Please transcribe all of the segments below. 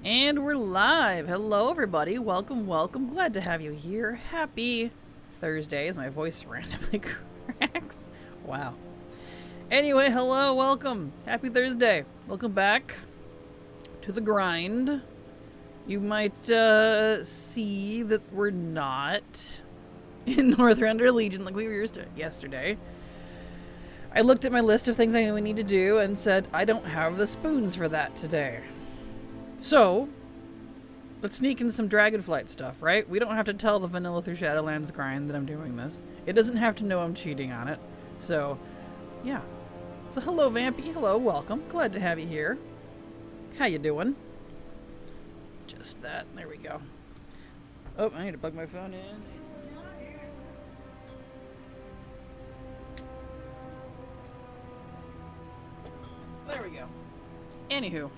And we're live. Hello, everybody. Welcome, welcome. Glad to have you here. Happy Thursday, as my voice randomly cracks. Wow. Anyway, hello, welcome. Happy Thursday. Welcome back to the grind. You might see that we're not in Northrender Legion like we were yesterday. I looked at my list of things I need to do and said, I don't have the spoons for that today. So, let's sneak in some Dragonflight stuff, right? We don't have to tell the Vanilla Through Shadowlands grind that I'm doing this. It doesn't have to know I'm cheating on it. So, yeah. So hello, Vampy. Hello, welcome. Glad to have you here. How you doing? Just that. There we go. Oh, I need to plug my phone in. There we go. Anywho.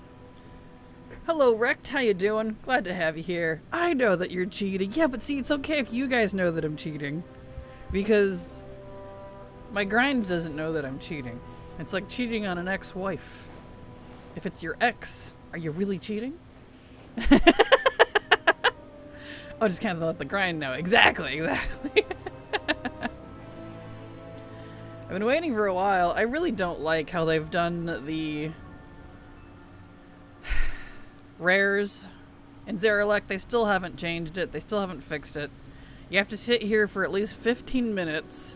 Hello, Rect. How you doing? Glad to have you here. I know that you're cheating. Yeah, but see, it's okay if you guys know that I'm cheating. Because my grind doesn't know that I'm cheating. It's like cheating on an ex-wife. If it's your ex, are you really cheating? Oh, just kind of let the grind know. Exactly. I've been waiting for a while. I really don't like how they've done the rares in Zarelek. They still haven't changed it. They still haven't fixed it. You have to sit here for at least 15 minutes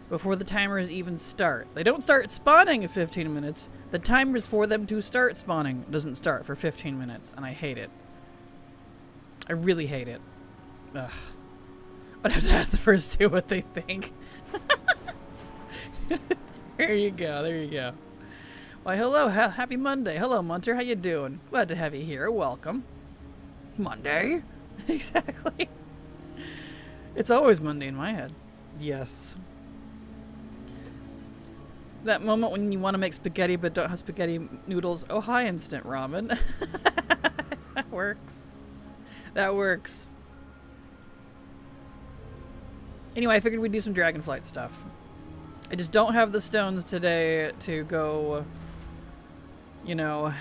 before the timers even start. They don't start spawning in 15 minutes. The timers for them to start spawning doesn't start for 15 minutes, and I hate it. I really hate it. Ugh. But I have to ask the first two what they think. There you go. There you go. Why, hello, happy Monday. Hello, Munter, how you doing? Glad to have you here. Welcome. Monday? Exactly. It's always Monday in my head. Yes. That moment when you want to make spaghetti but don't have spaghetti noodles. Oh, hi, instant ramen. That works. That works. Anyway, I figured we'd do some Dragonflight stuff. I just don't have the stones today to go, you know,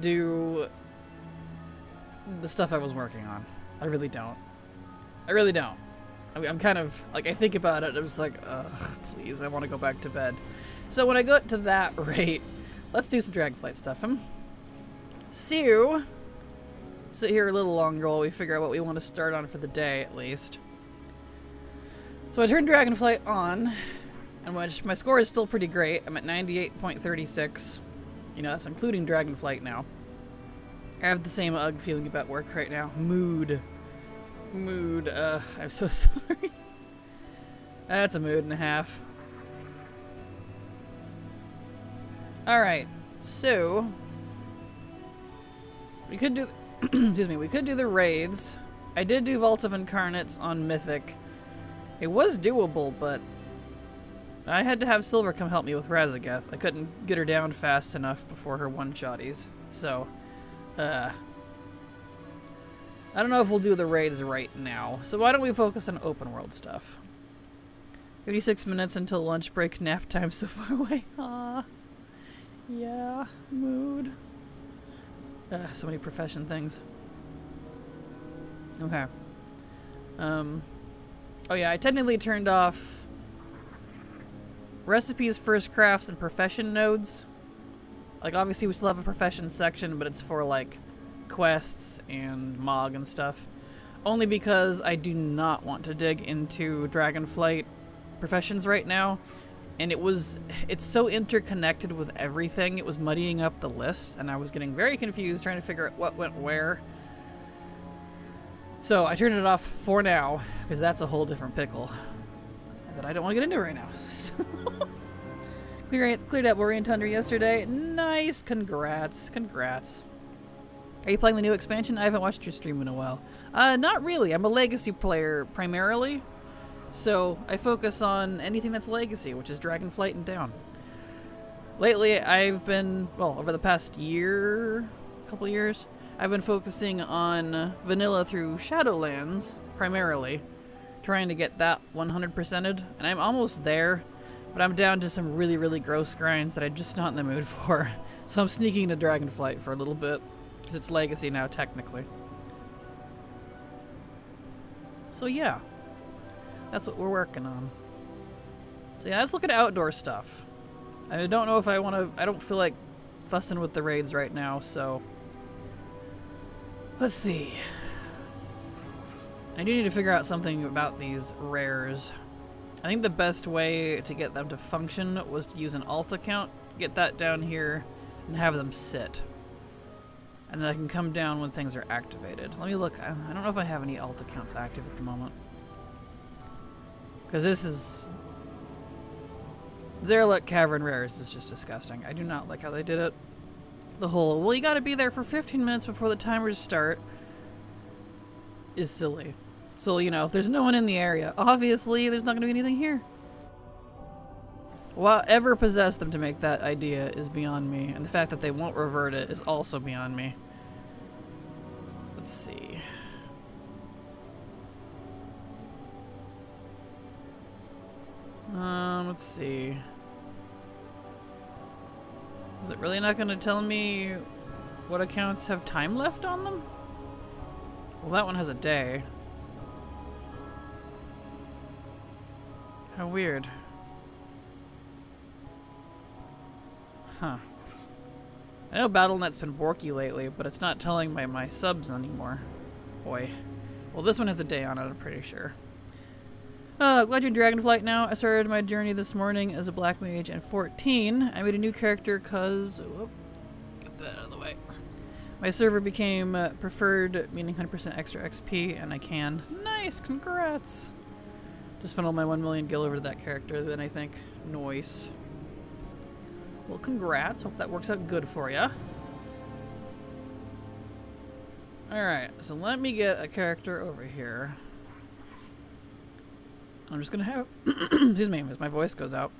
do the stuff I was working on. I really don't. I really don't. I'm kind of, like, I think about it, I'm just like, ugh, please, I want to go back to bed. So when I go to that rate, let's do some Dragonflight stuff. So, sit here a little longer while we figure out what we want to start on for the day, at least. So I turned Dragonflight on, and my score is still pretty great. I'm at 98.36. You know, that's including Dragonflight now. I have the same ugh feeling about work right now. Mood. I'm so sorry. That's a mood and a half. Alright, so we could do excuse me, we could do the raids. I did do Vault of Incarnates on Mythic. It was doable, but I had to have Silver come help me with Razageth. I couldn't get her down fast enough before her one-shotties. So, I don't know if we'll do the raids right now. So why don't we focus on open world stuff? 56 minutes until lunch break, nap time so far away. Ah, yeah, mood. So many profession things. Okay. Oh yeah, I technically turned off recipes, first crafts, and profession nodes. Like, obviously we still have a profession section, but it's for, like, quests and Mog and stuff. Only because I do not want to dig into Dragonflight professions right now. And it's so interconnected with everything, it was muddying up the list, and I was getting very confused trying to figure out what went where. So I turned it off for now, because that's a whole different pickle that I don't want to get into right now. So cleared up Warrior Tundra yesterday. Nice, congrats. Are you playing the new expansion? I haven't watched your stream in a while. Not really. I'm a Legacy player primarily, so I focus on anything that's Legacy, which is Dragonflight and down. Lately, I've been, well, over the past couple years, I've been focusing on Vanilla Through Shadowlands, primarily, trying to get that 100%ed, and I'm almost there, But I'm down to some really, really gross grinds that I'm just not in the mood for. So I'm sneaking to Dragonflight for a little bit. Because it's Legacy now, technically. So yeah. That's what we're working on. So yeah, let's look at outdoor stuff. I don't know if I want to... I don't feel like fussing with the raids right now, so... Let's see. I do need to figure out something about these rares. I think the best way to get them to function was to use an alt account, get that down here, and have them sit. And then I can come down when things are activated. Let me look. I don't know if I have any alt accounts active at the moment. Because this is... Zerlet Cavern Rares is just disgusting. I do not like how they did it. The whole, well, you gotta be there for 15 minutes before the timers start is silly. So, you know, if there's no one in the area, obviously there's not going to be anything here. Whatever possessed them to make that idea is beyond me. And the fact that they won't revert it is also beyond me. Let's see. Let's see. Is it really not going to tell me what accounts have time left on them? Well, that one has a day. How weird. Huh. I know BattleNet's been borky lately, but it's not telling my subs anymore. Boy. Well, this one has a day on it, I'm pretty sure. Glad you're in Dragonflight now. I started my journey this morning as a Black Mage and 14. I made a new character cause... Whoop, get that out of the way. My server became preferred, meaning 100% extra XP, and I can. Nice! Congrats! Just funneled my 1 million gil over to that character, then I think. Nice. Well, congrats. Hope that works out good for ya. Alright, so let me get a character over here. I'm just gonna have... excuse me, as my voice goes out.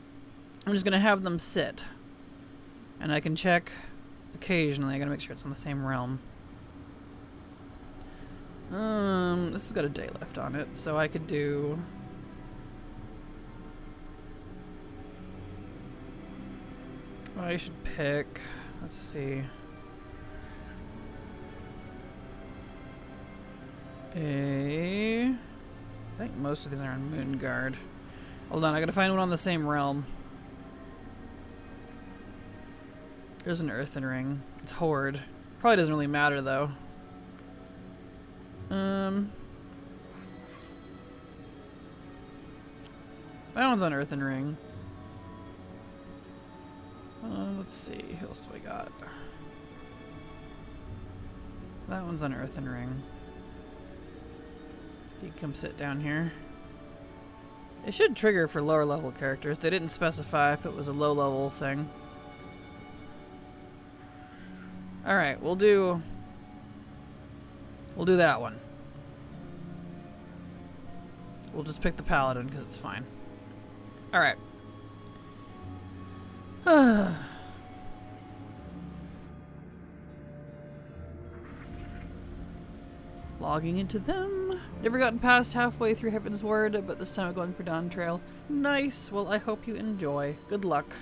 I'm just gonna have them sit. And I can check occasionally. I gotta make sure it's in the same realm. This has got a day left on it, so I could do... I should pick... Let's see... I think most of these are on Moonguard. Hold on, I gotta find one on the same realm. There's an Earthen Ring. It's Horde. Probably doesn't really matter though. That one's on Earthen Ring. Let's see, who else do we got? That one's on Earthen Ring. You can come sit down here. It should trigger for lower level characters. They didn't specify if it was a low level thing. Alright, we'll do that one. We'll just pick the Paladin because it's fine. Alright. Logging into them. Never gotten past halfway through Heaven's Word, but this time I'm going for Dawn Trail. Nice. Well, I hope you enjoy. Good luck.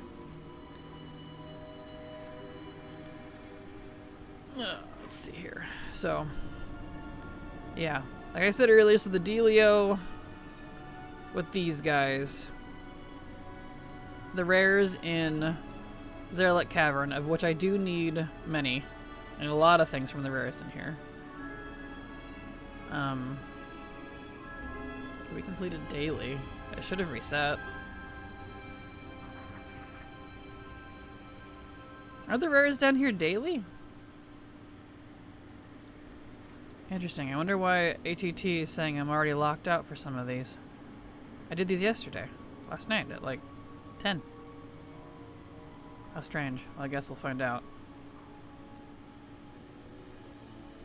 Let's see here. So, yeah. Like I said earlier, so the dealio with these guys. The rares in Zerlet Cavern, of which I do need many. And a lot of things from the rares in here. We completed daily. I should have reset. Are the rares down here daily? Interesting. I wonder why ATT is saying I'm already locked out for some of these. I did these yesterday. Last night at like 10. How strange. Well, I guess we'll find out.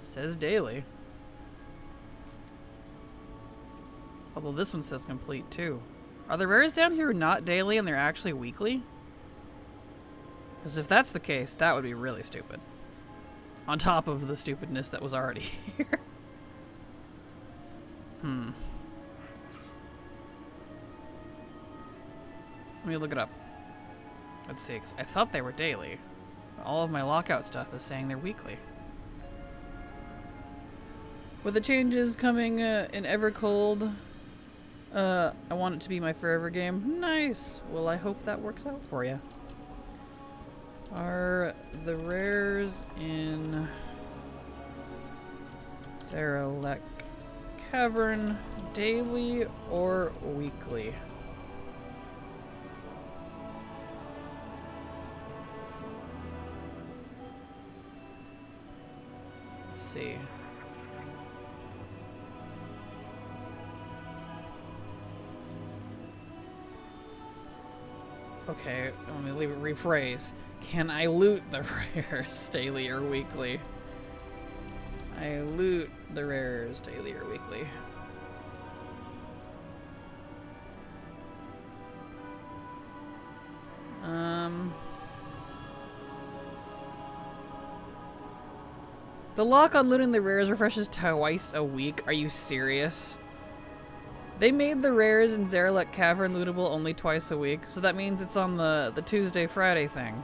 Says daily. Although this one says complete too. Are the rares down here not daily and they're actually weekly? Because if that's the case, that would be really stupid. On top of the stupidness that was already here. me look it up. Let's see, 'cause I thought they were daily. All of my lockout stuff is saying they're weekly. With the changes coming in Evercold, I want it to be my forever game. Nice! Well, I hope that works out for you. Are the rares in Zarelek Cavern daily or weekly? Let's see. Okay, let me rephrase. Can I loot the rares daily or weekly? I loot the rares daily or weekly. The lock on looting the rares refreshes twice a week. Are you serious? They made the rares in Zarelek Cavern lootable only twice a week, so that means it's on the Tuesday, Friday thing.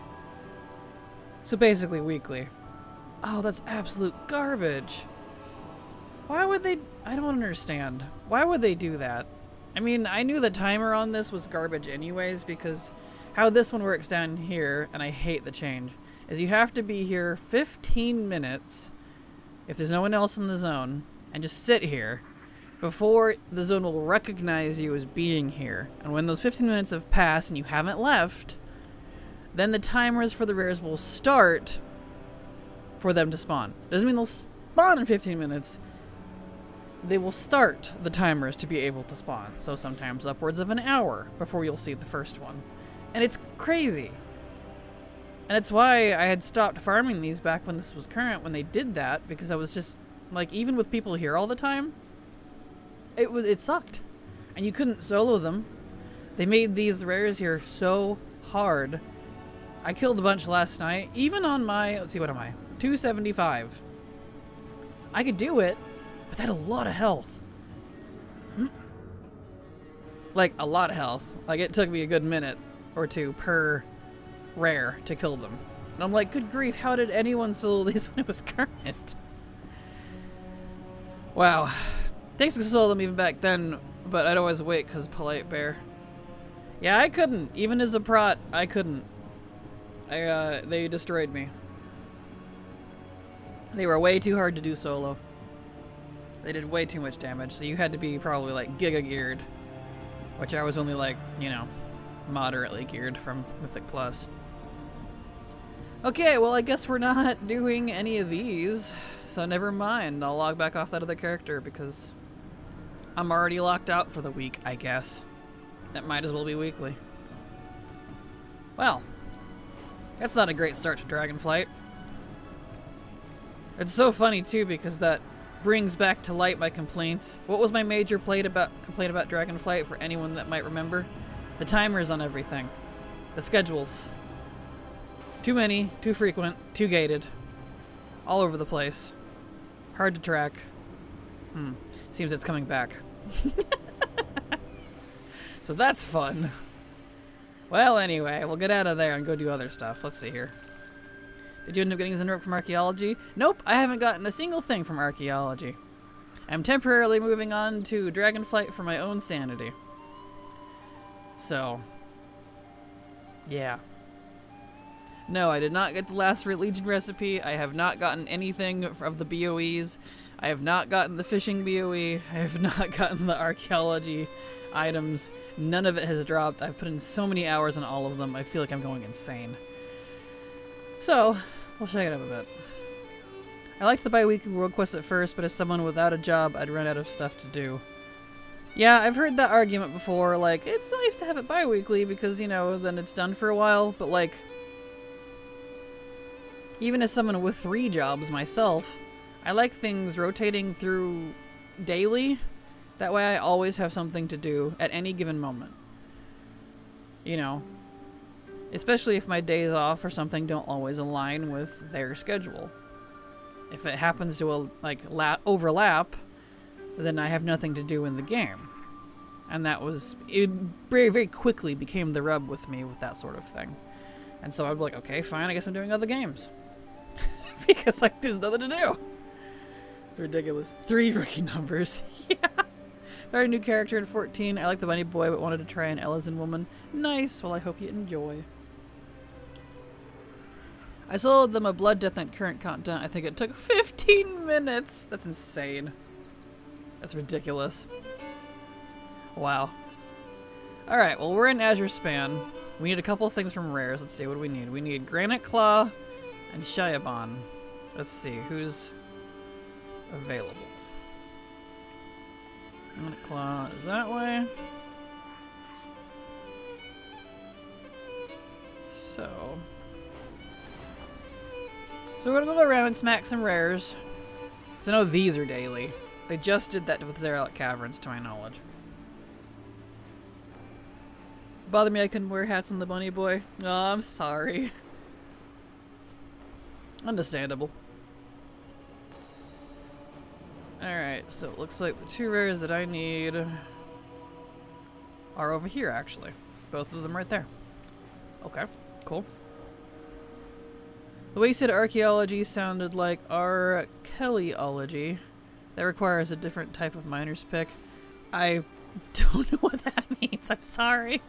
So basically weekly. Oh, that's absolute garbage. Why would they... I don't understand. Why would they do that? I mean, I knew the timer on this was garbage anyways, because how this one works down here, and I hate the change, is you have to be here 15 minutes if there's no one else in the zone, and just sit here before the zone will recognize you as being here. And when those 15 minutes have passed and you haven't left, then the timers for the rares will start for them to spawn. Doesn't mean they'll spawn in 15 minutes. They will start the timers to be able to spawn. So sometimes upwards of an hour before you'll see the first one. And it's crazy. And it's why I had stopped farming these back when this was current, when they did that, because I was just, like, even with people here all the time, it sucked. And you couldn't solo them. They made these rares here so hard. I killed a bunch last night, even on my, let's see, what am I? 275. I could do it, but that had a lot of health. Like, a lot of health. Like, it took me a good minute or two per rare to kill them. And I'm like, good grief, how did anyone solo these when it was current? Wow. Thanks to solo them even back then, but I'd always wait because polite bear. Yeah, I couldn't. Even as a prot, I couldn't. They destroyed me. They were way too hard to do solo. They did way too much damage, so you had to be probably like giga geared. Which I was only like, you know, moderately geared from Mythic Plus. Okay, well I guess we're not doing any of these, so never mind. I'll log back off that other character because I'm already locked out for the week, I guess. That might as well be weekly. Well, that's not a great start to Dragonflight. It's so funny too because that brings back to light my complaints. What was my major complaint about Dragonflight for anyone that might remember? The timers on everything. The schedules. Too many, too frequent, too gated. All over the place. Hard to track. Seems it's coming back. So that's fun. Well, anyway, we'll get out of there and go do other stuff. Let's see here. Did you end up getting Zenrook from Archaeology? Nope, I haven't gotten a single thing from Archaeology. I'm temporarily moving on to Dragonflight for my own sanity. So, yeah. No, I did not get the last Legion recipe. I have not gotten anything of the BOEs. I have not gotten the fishing BOE. I have not gotten the archaeology items. None of it has dropped. I've put in so many hours on all of them. I feel like I'm going insane. So, we'll shake it up a bit. I liked the bi-weekly world quests at first, but as someone without a job, I'd run out of stuff to do. Yeah, I've heard that argument before. Like, it's nice to have it bi-weekly because, you know, then it's done for a while. But, like, even as someone with 3 jobs myself, I like things rotating through daily. That way I always have something to do at any given moment. You know, especially if my days off or something don't always align with their schedule. If it happens to overlap, then I have nothing to do in the game. And that was, it very, very quickly became the rub with me with that sort of thing. And so I'd be like, okay, fine, I guess I'm doing other games. Because, like, there's nothing to do. It's ridiculous. 3 rookie numbers. Yeah. Started a new character in 14. I like the bunny boy, but wanted to try an Elysian woman. Nice. Well, I hope you enjoy. I sold them a blood death and current content. I think it took 15 minutes. That's insane. That's ridiculous. Wow. Alright, well, we're in Azure Span. We need a couple things from rares. Let's see, what do we need? We need Granite Claw and Shayaban. Let's see, who's available? Granite Claw is that way. So we're gonna go around and smack some rares. Because I know these are daily. They just did that with Zeralek Caverns, to my knowledge. Bothered me I couldn't wear hats on the bunny boy. Oh, I'm sorry. Understandable. Alright, so it looks like the 2 rares that I need are over here, actually. Both of them right there. Okay, cool. The way you said archaeology sounded like Kellyology. That requires a different type of miner's pick. I don't know what that means. I'm sorry.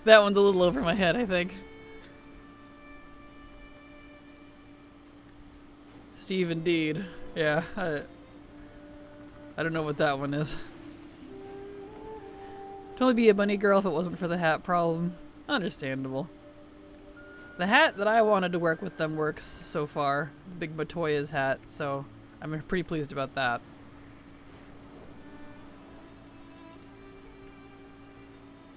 That one's a little over my head, I think. Steve, indeed. Yeah, I don't know what that one is. Totally be a bunny girl if it wasn't for the hat problem. Understandable. The hat that I wanted to work with them works so far. Big Matoya's hat, so I'm pretty pleased about that.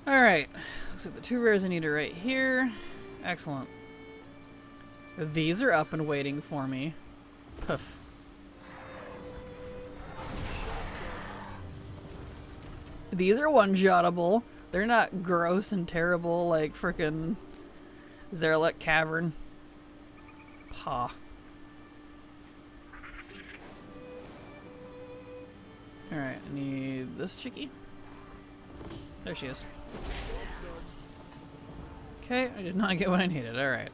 Alright. Looks like the 2 rares I need are right here. Excellent. These are up and waiting for me. Poof. These are one-shottable. They're not gross and terrible like frickin' Zeralek Cavern. Pa. Alright, I need this chickie. There she is. Okay, I did not get what I needed. Alright.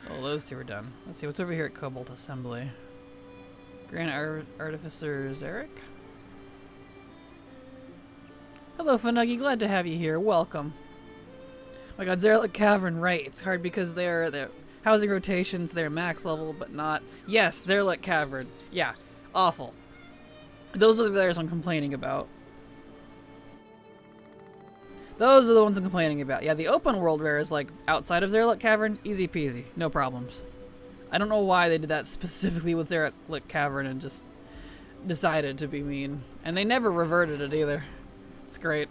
Well, those 2 are done. Let's see, what's over here at Cobalt Assembly? Grand Artificer Zarek? Hello, Funuggy. Glad to have you here. Welcome. Oh my god, Zeralek Cavern, right. It's hard because they're housing rotations, they're max level, but not... Yes, Zeralek Cavern. Yeah, awful. Those are the rares I'm complaining about. Those are the ones I'm complaining about. Yeah, the open world rare is like outside of Zeralek Cavern, easy peasy, no problems. I don't know why they did that specifically with Zeralek Cavern and just decided to be mean. And they never reverted it either. It's great.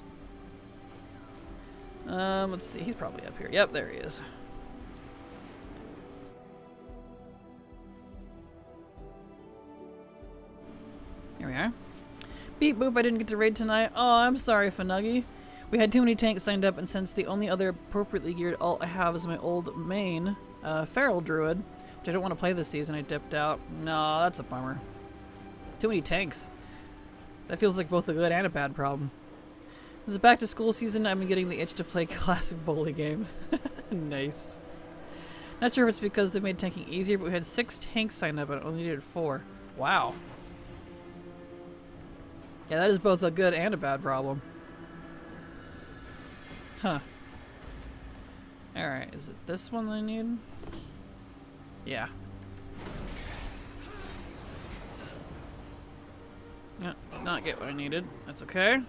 Let's see, he's probably up here. Yep, there he is. Here we are. Beep boop, I didn't get to raid tonight. Oh, I'm sorry, Funuggy. We had too many tanks signed up, and since the only other appropriately geared alt I have is my old main, Feral Druid, which I don't want to play this season, I dipped out. No, that's a bummer. Too many tanks. That feels like both a good and a bad problem. This is back to school season, I've been getting the itch to play classic bully game. Nice. Not sure if it's because they made tanking easier, but we had 6 tanks signed up and only needed 4. Wow. Yeah, that is both a good and a bad problem. Huh. Alright, is it this one I need? Yeah. Yeah, did not get what I needed. That's okay.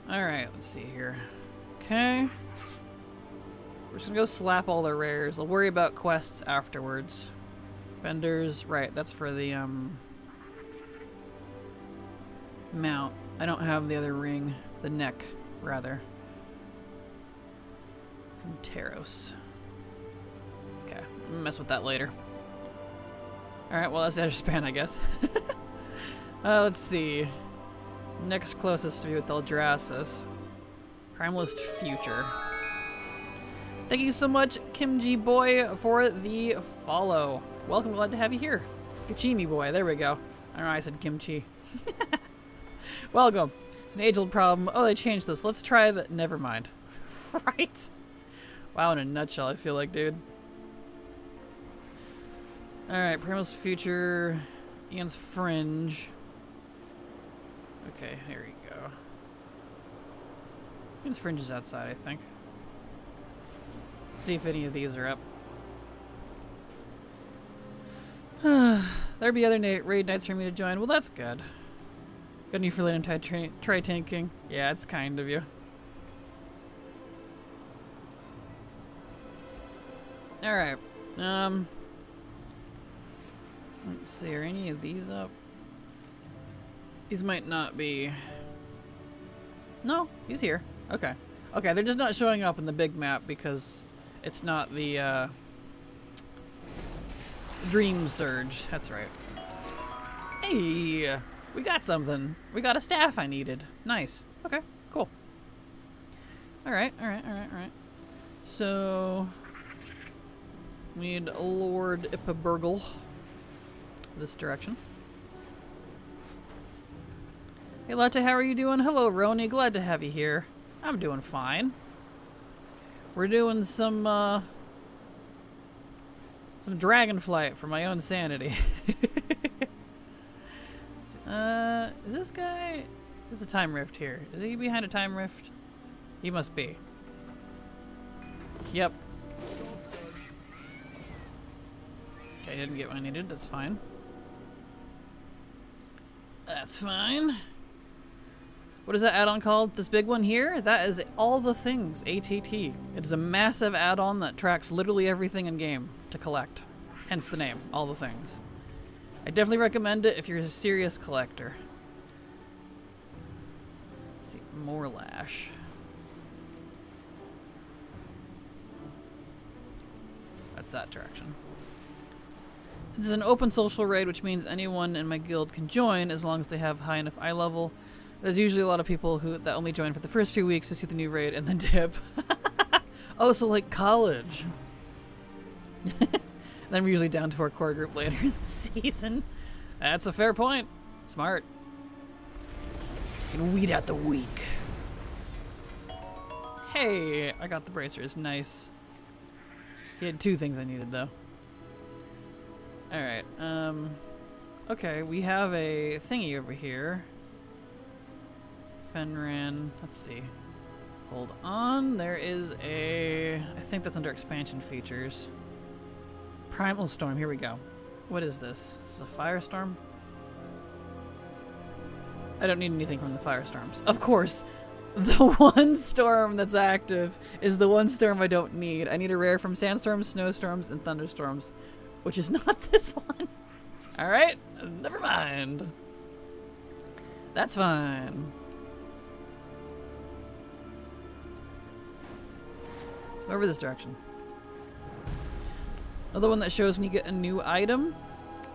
Alright, let's see here. Okay. We're just gonna go slap all the rares. I'll worry about quests afterwards. Vendors, right, that's for the, mount. I don't have the other ring. The neck, rather. From Taros. Okay, I'm gonna mess with that later. Alright, well that's Azure Span, I guess. Let's see. Next closest to be with Eldrassus. Primalist Future. Thank you so much, Kim G Boy, for the follow. Welcome, glad to have you here. Kachimi boy, there we go. I don't know, I said kimchi. Welcome. It's an age-old problem. Oh, they changed this. Let's try that. Never mind. Right? Wow, in a nutshell, I feel like, dude. Alright, Primal's Future, Ian's Fringe. Okay, here we go. Ian's Fringe is outside, I think. Let's see if any of these are up. There'd be other raid nights for me to join. Well, that's good. Got any for later try tanking? Yeah, it's kind of you. Alright. Let's see, are any of these up? These might not be. No, he's here. Okay. Okay, they're just not showing up in the big map because it's not the Dream Surge. That's right. Hey! We got something. We got a staff I needed. Nice. Okay, cool. Alright, alright, alright, alright. So need Lord Ipaburgle this direction. Hey Latte, how are you doing? Hello Roni, glad to have you here. I'm doing fine. We're doing some Dragonflight for my own sanity. Is this guy? There's a time rift here. Is he behind a time rift? He must be. Yep. Okay, I didn't get what I needed. That's fine. That's fine. What is that add-on called? This big one here? That is All the Things, ATT. It is a massive add-on that tracks literally everything in game to collect. Hence the name, All the Things. I definitely recommend it if you're a serious collector. Let's see, more lash. That's that direction. This is an open social raid, which means anyone in my guild can join as long as they have high enough eye level. There's usually a lot of people that only join for the first few weeks to see the new raid and then dip. Oh, so like college. Then we're usually down to our core group later in the season. That's a fair point. Smart. You can weed out the weak. Hey, I got the bracers. Nice. He had two things I needed though. Alright, okay, we have a thingy over here. Fenrir, let's see. Hold on, there is I think that's under expansion features. Primal Storm, here we go. What is this? This is a firestorm? I don't need anything from the firestorms. Of course, the one storm that's active is the one storm I don't need. I need a rare from sandstorms, snowstorms, and thunderstorms. Which is not this one. Alright, never mind. That's fine. Over this direction. Another one that shows when you get a new item.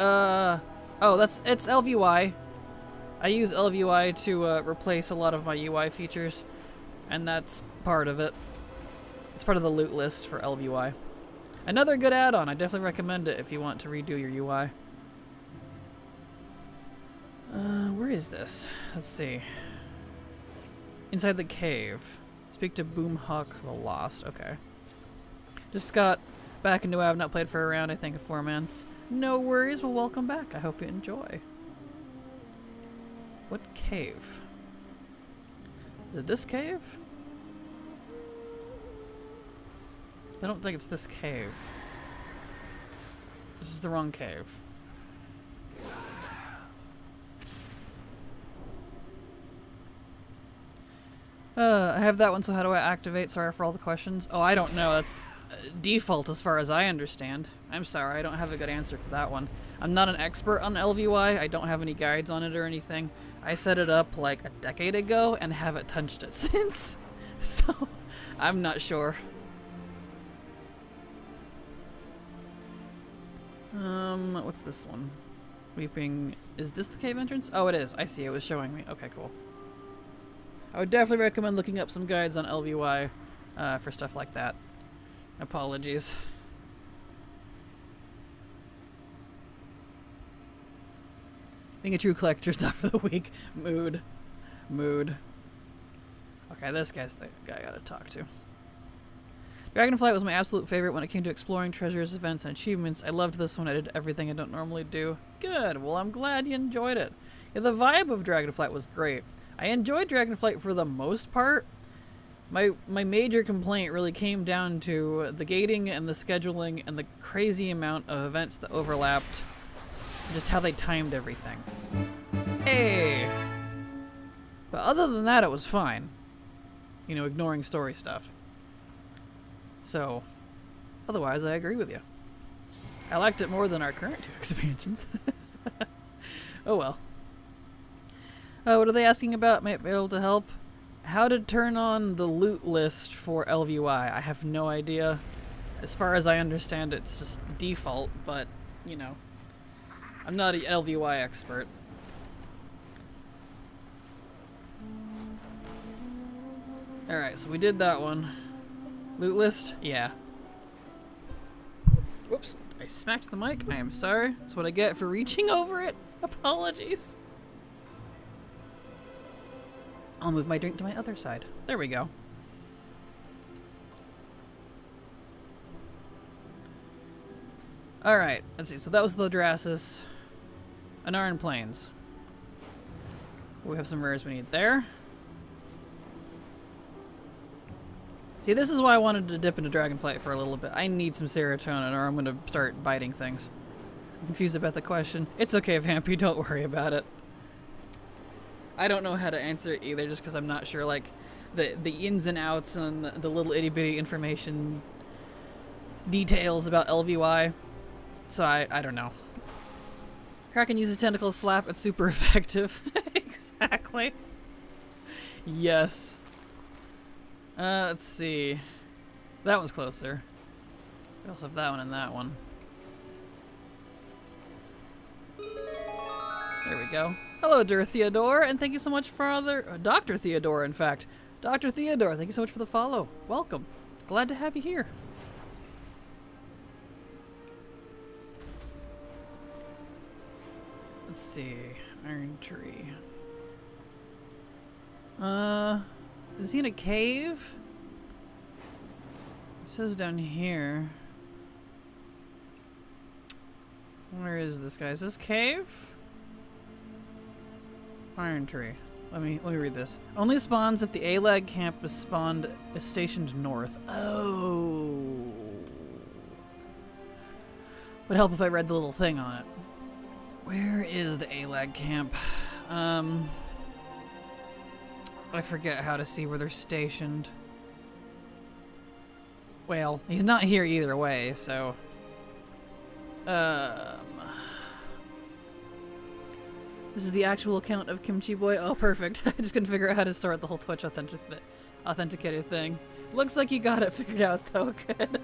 Oh, it's LVY. I use LVY to replace a lot of my UI features. And that's part of it. It's part of the loot list for LVY. Another good add-on. I definitely recommend it if you want to redo your UI. Where is this? Let's see. Inside the cave. Speak to Boomhawk the Lost. Okay. Just got back into WoW. I've not played for a round, I think, of 4 months. No worries. Well, welcome back. I hope you enjoy. What cave? Is it this cave? I don't think it's this cave. This is the wrong cave. I have that one, so how do I activate? Sorry for all the questions. Oh, I don't know. That's default as far as I understand. I'm sorry, I don't have a good answer for that one. I'm not an expert on LVY. I don't have any guides on it or anything. I set it up like a decade ago and haven't touched it since. So, I'm not sure. What's this one? Weeping. Is this the cave entrance? Oh, it is. I see. It was showing me. Okay, cool. I would definitely recommend looking up some guides on LVY for stuff like that. Apologies. Being a true collector stuff for the week. Mood. Mood. Okay, this guy's the guy I gotta talk to. Dragonflight was my absolute favorite when it came to exploring treasures, events, and achievements. I loved this one. I did everything I don't normally do. Good. Well, I'm glad you enjoyed it. Yeah, the vibe of Dragonflight was great. I enjoyed Dragonflight for the most part. My major complaint really came down to the gating and the scheduling and the crazy amount of events that overlapped. Just how they timed everything. Hey! But other than that, it was fine. You know, ignoring story stuff. So, otherwise, I agree with you. I liked it more than our current 2 expansions. Oh well. What are they asking about? Might be able to help. How to turn on the loot list for LVY? I have no idea. As far as I understand, it's just default, but, you know, I'm not an LVY expert. Alright, so we did that one. Loot list? Yeah. Whoops, I smacked the mic. I am sorry. That's what I get for reaching over it. Apologies. I'll move my drink to my other side. There we go. Alright, let's see. So that was the Drasus. Anaran Plains. We have some rares we need there. See, this is why I wanted to dip into Dragonflight for a little bit. I need some serotonin or I'm going to start biting things. I'm confused about the question. It's okay, Vampy. Don't worry about it. I don't know how to answer it either just because I'm not sure, like, the ins and outs and the little itty-bitty information details about LVY. So I don't know. Kraken uses tentacle slap. It's super effective. Exactly. Yes. Let's see. That one's closer. We also have that one and that one. There we go. Hello, dear Theodore, and thank you so much for Dr. Theodore, in fact. Dr. Theodore, thank you so much for the follow. Welcome. Glad to have you here. Let's see. Iron Tree. Is he in a cave? It says down here. Where is this guy? Is this cave? Iron Tree. Let me read this. Only spawns if the ALAG camp is stationed north. Oh. Would help if I read the little thing on it. Where is the ALAG camp? I forget how to see where they're stationed. Well, he's not here either way, so... This is the actual account of Kimchi Boy. Oh, perfect. I just couldn't figure out how to sort the whole Twitch authenticated thing. Looks like you got it figured out, though. Good.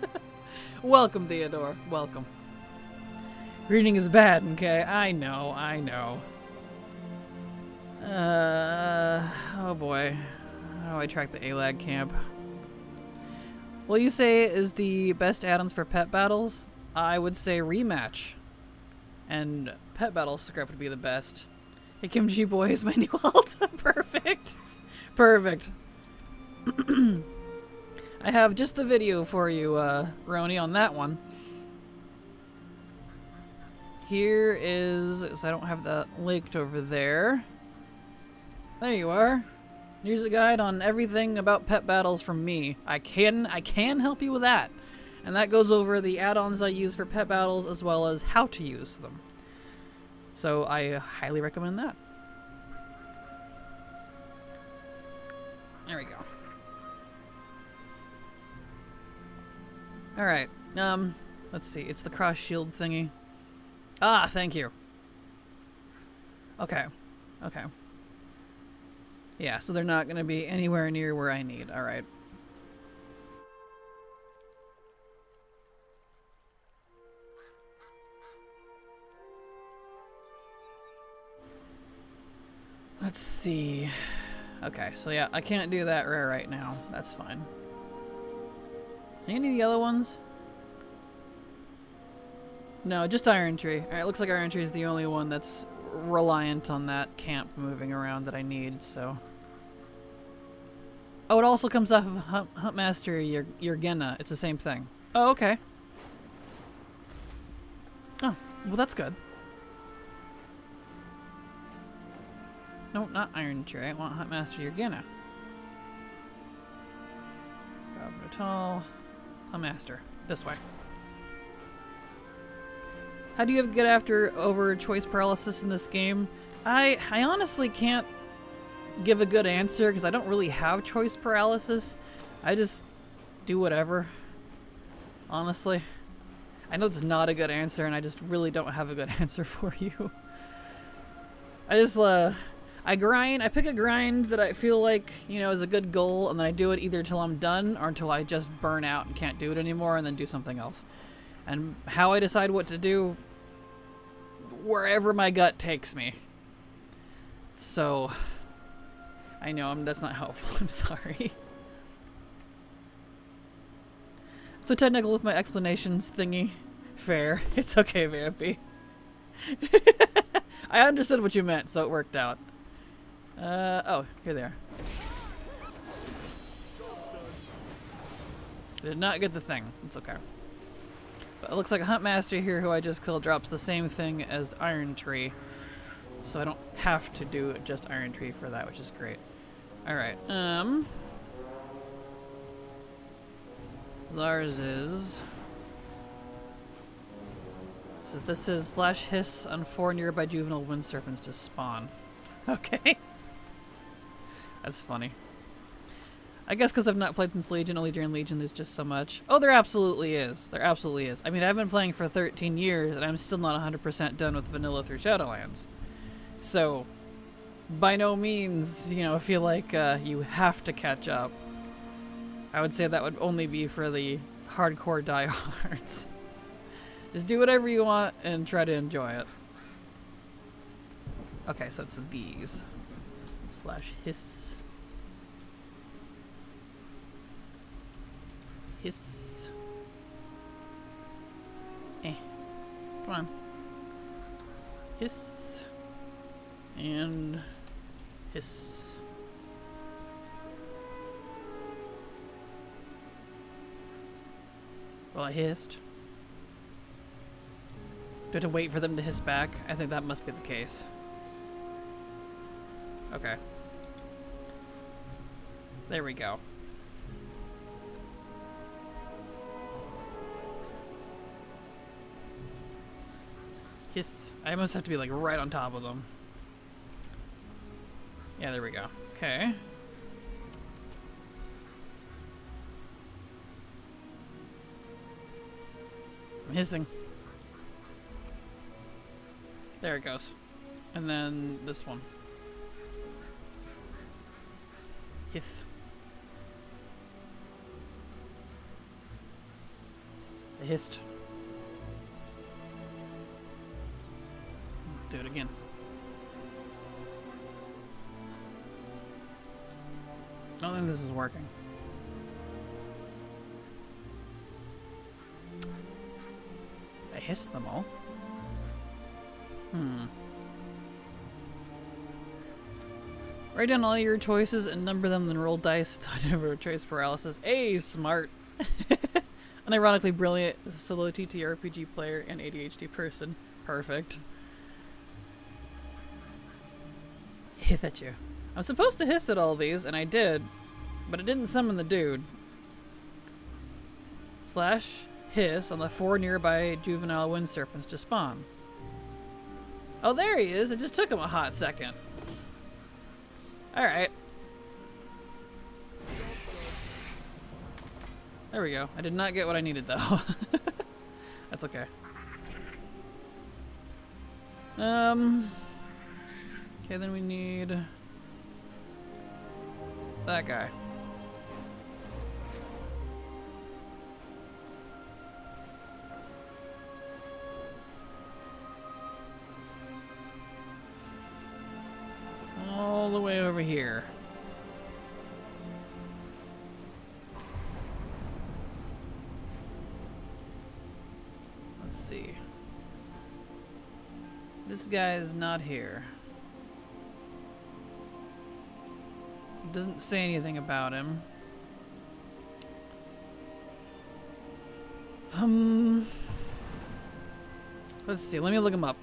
Welcome, Theodore. Welcome. Reading is bad, okay? I know, I know. Oh boy. How do I track the ALAG camp? What you say is the best add-ons for pet battles? I would say rematch. And pet battle script would be the best. Hey, Kimchi Boy is my new alt. Perfect. Perfect. I have just the video for you, Roni, on that one. Here is... So I don't have that linked over there. There you are. Here's a guide on everything about pet battles from me. I can help you with that. And that goes over the add-ons I use for pet battles as well as how to use them. So I highly recommend that. There we go. Alright, let's see. It's the cross shield thingy. Ah, thank you. Okay. Okay. Yeah, so they're not going to be anywhere near where I need. Alright. Let's see. Okay, so yeah, I can't do that rare right now. That's fine. Any of the other ones? No, just Iron Tree. Alright, looks like Iron Tree is the only one that's reliant on that camp moving around that I need, so. Oh, it also comes off of Huntmaster Yergena. It's the same thing. Oh, okay. Oh, well that's good. No, not Iron Tree. I want Huntmaster Yergena. Vital. Huntmaster. This way. How do you get after over choice paralysis in this game? I honestly can't give a good answer because I don't really have choice paralysis. I just do whatever. Honestly. I know it's not a good answer and I just really don't have a good answer for you. I grind, I pick a grind that I feel like, you know, is a good goal, and then I do it either till I'm done or until I just burn out and can't do it anymore and then do something else. And how I decide what to do, wherever my gut takes me. So, I know that's not helpful, I'm sorry. So technical with my explanations thingy. Fair. It's okay, Vampy. I understood what you meant, so it worked out. Oh, here they are. I did not get the thing. It's okay. But it looks like a Huntmaster here who I just killed drops the same thing as the Iron Tree. So I don't have to do just Iron Tree for that, which is great. Alright, Lars is... This is slash hiss on 4 nearby juvenile wind serpents to spawn. Okay. That's funny. I guess because I've not played since Legion, only during Legion there's just so much. Oh, there absolutely is. There absolutely is. I mean, I've been playing for 13 years and I'm still not 100% done with vanilla through Shadowlands. So, by no means, you know, I feel like you have to catch up. I would say that would only be for the hardcore diehards. Just do whatever you want and try to enjoy it. Okay, so it's these. Slash hiss. Hiss. Eh. Come on. Hiss. And hiss. Well, I hissed. Do I have to wait for them to hiss back? I think that must be the case. Okay. There we go. Hiss. I must have to be like right on top of them. Yeah, there we go. Okay. I'm hissing. There it goes. And then this one. Hiss. I hissed. Do it again. I don't think this is working. I hissed them all. Write down all your choices and number them, then roll dice. It's hard to never trace paralysis. Hey, smart. Unironically brilliant, solo TTRPG player and ADHD person. Perfect. Hiss at you. I'm supposed to hiss at all these, and I did, but it didn't summon the dude. Slash hiss on the 4 nearby juvenile wind serpents to spawn. Oh, there he is. It just took him a hot second. Alright. There we go. I did not get what I needed, though. That's okay. Okay, then we need that guy. All the way over here. Let's see. This guy is not here. Doesn't say anything about him. Let's see. Let me look him up.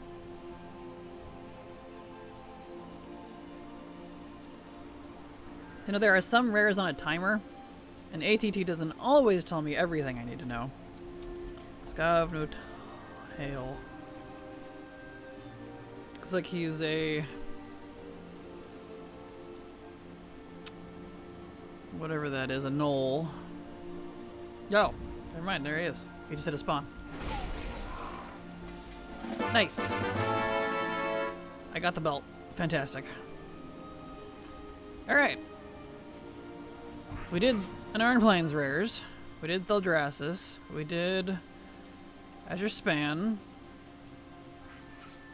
You know, there are some rares on a timer, and ATT doesn't always tell me everything I need to know. Scav no tail. Looks like he's a... whatever that is, a knoll. Oh, never mind, there he is. He just hit a spawn. Nice. I got the belt. Fantastic. Alright. We did an Iron Plains rares. We did Theldrassus. We did Azure Span.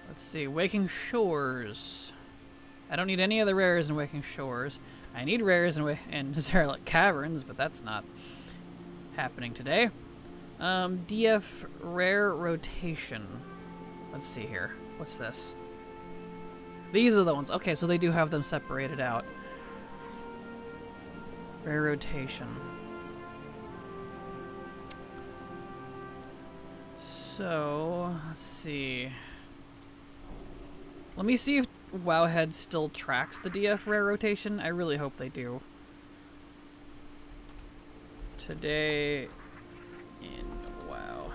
Let's see, Waking Shores. I don't need any other rares in Waking Shores. I need rares in Zaralek Caverns, but that's not happening today. DF Rare Rotation. Let's see here. What's this? These are the ones. Okay, so they do have them separated out. Rare Rotation. So, let's see. Let me see if Wowhead still tracks the DF Rare Rotation. I really hope they do. Today in WoW.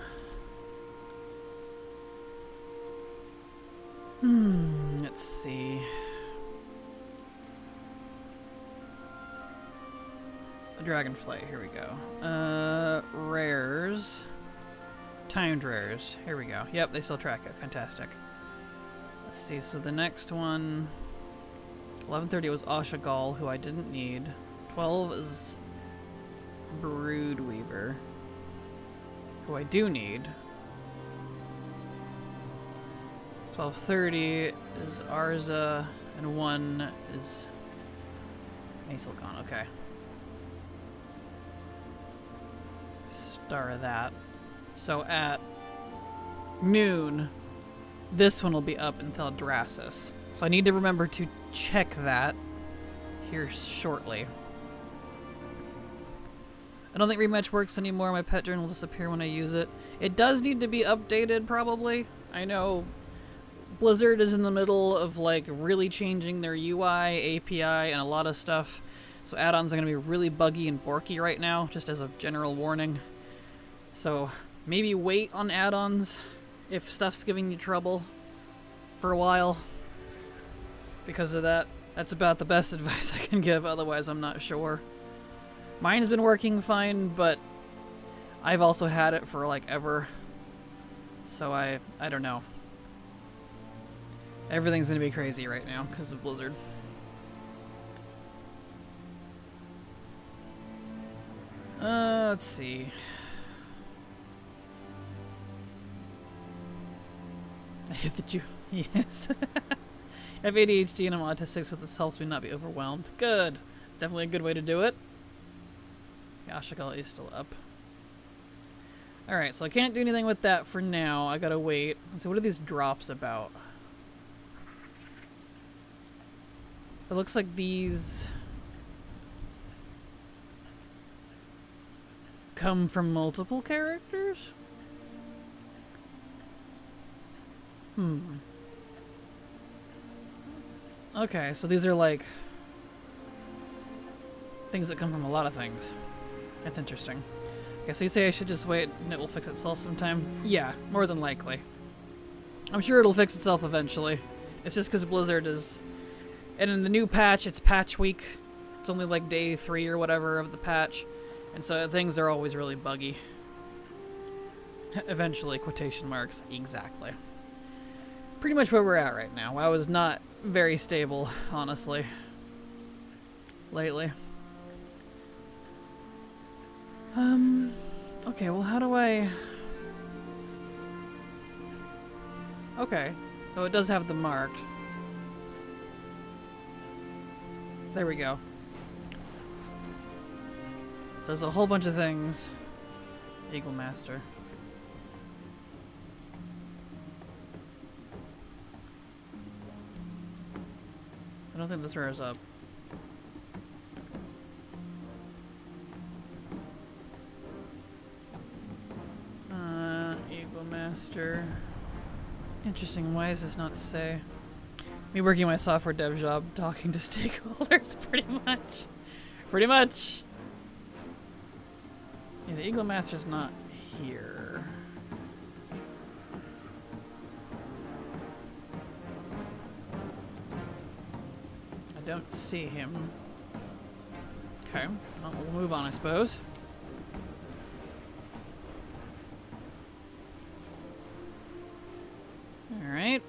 Let's see. Dragonflight, here we go. Rares. Timed rares. Here we go. Yep, they still track it. Fantastic. Let's see, so the next one... 11:30 was Ashagal, who I didn't need. 12 is Broodweaver, who I do need. 12:30 is Arza, and 1 is Aesilgon. Okay. Star of that. So at noon, this one will be up in Theldrassus. So I need to remember to check that here shortly. I don't think rematch works anymore. My pet journal will disappear when I use it. It does need to be updated, probably. I know Blizzard is in the middle of like really changing their UI, API, and a lot of stuff. So add-ons are going to be really buggy and borky right now, just as a general warning. So maybe wait on add-ons if stuff's giving you trouble for a while. Because of that, that's about the best advice I can give, otherwise I'm not sure. Mine's been working fine, but I've also had it for like ever. So I don't know. Everything's gonna be crazy right now because of Blizzard. Let's see. I hit the Jew. Yes. I have ADHD and I'm autistic, so this helps me not be overwhelmed. Good. Definitely a good way to do it. Ashagal is still up. Alright, so I can't do anything with that for now. I gotta wait. So what are these drops about? It looks like these come from multiple characters? Okay, so these are like things that come from a lot of things. That's interesting. Okay, so you say I should just wait and it will fix itself sometime? Yeah, more than likely. I'm sure it'll fix itself eventually. It's just because Blizzard is... And in the new patch, it's patch week. It's only like day 3 or whatever of the patch. And so things are always really buggy. Eventually, quotation marks, exactly. Pretty much where we're at right now. WoW is not very stable, honestly. Lately. Okay, well how do I... Okay. Oh, it does have them marked. There we go. So there's a whole bunch of things. Eagle Master. don't think this rears up. Eagle Master. Interesting. Why does this not say? Me working my software dev job, talking to stakeholders, pretty much. Pretty much. Yeah, the Eagle Master's not here. I don't see him. Okay, well, we'll move on, I suppose. Alright.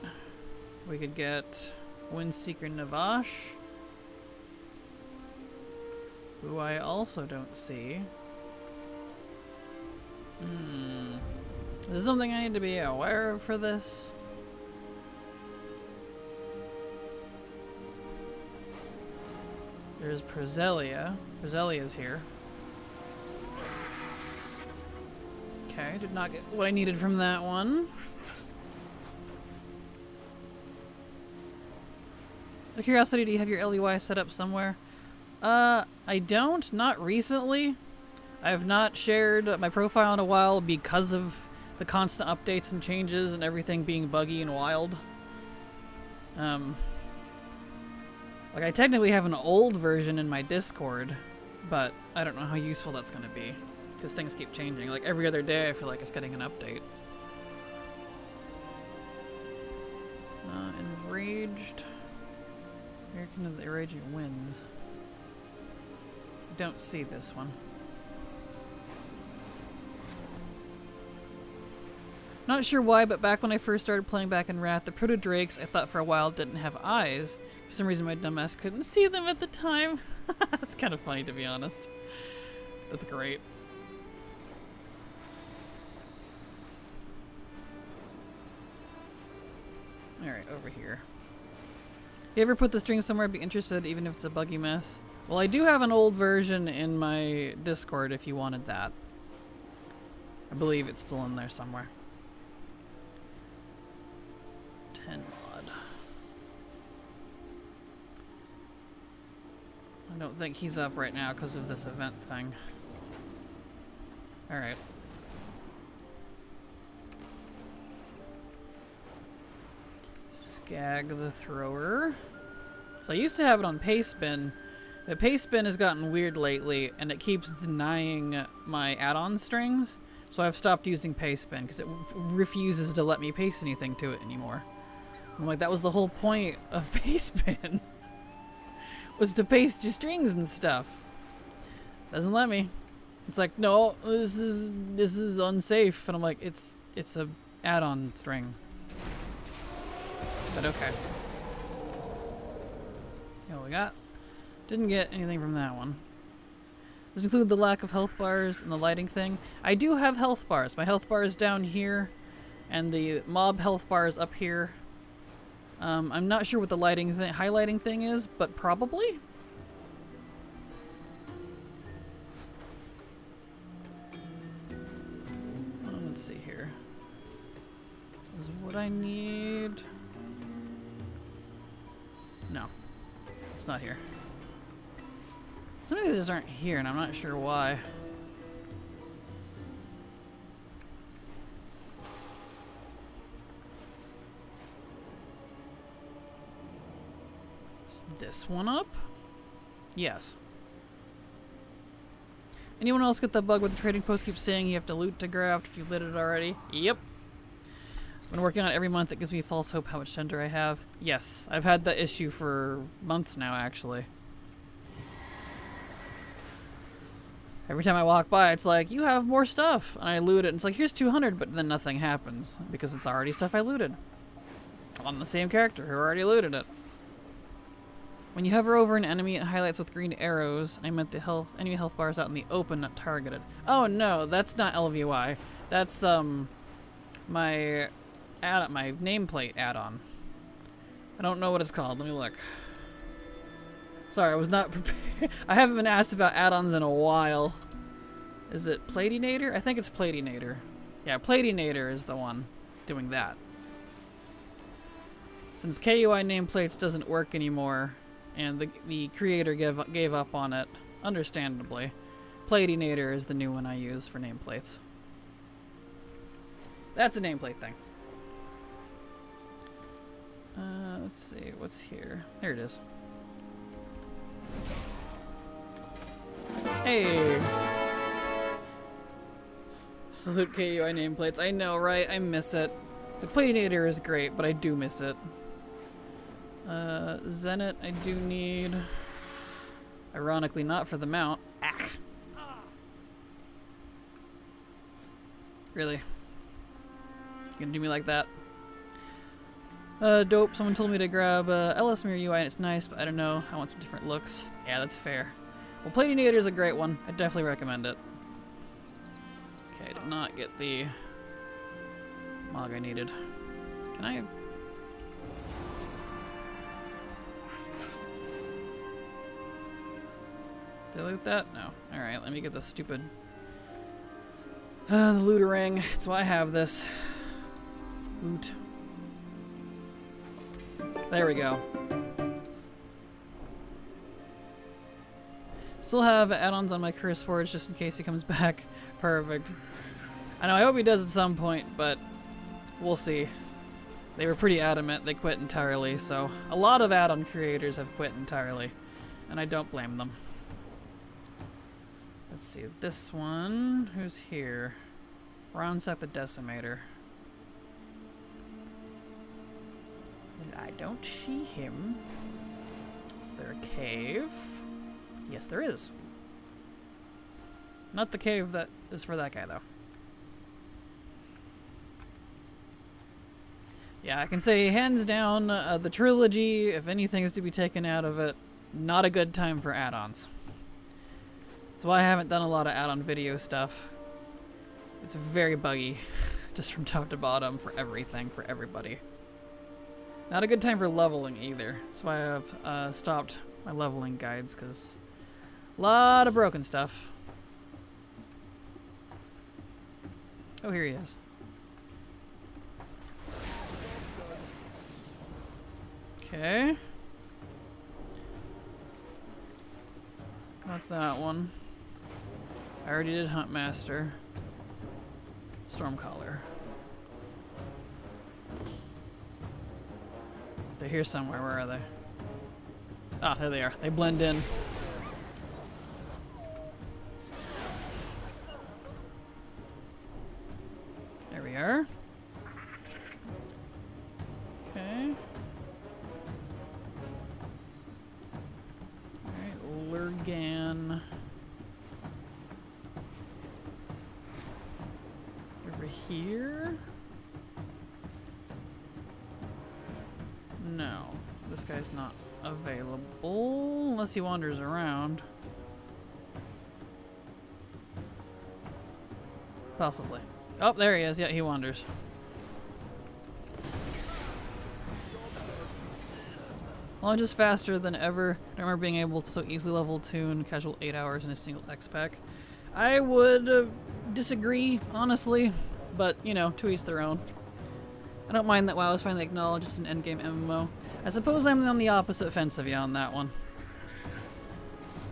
We could get Windseeker Navash, who I also don't see. Is there something I need to be aware of for this? There's Prozelia. Prozelia's here. Okay, did not get what I needed from that one. Out of curiosity, do you have your LUI set up somewhere? I don't. Not recently. I have not shared my profile in a while because of the constant updates and changes and everything being buggy and wild. Like, I technically have an old version in my Discord, but I don't know how useful that's going to be because things keep changing. Like, every other day I feel like it's getting an update. Enraged. American of the Raging Winds. Don't see this one. Not sure why, but back when I first started playing back in Wrath, the proto-drakes I thought for a while didn't have eyes. For some reason my dumbass couldn't see them at the time. That's kind of funny, to be honest. That's great. Alright, over here. If you ever put the string somewhere, I'd be interested, even if it's a buggy mess. Well, I do have an old version in my Discord if you wanted that. I believe it's still in there somewhere. 10 mod. I don't think he's up right now because of this event thing. Alright. Skag the Thrower. So I used to have it on Pastebin. The Pastebin has gotten weird lately, and it keeps denying my add-on strings. So I've stopped using Pastebin because it refuses to let me paste anything to it anymore. I'm like, that was the whole point of Pastebin. Was to paste your strings and stuff. Doesn't let me. It's like, no, this is unsafe, and I'm like, it's a add-on string. But okay. You know what we got? Didn't get anything from that one. Does it include the lack of health bars and the lighting thing? I do have health bars. My health bar is down here, and the mob health bar is up here. I'm not sure what the lighting thing, highlighting thing is, but probably. Let's see here. Is what I need. No, it's not here. Some of these just aren't here, and I'm not sure why. Is this one up? Yes. Anyone else get the bug where the trading post keeps saying you have to loot to graft if you lit it already? Yep. Been working on it every month. It gives me false hope how much tender I have. Yes, I've had that issue for months now, actually. Every time I walk by, it's like, you have more stuff. And I loot it, and it's like, here's 200, but then nothing happens. Because it's already stuff I looted. On the same character who already looted it. When you hover over an enemy, it highlights with green arrows. I meant the enemy health bars out in the open, not targeted. Oh no, that's not LVY. That's, my nameplate add-on. I don't know what it's called. Let me look. Sorry, I was not prepared. I haven't been asked about add-ons in a while. Is it Platinator? I think it's Platinator. Yeah, Platinator is the one doing that. Since KUI nameplates doesn't work anymore, and the creator gave up on it, understandably. Platinator is the new one I use for nameplates. That's a nameplate thing. Let's see, what's here? There it is. Hey! Salute KUI nameplates. I know, right? I miss it. The Platinator is great, but I do miss it. Zenit I do need. Ironically, not for the mount. Ah! Really? You gonna do me like that? Dope. Someone told me to grab LS Mirror UI and it's nice, but I don't know. I want some different looks. Yeah, that's fair. Well, Platinator is a great one. I definitely recommend it. Okay, I did not get the mog I needed. Can I... Did I loot that? No. Alright, let me get the stupid... the looter ring. That's why I have this. Loot. There we go. Still have add-ons on my Curse Forge just in case he comes back. Perfect. I know, I hope he does at some point, but we'll see. They were pretty adamant they quit entirely, so a lot of add-on creators have quit entirely, and I don't blame them. Let's see, this one, who's here? Ronsak the Decimator. I don't see him. Is there a cave? Yes, there is. Not the cave that is for that guy, though. Yeah, I can say hands down, the trilogy, if anything is to be taken out of it, not a good time for add-ons. That's why I haven't done a lot of add-on video stuff. It's very buggy, just from top to bottom, for everything, for everybody. Not a good time for leveling either. That's why I've stopped my leveling guides, because a lot of broken stuff. Oh, here he is. Okay. Got that one. I already did Huntmaster. Stormcaller. They're here somewhere. Where are they? Ah, there they are. They blend in. There we are. Okay. Alright, Lurgan. Over here? No, this guy's not available unless he wanders around. Possibly. Oh, there he is. Yeah, he wanders. Launch is faster than ever. I don't remember being able to so easily level 2 in casual 8 hours in a single X-Pack. I would disagree, honestly, but, you know, to each their own. I don't mind that WoW is finally acknowledged it's an endgame MMO. I suppose I'm on the opposite fence of you on that one.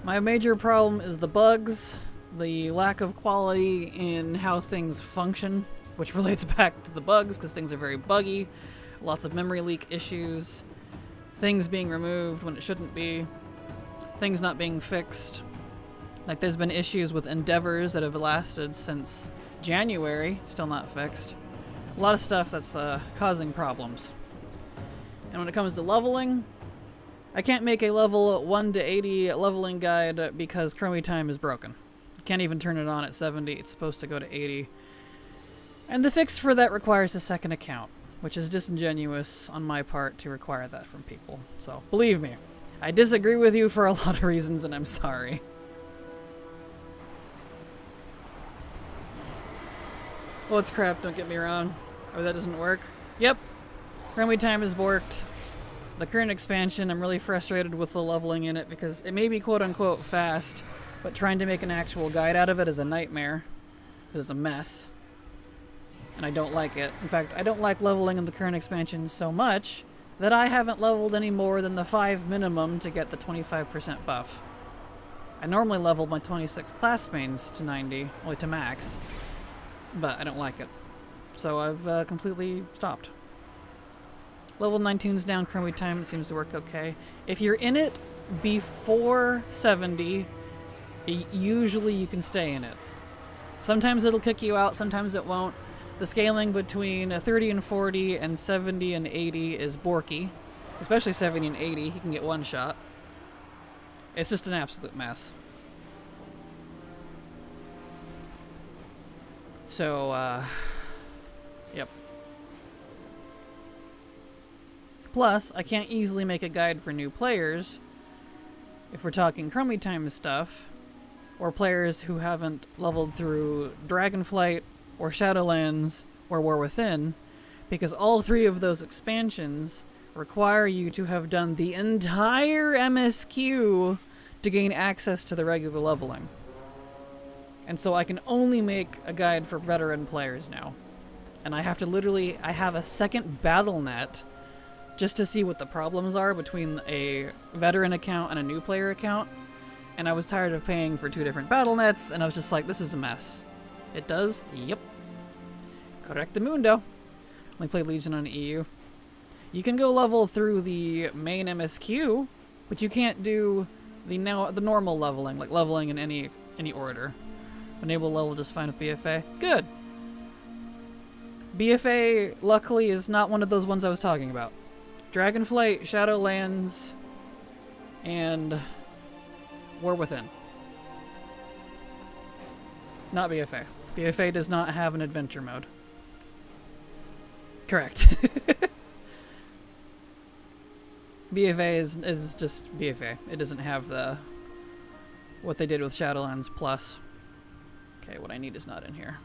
My major problem is the bugs, the lack of quality in how things function, which relates back to the bugs because things are very buggy, lots of memory leak issues, things being removed when it shouldn't be, things not being fixed. Like there's been issues with endeavors that have lasted since January, still not fixed. A lot of stuff that's causing problems. And when it comes to leveling, I can't make a level 1 to 80 leveling guide because Chromie time is broken. You can't even turn it on at 70, it's supposed to go to 80. And the fix for that requires a second account, which is disingenuous on my part to require that from people. So, believe me, I disagree with you for a lot of reasons and I'm sorry. Well, it's crap, don't get me wrong. Oh, that doesn't work? Yep. Chromie time is borked. The current expansion, I'm really frustrated with the leveling in it because it may be quote-unquote fast, but trying to make an actual guide out of it is a nightmare. It is a mess. And I don't like it. In fact, I don't like leveling in the current expansion so much that I haven't leveled any more than the 5 minimum to get the 25% buff. I normally level my 26 class mains to 90, only to max, but I don't like it. So I've completely stopped. Level 19's down chromie time, it seems to work okay. If you're in it before 70, usually you can stay in it. Sometimes it'll kick you out, sometimes it won't. The scaling between 30 and 40 and 70 and 80 is borky. Especially 70 and 80, you can get one shot. It's just an absolute mess. So, yep. Plus, I can't easily make a guide for new players if we're talking chromie time stuff, or players who haven't leveled through Dragonflight or Shadowlands or War Within, because all three of those expansions require you to have done the entire MSQ to gain access to the regular leveling. And so I can only make a guide for veteran players now. And I have to literally, I have a second battle net just to see what the problems are between a veteran account and a new player account. And I was tired of paying for 2 different battle nets, and I was just like, this is a mess. It does? Yep. Correctamundo. Only played Legion on EU. You can go level through the main MSQ, but you can't do the normal leveling, like leveling in any order. Enable level just fine with BFA. Good. BFA, luckily, is not one of those ones I was talking about. Dragonflight, Shadowlands, and War Within. Not BFA. BFA does not have an adventure mode. Correct. BFA is just BFA. It doesn't have what they did with Shadowlands Plus. Okay, what I need is not in here.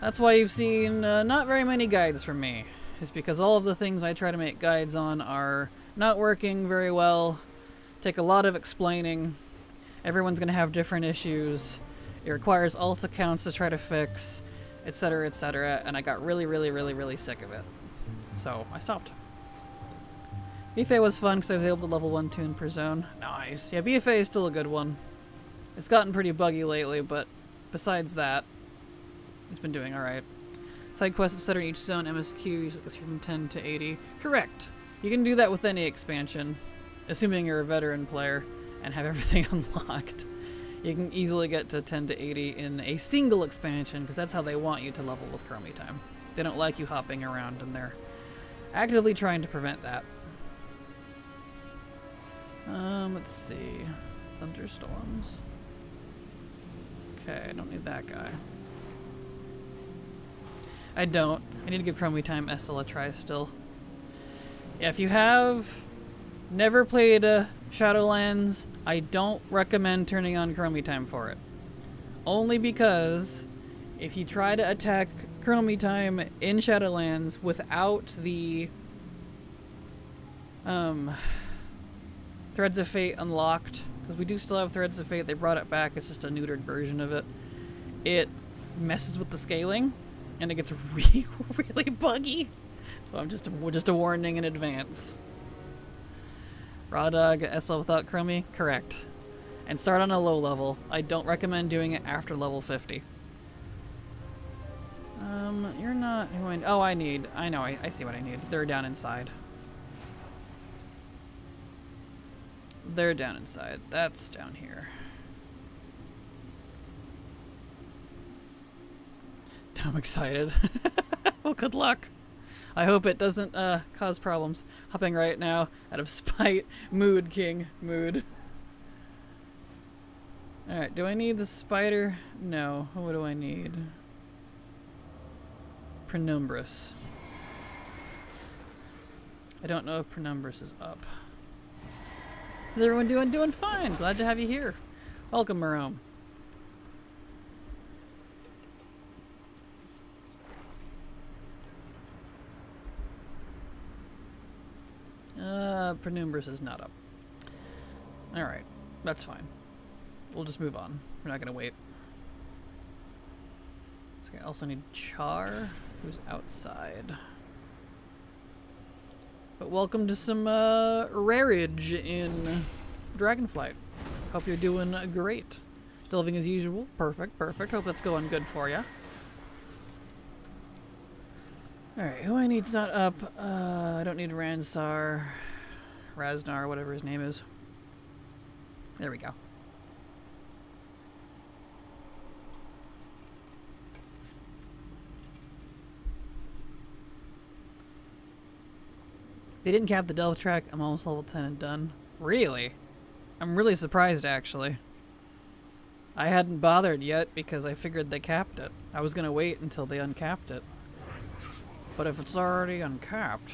That's why you've seen not very many guides from me. It's because all of the things I try to make guides on are not working very well, take a lot of explaining. Everyone's going to have different issues. It requires alt accounts to try to fix, etc., etc., and I got really sick of it. So I stopped. BFA was fun because I was able to level 1 tune per zone. Nice. Yeah, BFA is still a good one. It's gotten pretty buggy lately, but besides that, it's been doing alright. Side quests, etc. in each zone, MSQ, from 10 to 80. Correct. You can do that with any expansion, assuming you're a veteran player and have everything unlocked. You can easily get to 10 to 80 in a single expansion, because that's how they want you to level with chromie time. They don't like you hopping around, and they're actively trying to prevent that. Let's see. Thunderstorms. Okay, I don't need that guy. I don't. I need to give chromie time SL a try still. Yeah, if you have never played Shadowlands, I don't recommend turning on chromie time for it. Only because if you try to attack chromie time in Shadowlands without the Threads of Fate unlocked, because we do still have Threads of Fate, they brought it back, it's just a neutered version of it. It messes with the scaling, and it gets really buggy. So I'm just a warning in advance. Raw Dog SL without chromie? Correct. And start on a low level. I don't recommend doing it after level 50. You're not who I... Oh, I know, I see what I need. They're down inside. They're down inside. That's down here. I'm excited. Well, good luck. I hope it doesn't cause problems. Hopping right now out of spite. Mood, King. Mood. Alright, do I need the spider? No. What do I need? Penumbris. I don't know if Penumbris is up. How's everyone doing? Doing fine. Glad to have you here. Welcome, Marome. Penumbris is not up. Alright, that's fine. We'll just move on. We're not gonna wait. Okay, I also need Char, who's outside. But welcome to some rarage in Dragonflight. Hope you're doing great. Delving as usual. Perfect, perfect. Hope that's going good for you. Alright, who I need's not up. I don't need Ransar, Raznar, whatever his name is. There we go. They didn't cap the delve track. I'm almost level 10 and done. Really? I'm really surprised, actually. I hadn't bothered yet because I figured they capped it. I was going to wait until they uncapped it. But if it's already uncapped...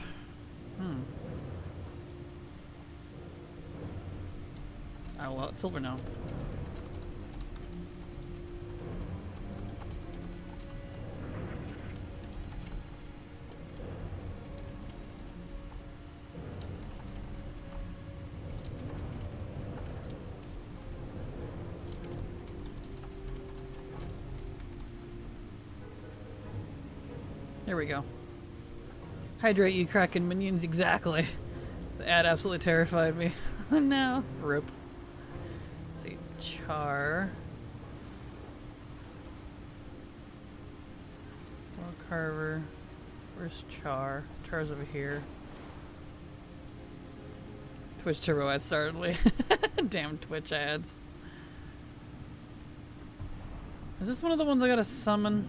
Oh, well, it's silver now. There we go. Hydrate, you Kraken minions, exactly. The ad absolutely terrified me. Oh no. Rip. Let's see. Char. Well, Carver. Where's Char? Char's over here. Twitch turbo ads started me. Damn Twitch ads. Is this one of the ones I gotta summon?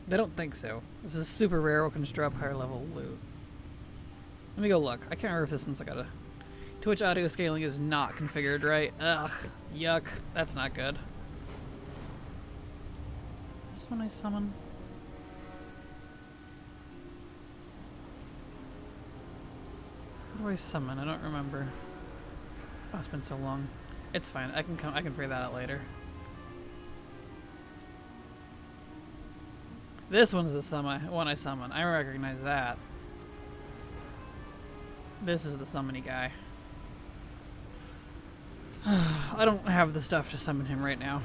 I don't think so. This is super rare. It can just drop higher level loot. Let me go look. I can't remember if this one's like a... Twitch audio scaling is not configured right. Ugh. Yuck. That's not good. This one I summon? What do I summon? I don't remember. Oh, it's been so long. It's fine. I can figure that out later. This one's the one I summon. I recognize that. This is the summony guy. I don't have the stuff to summon him right now.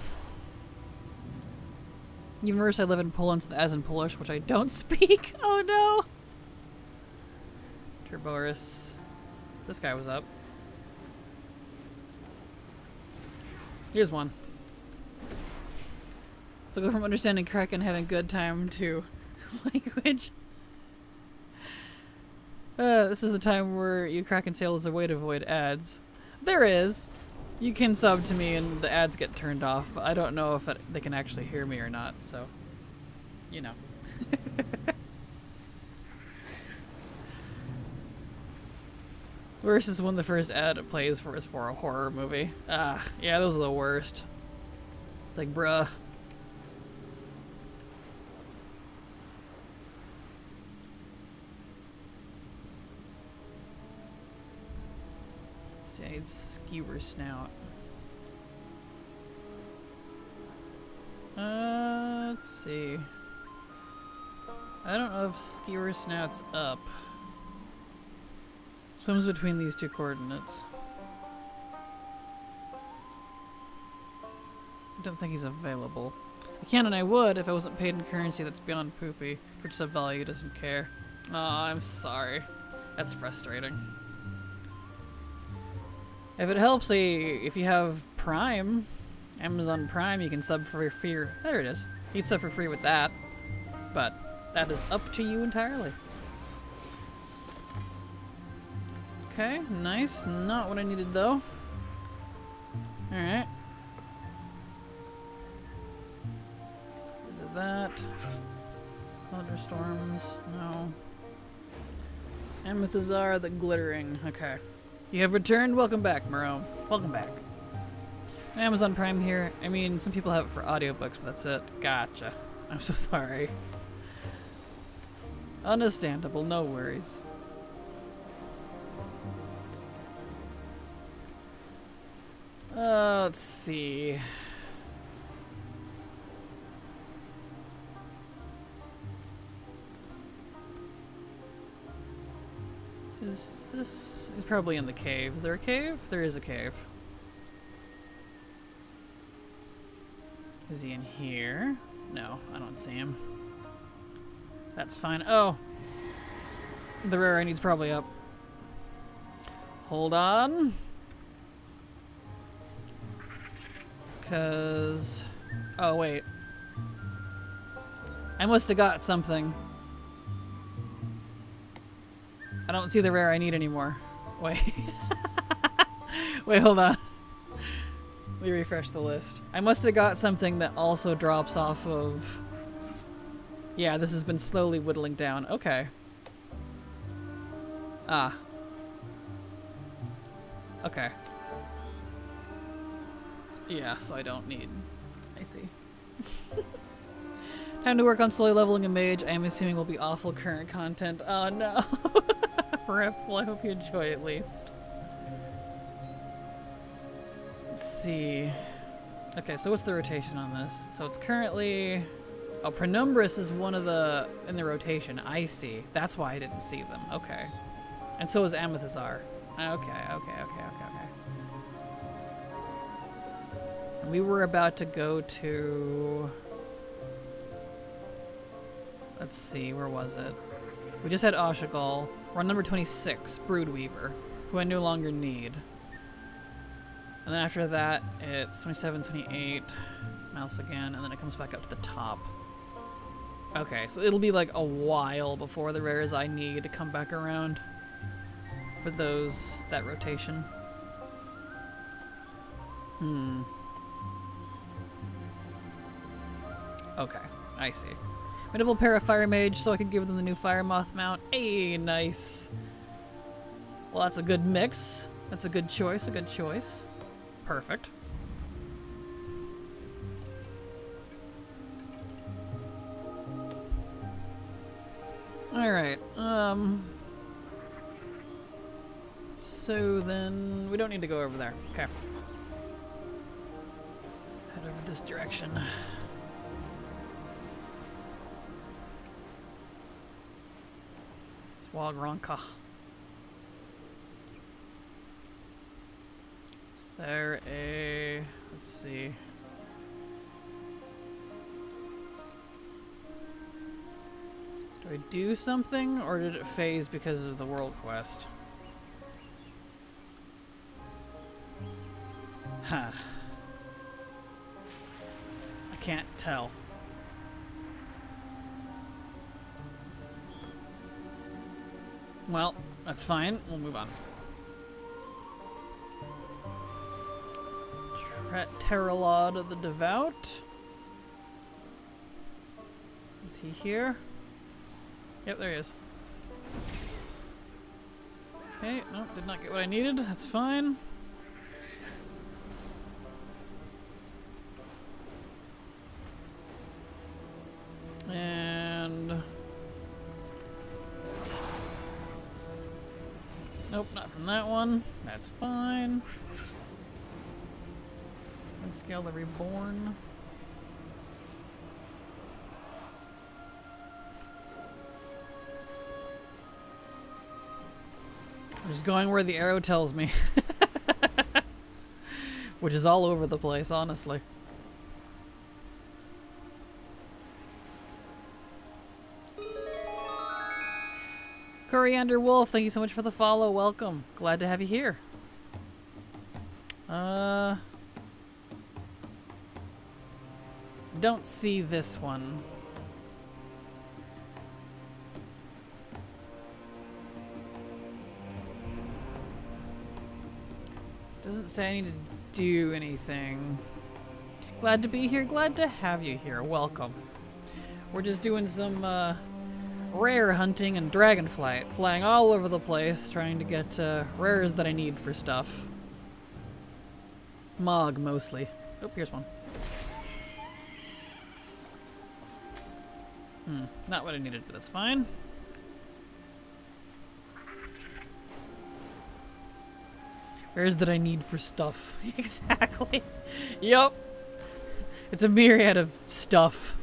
Universe, I live in Poland, as in Polish, which I don't speak. Oh no! Turboris. This guy was up. Here's one. So go from understanding Kraken having good time to language. This is the time where you Kraken sale is a way to avoid ads. There is. You can sub to me and the ads get turned off, but I don't know if they can actually hear me or not, so, you know. Worst is when the first ad it plays for is for a horror movie. Ah, yeah, those are the worst. Like, bruh. See, I need skewer snout. Let's see. I don't know if skewer snout's up. Swims between these two coordinates. I don't think he's available. I can and I would if I wasn't paid in currency that's beyond poopy, which sub value doesn't care. Oh, I'm sorry. That's frustrating. If it helps, if you have Prime, Amazon Prime, you can sub for free. There it is. You can sub for free with that, but that is up to you entirely. Okay, nice. Not what I needed though. Alright. Did that. Thunderstorms. No. Amethazar the Glittering. Okay. You have returned? Welcome back, Morome. Welcome back. Amazon Prime here. I mean, some people have it for audiobooks, but that's it. Gotcha. I'm so sorry. Understandable, no worries. Let's see. Is this... He's probably in the cave. Is there a cave? There is a cave. Is he in here? No, I don't see him. That's fine. Oh! The rare I need's probably up. Hold on. Cause... Oh, wait. I must have got something. I don't see the rare I need anymore. Wait. Wait, hold on. Let me refresh the list. I must have got something that also drops off of... Yeah, this has been slowly whittling down. Okay. Ah. Okay. Yeah, so I don't need... I see. Time to work on slowly leveling a mage. I am assuming will be awful current content. Oh no. Rip. Well, I hope you enjoy at least. Let's see. Okay, so what's the rotation on this? So it's currently... Oh, Penumbris is one of the... in the rotation. I see. That's why I didn't see them. Okay. And so is Amethysar. Okay. We were about to go to... Let's see, where was it? We just had Oshigal. We're on number 26, Broodweaver, who I no longer need. And then after that, it's 27, 28, mouse again, and then it comes back up to the top. Okay, so it'll be like a while before the rares I need to come back around for that rotation. Okay, I see. Medieval Fire Mage, so I could give them the new Fire Moth mount. Hey, nice. Well, that's a good mix. That's a good choice, Perfect. Alright, so then we don't need to go over there. Okay. Head over this direction. Swagronka. Is there a... let's see. Do I do something, or did it phase because of the world quest? Huh. I can't tell. Well, that's fine. We'll move on. Terralod of the Devout. Is he here? Yep, there he is. Okay, nope, did not get what I needed. That's fine. And... nope, not from that one. That's fine. And scale the Reborn. I'm just going where the arrow tells me. Which is all over the place, honestly. Coriander Wolf, thank you so much for the follow. Welcome. Glad to have you here. Don't see this one. Doesn't say I need to do anything. Glad to be here. Glad to have you here. Welcome. We're just doing some rare hunting and Dragonflight. Flying all over the place, trying to get rares that I need for stuff. Mog, mostly. Oh, here's one. Not what I needed, but that's fine. Rares that I need for stuff. Exactly. Yup. It's a myriad of stuff.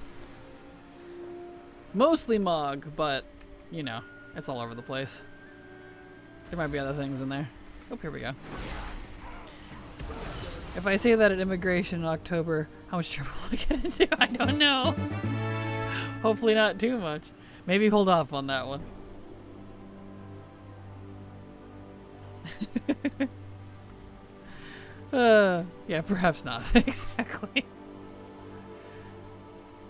Mostly Mog, but, you know, it's all over the place. There might be other things in there. Oh, here we go. If I say that at immigration in October, how much trouble will I get into? I don't know. Hopefully not too much. Maybe hold off on that one. Yeah, perhaps not. Exactly.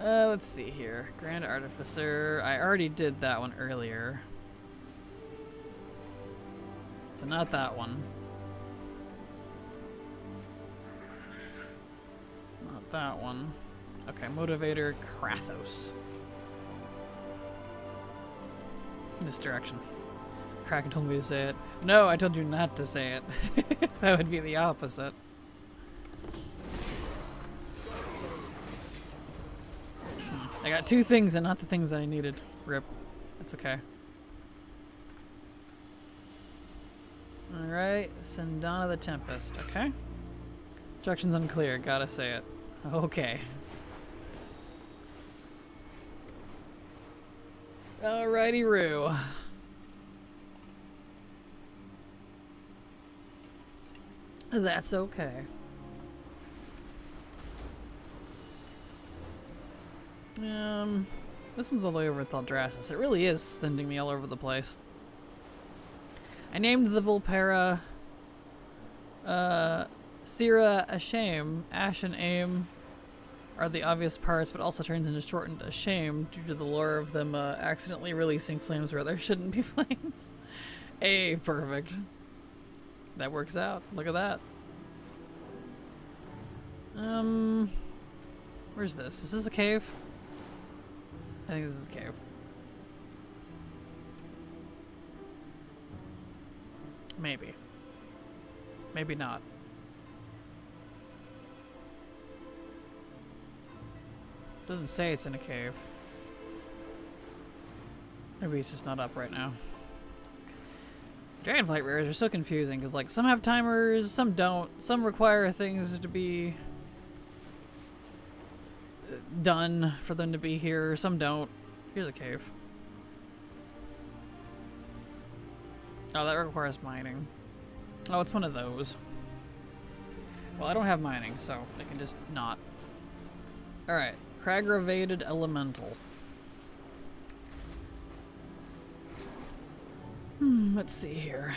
Let's see here. Grand Artificer. I already did that one earlier. So not that one. Not that one. Okay, Motivator Krathos. This direction. Kraken told me to say it. No, I told you not to say it. That would be the opposite. I got two things and not the things that I needed. Rip. That's okay. Alright, Sindana the Tempest. Okay. Instructions unclear. Gotta say it. Okay. Alrighty-roo. That's okay. This one's all the way over at Thaldraszus. It really is sending me all over the place. I named the Vulpera Sira Ashame. Ash and Aim are the obvious parts, but also turns into shortened Ashame due to the lore of them accidentally releasing flames where there shouldn't be flames. Perfect. That works out. Look at that. Where's this? Is this a cave? I think this is a cave. Maybe. Maybe not. Doesn't say it's in a cave. Maybe it's just not up right now. Dragonflight rares are so confusing because, like, some have timers, some don't. Some require things to be done for them to be here, some don't. Here's a cave. Oh, that requires mining. Oh, it's one of those. Well, I don't have mining, so I can just not. Alright, Craggravated Elemental. Let's see here.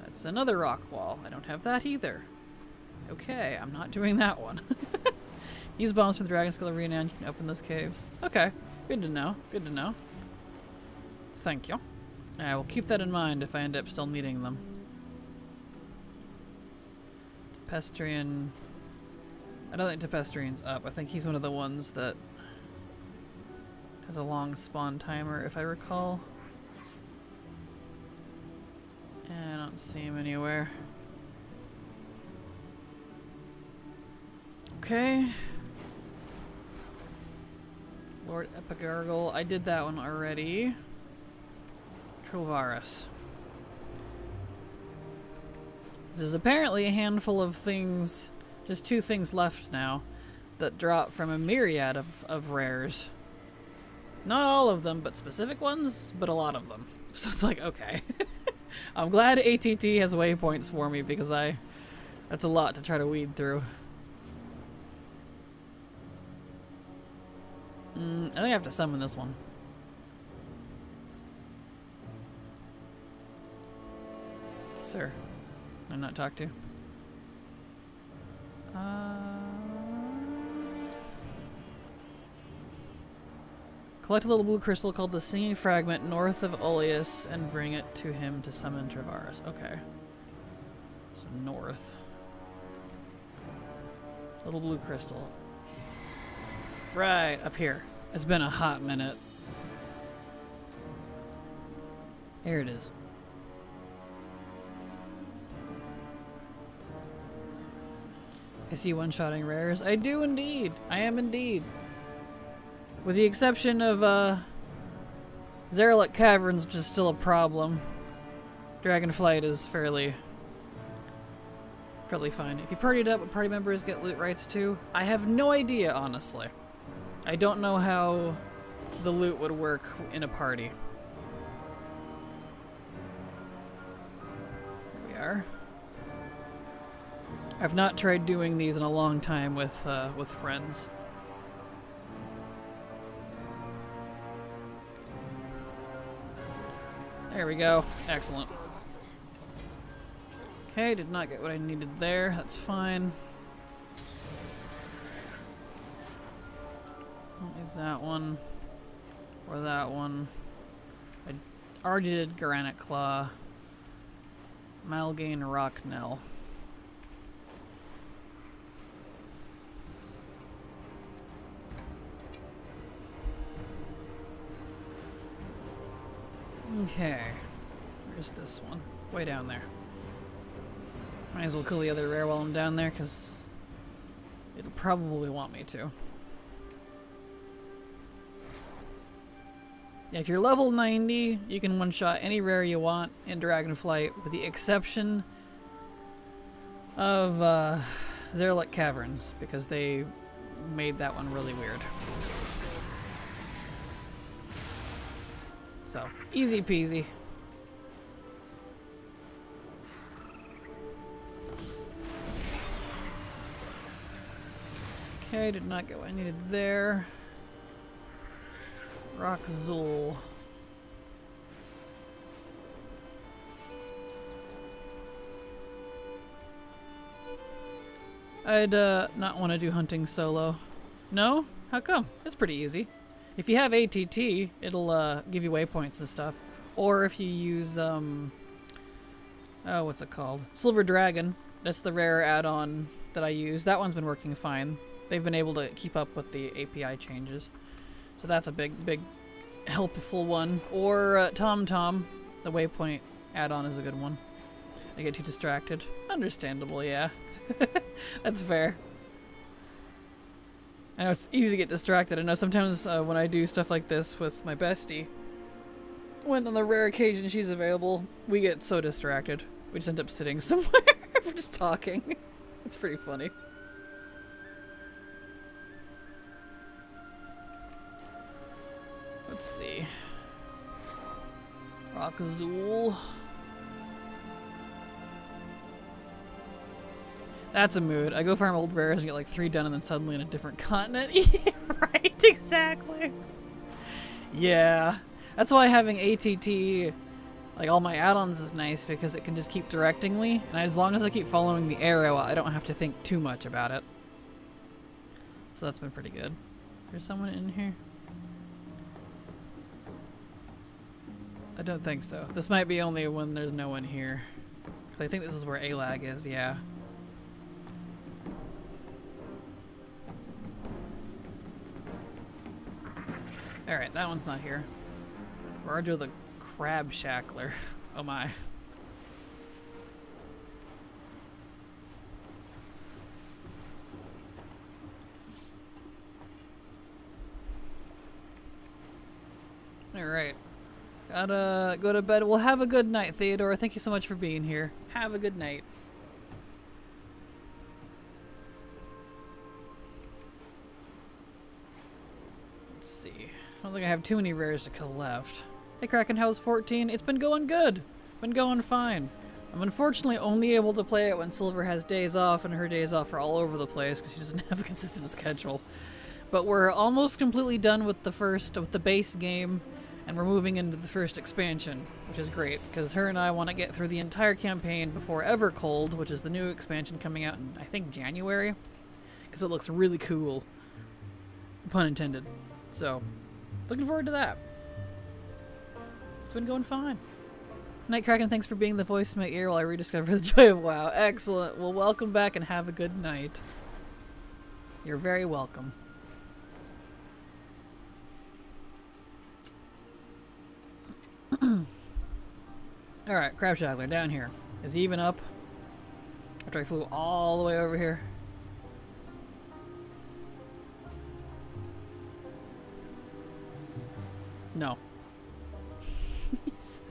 That's another rock wall. I don't have that either. Okay, I'm not doing that one. Use bombs from the Dragon Skull Arena and you can open those caves. Okay, good to know. Good to know. Thank you. I will keep that in mind if I end up still needing them. Tepestrian. I don't think Tepestrian's up. I think he's one of the ones that has a long spawn timer, if I recall. I don't see him anywhere. Okay. Lord Epigargle. I did that one already. Trovaris. There's apparently a handful of things, just 2 things left now, that drop from a myriad of rares. Not all of them, but specific ones, but a lot of them. So it's like, okay. I'm glad ATT has waypoints for me because that's a lot to try to weed through. I think I have to summon this one. Sir, can I not talk to? Collect a little blue crystal called the Singing Fragment north of Oleus and bring it to him to summon Travaris. Okay. So north. Little blue crystal. Right, up here. It's been a hot minute. Here it is. I see one-shotting rares. I do indeed. I am indeed. With the exception of Zeralik Caverns, which is still a problem. Dragonflight is fairly fine. If you partied up, would party members get loot rights too? I have no idea, honestly. I don't know how the loot would work in a party. Here we are. I've not tried doing these in a long time with friends. There we go. Excellent. Okay, did not get what I needed there. That's fine. Don't need that one. Or that one. I already did Granite Claw. Malgane Rock Knell. Okay. Where's this one? Way down there. Might as well kill the other rare while I'm down there, because it'll probably want me to. Yeah, if you're level 90, you can one-shot any rare you want in Dragonflight, with the exception of Zerlik Caverns, because they made that one really weird. So, easy peasy. Okay, did not get what I needed there. Rock Zool. I'd not want to do hunting solo. No? How come? It's pretty easy. If you have ATT, it'll give you waypoints and stuff. Or if you use, oh, what's it called? Silver Dragon. That's the rare add-on that I use. That one's been working fine. They've been able to keep up with the API changes. So that's a big helpful one. Or TomTom, the waypoint add-on is a good one. They get too distracted. Understandable, yeah. That's fair. I know it's easy to get distracted. I know sometimes when I do stuff like this with my bestie, when on the rare occasion she's available, we get so distracted. We just end up sitting somewhere. We're just talking. It's pretty funny. Let's see. Rock Azul. That's a mood. I go farm old rares and get like 3 done and then suddenly in a different continent. Yeah, right, exactly. Yeah. That's why having ATT, like all my add-ons, is nice because it can just keep directing me. And as long as I keep following the arrow, I don't have to think too much about it. So that's been pretty good. There's someone in here? I don't think so. This might be only when there's no one here. Because I think this is where Alag is, yeah. Alright, that one's not here. Roger the Crab Shackler. Oh my. Alright. Gotta go to bed. Well, have a good night, Theodore. Thank you so much for being here. Have a good night. Let's see. I don't think I have too many rares to kill left. Hey Kraken, how's 14? It's been going good. Been going fine. I'm unfortunately only able to play it when Silver has days off, and her days off are all over the place because she doesn't have a consistent schedule. But we're almost completely done with the base game, and we're moving into the first expansion, which is great because her and I want to get through the entire campaign before Evercold, which is the new expansion coming out in, I think, January, because it looks really cool. Pun intended. So, looking forward to that. It's been going fine. Night Kraken, thanks for being the voice in my ear while I rediscover the joy of WoW. Excellent. Well, welcome back and have a good night. You're very welcome. Alright, Crab Shackler, down here. Is he even up? After I flew all the way over here. No.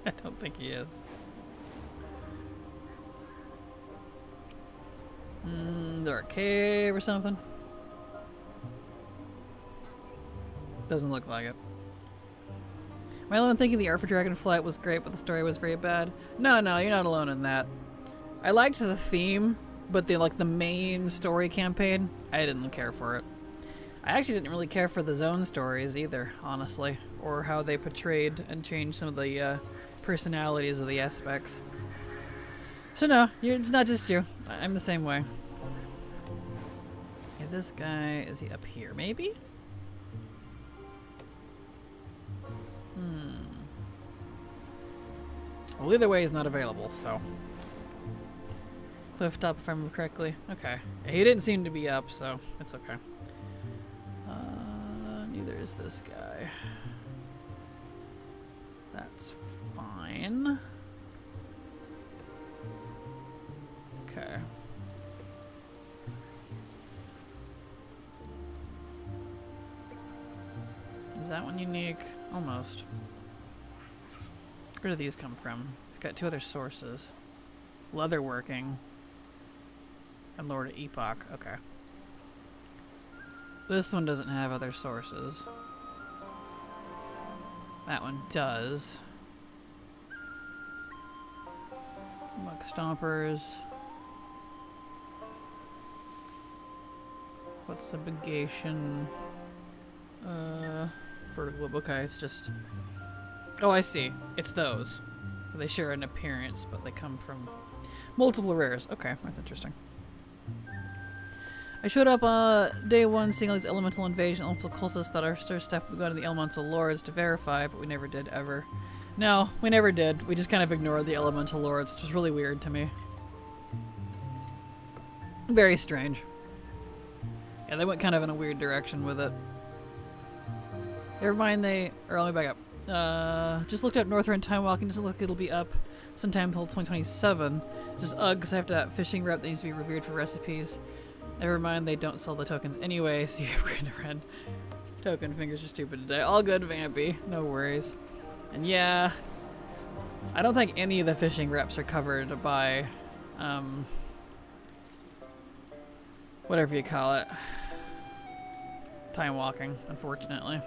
I don't think he is. Is there a cave or something? Doesn't look like it. Am I alone thinking the art for Dragonflight was great, but the story was very bad? No, no, you're not alone in that. I liked the theme, but the main story campaign, I didn't care for it. I actually didn't really care for the zone stories either, honestly, or how they portrayed and changed some of the personalities of the aspects. So no, it's not just you. I'm the same way. Yeah, this guy, is he up here maybe? Well, either way, he's not available, so. Cliff top, if I remember correctly. Okay. Yeah, he didn't seem to be up, so it's okay. Neither is this guy. That's fine. Okay. Is that one unique? Almost. Where do these come from? I've got 2 other sources. Leatherworking. And Lord of Epoch. Okay. This one doesn't have other sources. That one does. Muck Stompers. What's the negation? Vertical. Okay, it's just. Oh, I see. It's those. They share an appearance, but they come from multiple rares. Okay, that's interesting. I showed up day 1 seeing all these elemental invasion, elemental cultists that our first step we go to the elemental lords to verify, but we never did ever. No, we never did. We just kind of ignored the elemental lords, which was really weird to me. Very strange. Yeah, they went kind of in a weird direction with it. Never mind, let me back up. Just looked up Northrend Time Walking, doesn't look like it'll be up sometime until 2027. Just because I have that fishing rep that needs to be revered for recipes. Never mind, they don't sell the tokens anyway, so you have red. Token fingers are stupid today. All good, Vampy. No worries. And yeah, I don't think any of the fishing reps are covered by, whatever you call it. Time walking, unfortunately.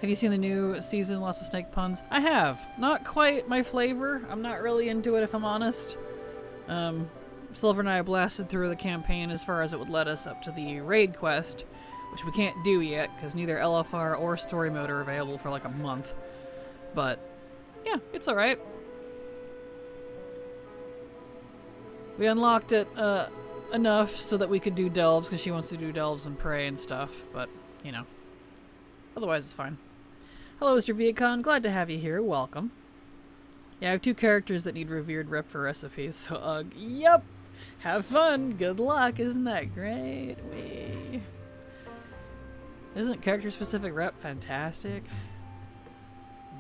Have you seen the new season, lots of snake puns? I have. Not quite my flavor. I'm not really into it, if I'm honest. Silver and I blasted through the campaign as far as it would let us up to the raid quest, which we can't do yet because neither LFR or story mode are available for like a month. But yeah, it's alright. We unlocked it enough so that we could do delves because she wants to do delves and pray and stuff, but you know, otherwise it's fine. Hello, Mr. Viacon. Glad to have you here. Welcome. Yeah, I have 2 characters that need revered rep for recipes, so yep. Have fun. Good luck. Isn't that great? Wee. Isn't character-specific rep fantastic?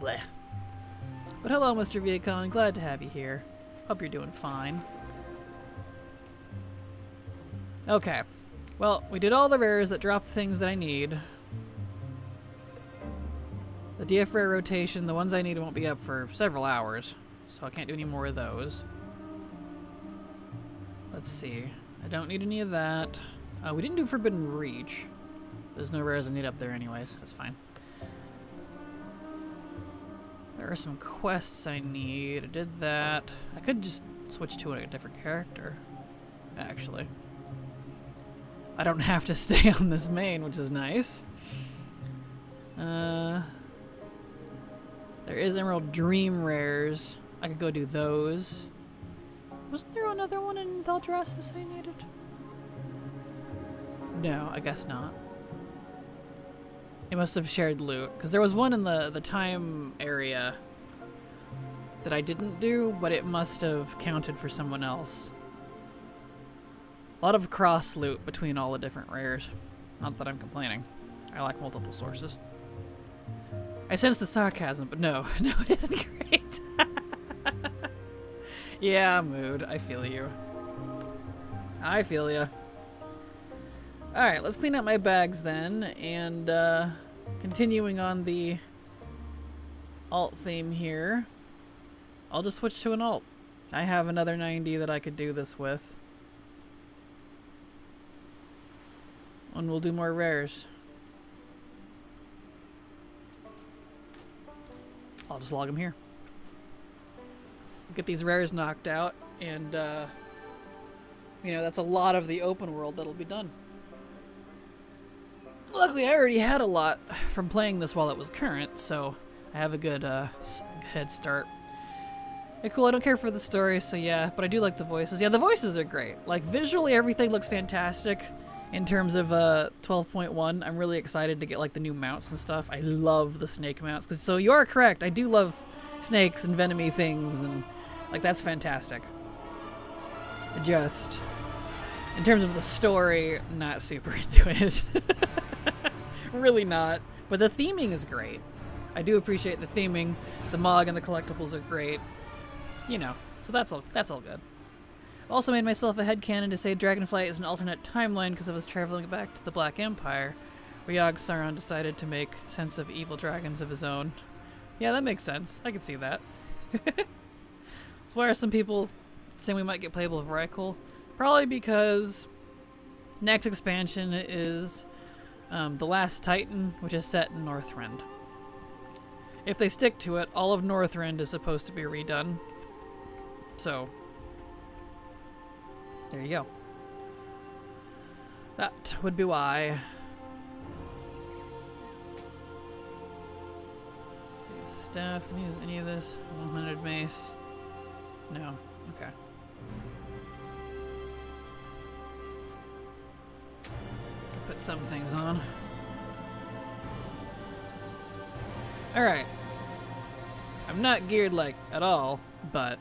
Bleh. But hello, Mr. Viacon. Glad to have you here. Hope you're doing fine. Okay. Well, we did all the rares that drop things that I need. The DF rare rotation, the ones I need won't be up for several hours, so I can't do any more of those. Let's see. I don't need any of that. We didn't do Forbidden Reach. There's no rares I need up there anyways. That's fine. There are some quests I need. I did that. I could just switch to a different character, actually. I don't have to stay on this main, which is nice. There is Emerald Dream rares. I could go do those. Wasn't there another one in Valdrassus I needed? No, I guess not. They must have shared loot, because there was one in the time area that I didn't do, but it must have counted for someone else. A lot of cross loot between all the different rares. Not that I'm complaining. I like multiple sources. I sense the sarcasm, but no, it isn't great. Yeah, mood. I feel you. I feel ya. Alright, let's clean up my bags then, and continuing on the alt theme here, I'll just switch to an alt. I have another 90 that I could do this with. And we'll do more rares. I'll just log them here. Get these rares knocked out, and you know, that's a lot of the open world that'll be done. Luckily, I already had a lot from playing this while it was current, so I have a good head start. Yeah, cool, I don't care for the story, so yeah, but I do like the voices. Yeah, the voices are great. Like, visually, everything looks fantastic in terms of 12.1. I'm really excited to get, like, the new mounts and stuff. I love the snake mounts. So you are correct, I do love snakes and venomy things, and, like, that's fantastic. Just, in terms of the story, not super into it. Really not. But the theming is great. I do appreciate the theming. The Mog and the collectibles are great. You know, so that's all good. Also made myself a headcanon to say Dragonflight is an alternate timeline because I was traveling back to the Black Empire, where Yogg-Saron decided to make sense of evil dragons of his own. Yeah, that makes sense. I can see that. So why are some people saying we might get playable of Vrykul? Probably because next expansion is The Last Titan, which is set in Northrend. If they stick to it, all of Northrend is supposed to be redone. So, there you go. That would be why. Let's see, staff, can you use any of this? 100 mace. No, okay. Put some things on. Alright. I'm not geared, like, at all, but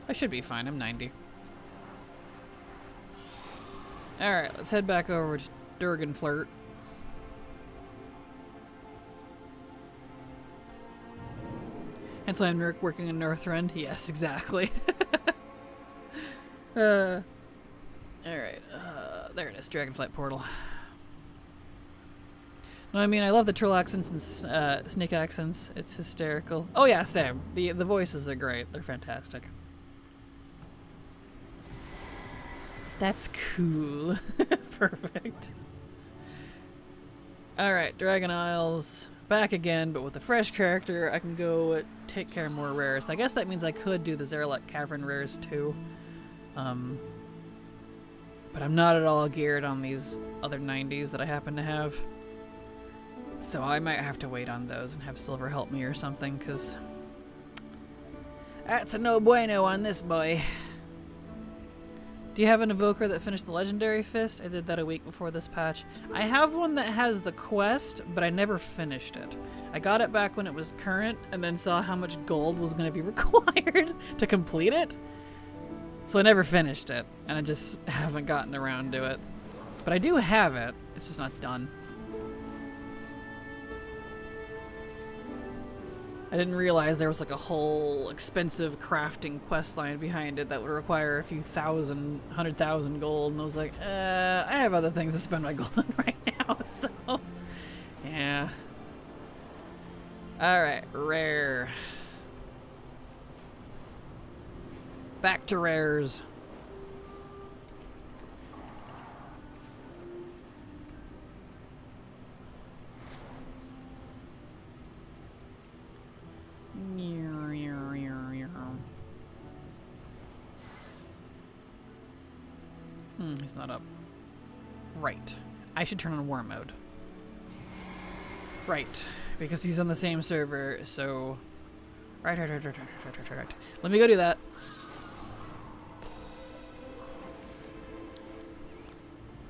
I should be fine. I'm 90. Alright, let's head back over to Dragonflight. Hence why I'm working in Northrend. Yes, exactly. Alright, there it is, Dragonflight portal. No, I mean, I love the troll accents and snake accents. It's hysterical. Oh yeah, same. The voices are great. They're fantastic. That's cool. Perfect. Alright, Dragon Isles. Back again, but with a fresh character, I can go take care of more rares. I guess that means I could do the Zerlek Cavern rares too. But I'm not at all geared on these other 90s that I happen to have. So I might have to wait on those and have Silver help me or something, because that's a no bueno on this boy. Do you have an evoker that finished the Legendary Fist? I did that a week before this patch. I have one that has the quest, but I never finished it. I got it back when it was current, and then saw how much gold was going to be required to complete it. So I never finished it, and I just haven't gotten around to it. But I do have it, it's just not done. I didn't realize there was like a whole expensive crafting quest line behind it that would require a few 100,000 gold, and I was like, I have other things to spend my gold on right now, so yeah. Alright, rare. Back to rares. He's not up. Right. I should turn on war mode. Right. Because he's on the same server, so... Right. Let me go do that.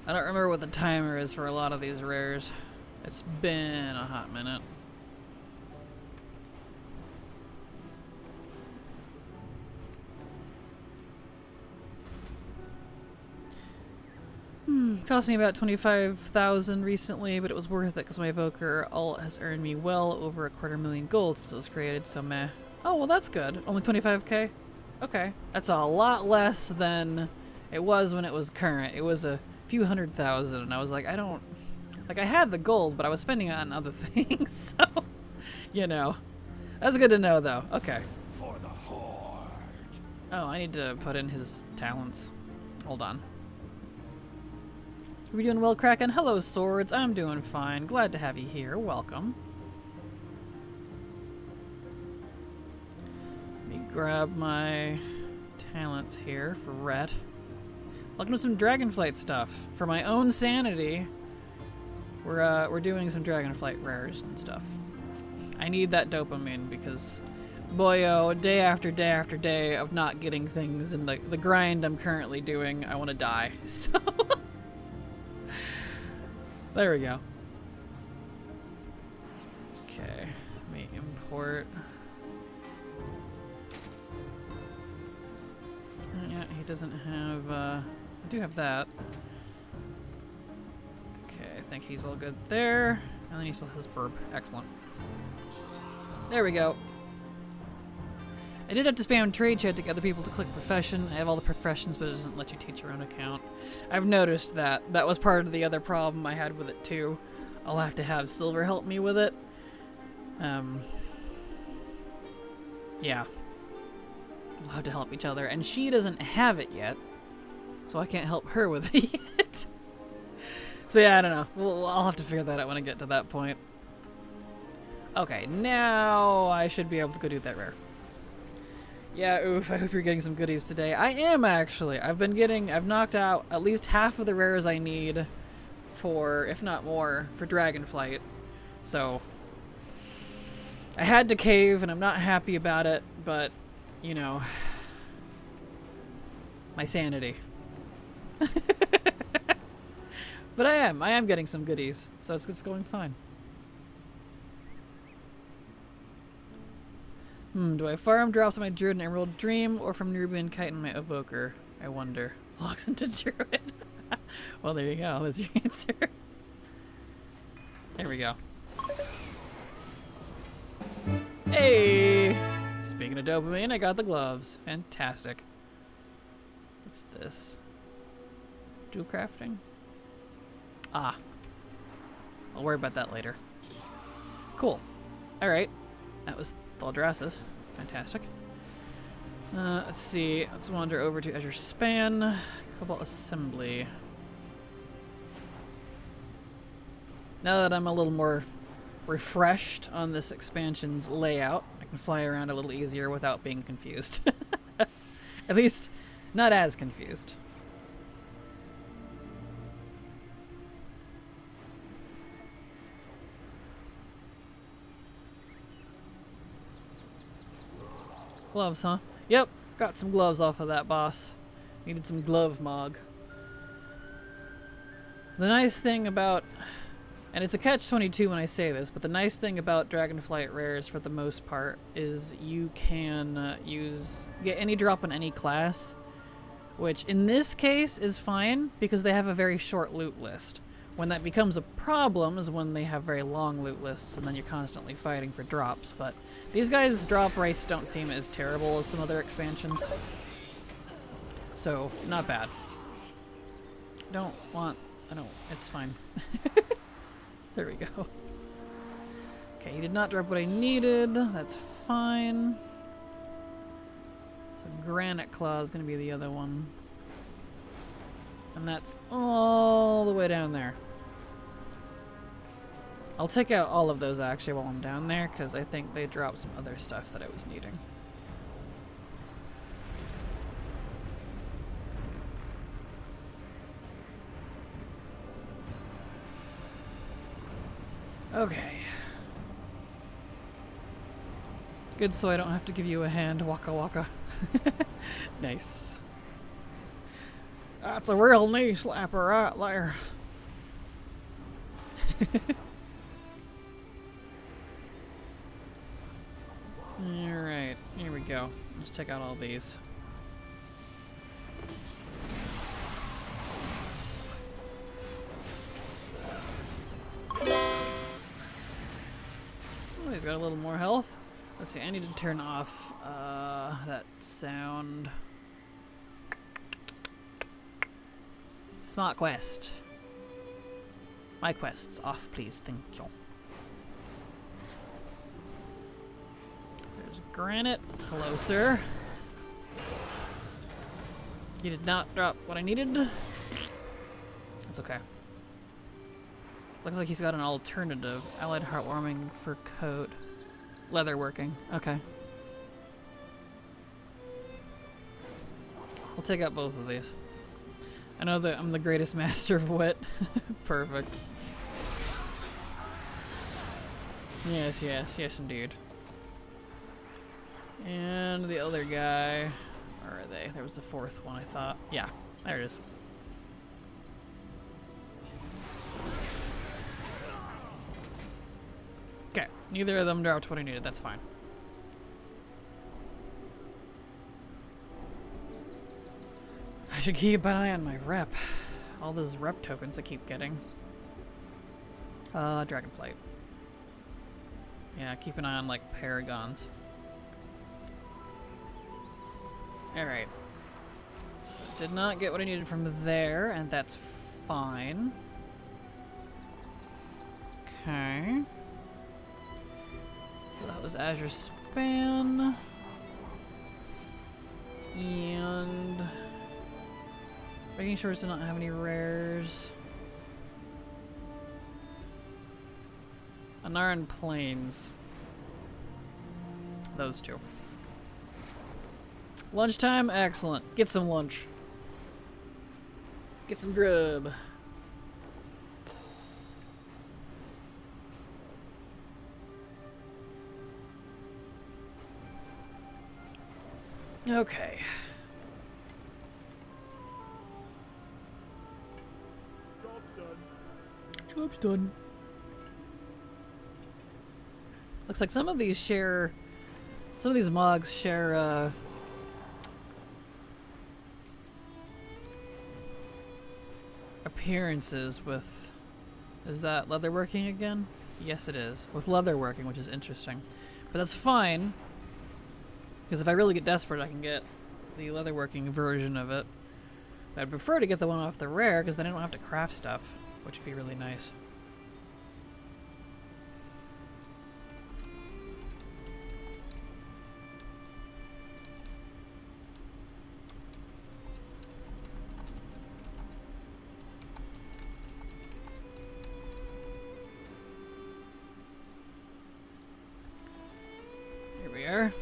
I don't remember what the timer is for a lot of these rares. It's been a hot minute. Cost me about 25,000 recently, but it was worth it because my evoker alt has earned me well over 250,000 gold since it was created, so meh. Oh, well that's good. Only 25k? Okay. That's a lot less than it was when it was current. It was a few 100,000, and I was like, I don't... Like, I had the gold, but I was spending it on other things, so... You know. That's good to know, though. Okay. For the Horde. Oh, I need to put in his talents. Hold on. Are we doing well, Kraken? Hello, Swords. I'm doing fine. Glad to have you here. Welcome. grab my talents here for Rhett. Welcome to some Dragonflight stuff. For my own sanity, we're doing some Dragonflight rares and stuff. I need that dopamine because, boyo, day after day after day of not getting things in the grind I'm currently doing, I want to die. So, there we go. Okay, let me import. Yeah, he doesn't have, I do have that. Okay, I think he's all good there. And then he still has burb. Excellent. There we go. I did have to spam trade chat to get other people to click profession. I have all the professions, but it doesn't let you teach your own account. I've noticed that. That was part of the other problem I had with it too. I'll have to have Silver help me with it. Yeah. We'll have to help each other. And she doesn't have it yet, so I can't help her with it yet. So yeah, I don't know. I'll have to figure that out when I get to that point. Okay, now I should be able to go do that rare. Yeah, oof, I hope you're getting some goodies today. I am, actually. I've knocked out at least half of the rares I need for, if not more, for Dragonflight. So, I had to cave, and I'm not happy about it, but, you know, my sanity. But I am getting some goodies, so it's going fine. Do I farm drops on my Druid and Emerald Dream, or from Nerubian Kite and my Evoker? I wonder. Logs into Druid. Well, there you go. There's your answer. There we go. Hey! Speaking of dopamine, I got the gloves. Fantastic. What's this? Dual crafting? Ah. I'll worry about that later. Cool. Alright. That was all dresses. Fantastic. Let's see. Let's wander over to Azure Span. Cobalt Assembly. Now that I'm a little more refreshed on this expansion's layout, I can fly around a little easier without being confused. At least, not as confused. Gloves, huh? Yep, got some gloves off of that boss. Needed some glove mog. The nice thing about, and it's a catch-22 when I say this, but the nice thing about Dragonflight rares for the most part is you can get any drop on any class, which in this case is fine because they have a very short loot list. When that becomes a problem is when they have very long loot lists and then you're constantly fighting for drops, but these guys' drop rates don't seem as terrible as some other expansions. So, not bad. It's fine. There we go. Okay, he did not drop what I needed. That's fine. So Granite Claw is going to be the other one. And that's all the way down there. I'll take out all of those actually while I'm down there, because I think they dropped some other stuff that I was needing. Okay. Good, so I don't have to give you a hand, waka waka. Nice. That's a real knee slapper right there. Alright, here we go. Let's check out all these. Oh, he's got a little more health. Let's see, I need to turn off that sound. Smart quest. My quest's off, please. Thank you. There's Granite. Hello, sir. You did not drop what I needed. That's okay. Looks like he's got an alternative. Allied heartwarming fur coat. Leatherworking. Okay. We'll take out both of these. I know that I'm the greatest master of wit. Perfect. Yes, yes, yes indeed. And the other guy, where are they? There was the fourth one, I thought. Yeah, there it is. Okay, neither of them dropped what I needed, that's fine. I should keep an eye on my rep. All those rep tokens I keep getting. Dragonflight. Yeah, keep an eye on, like, paragons. Alright. So, did not get what I needed from there, and that's fine. Okay. So that was Azure Span. And making sure it does not have any rares. Anaran Plains. Those two. Lunchtime? Excellent. Get some lunch. Get some grub. Okay. Job's done. Looks like some of these share... Some of these mogs share, appearances with... Is that leatherworking again? Yes, it is. With leatherworking, which is interesting. But that's fine. Because if I really get desperate, I can get the leatherworking version of it. But I'd prefer to get the one off the rare, because then I don't have to craft stuff. Which would be really nice. Here we are.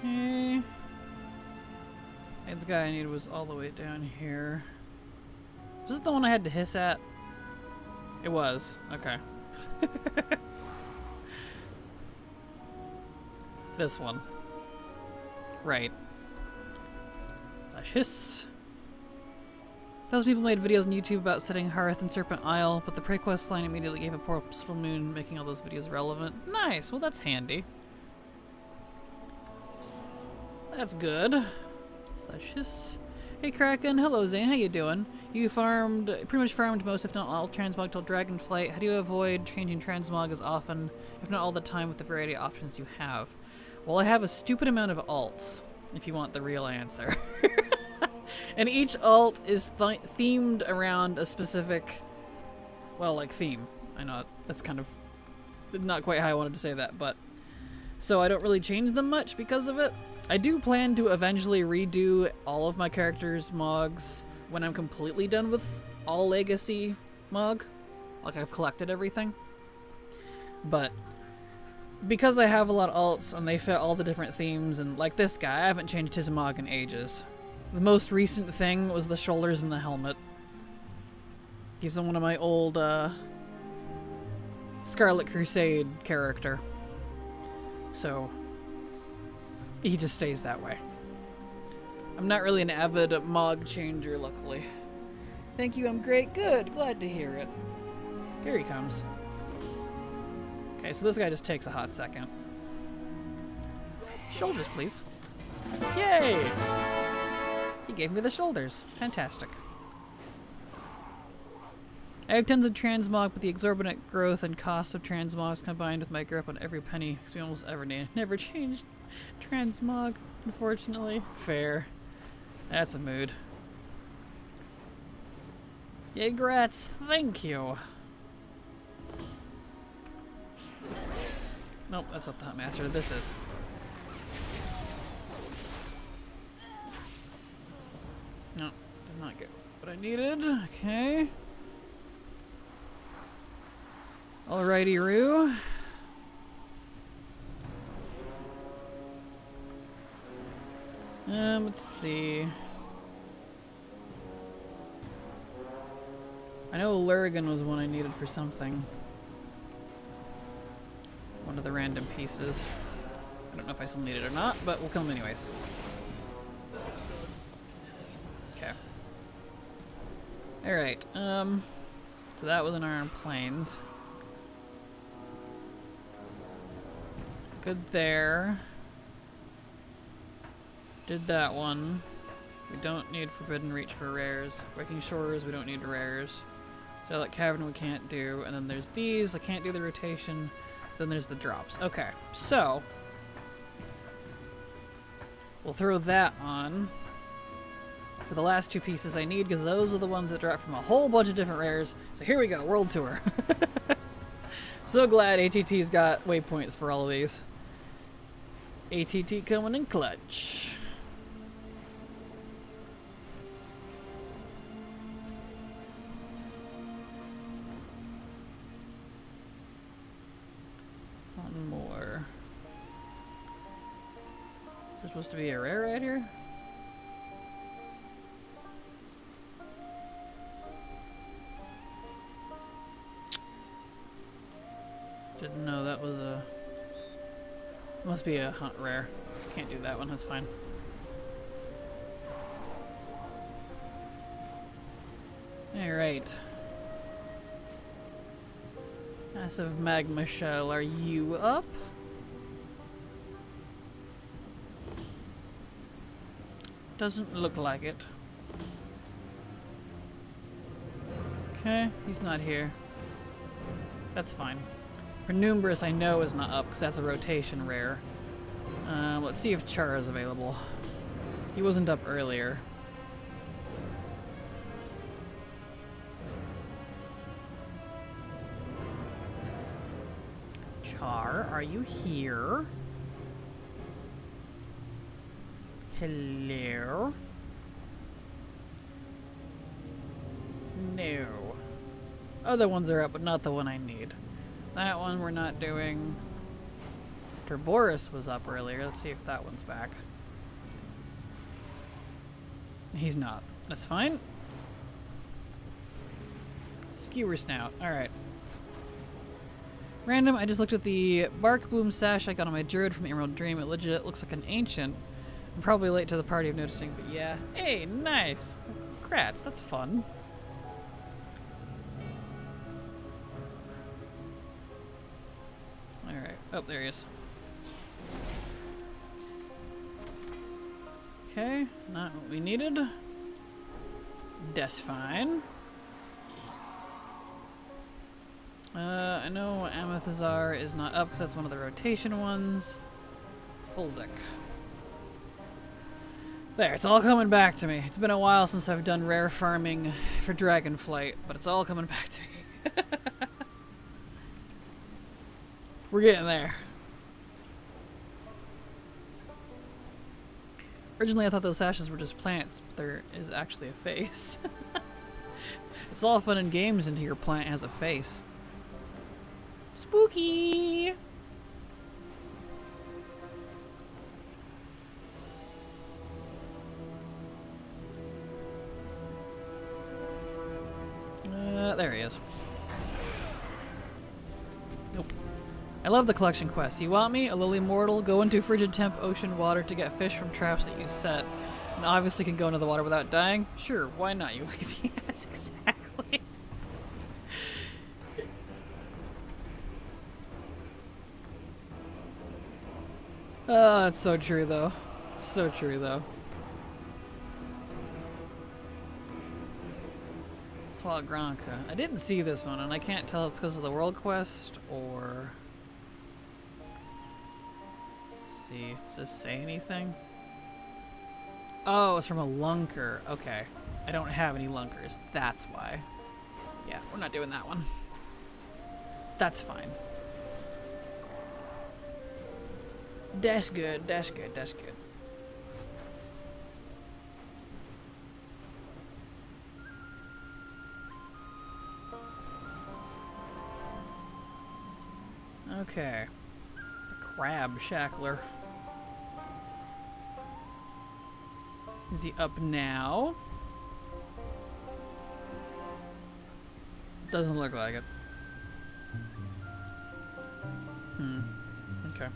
Okay. And the guy I needed was all the way down here. Was this the one I had to hiss at? It was. Okay. This one. Right. Slash hiss. Thousands of people made videos on YouTube about setting Hearth and Serpent Isle, but the Prequest line immediately gave a purposeful moon, making all those videos relevant. Nice. Well, that's handy. That's good. Slash hiss. Hey Kraken, hello Zane, how you doing? You pretty much farmed most, if not all, transmog till Dragonflight. How do you avoid changing transmog as often, if not all the time, with the variety of options you have? Well, I have a stupid amount of alts, if you want the real answer. And each alt is themed around a specific, well, like, theme. I know that's kind of not quite how I wanted to say that, but... So I don't really change them much because of it. I do plan to eventually redo all of my characters' mogs when I'm completely done with all Legacy mog. Like, I've collected everything. But because I have a lot of alts and they fit all the different themes, and like this guy, I haven't changed his mog in ages. The most recent thing was the shoulders and the helmet. He's one of my old Scarlet Crusade character. So he just stays that way. I'm not really an avid mog changer, luckily. Thank you, I'm great. Good, glad to hear it. Here he comes. Okay, so this guy just takes a hot second. Shoulders, please. Yay! He gave me the shoulders. Fantastic. I have tons of transmog, but the exorbitant growth and cost of transmogs combined with my grip on every penny makes me almost never changed transmog, unfortunately. Fair. That's a mood. Yay, grats. Thank you. Nope, that's not the Hunt Master. This is. No, did not get what I needed. Okay. Alrighty, Roo. Let's see. I know Lurgan was one I needed for something. One of the random pieces. I don't know if I still need it or not, but we'll kill him anyways. Okay. Alright, so that was in Iron Plains. Good there. Did that one. We don't need Forbidden Reach for rares. Waking Shores, we don't need rares. Starlight Cavern we can't do. And then there's these, I can't do the rotation. Then there's the drops. Okay, so we'll throw that on for the last two pieces I need, because those are the ones that drop from a whole bunch of different rares. So here we go, World Tour. So glad ATT's got waypoints for all of these. ATT coming in clutch. One more. There's supposed to be a rare right here? Didn't know that was a... Must be a hunt rare. Can't do that one, that's fine. Alright. Massive magma shell, are you up? Doesn't look like it. Okay, he's not here. That's fine. Penumbris I know is not up because that's a rotation rare. Let's see if Char is available. He wasn't up earlier. Char, are you here? Hello? No. Other ones are up, but not the one I need. That one we're not doing. Terboris was up earlier. Let's see if that one's back. He's not. That's fine. Skewer Snout. Alright. Random, I just looked at the bark bloom sash I got on my Druid from Emerald Dream. It legit looks like an ancient. I'm probably late to the party of noticing, but yeah. Hey, nice! Congrats, that's fun. Alright. Oh, there he is. Okay, not what we needed. That's fine. I know Amethazar is not up because that's one of the rotation ones. Bulzik. There, it's all coming back to me. It's been a while since I've done rare farming for Dragonflight, but it's all coming back to me. We're getting there. Originally I thought those sashes were just plants, but there is actually a face. It's all fun and games until your plant has a face. Spooky! There he is. Nope. I love the collection quests. You want me? A lily mortal? Go into frigid temp ocean water to get fish from traps that you set. And obviously can go into the water without dying? Sure, why not, you lazy ass? Exactly. Oh, it's so true though. It's so true though. Swallow Gronka. I didn't see this one, and I can't tell if it's because of the world quest or... Let's see. Does this say anything? Oh, it's from a lunker. Okay. I don't have any lunkers. That's why. Yeah, we're not doing that one. That's fine. That's good. That's good. That's good. Okay. The crab shackler. Is he up now? Doesn't look like it. Okay.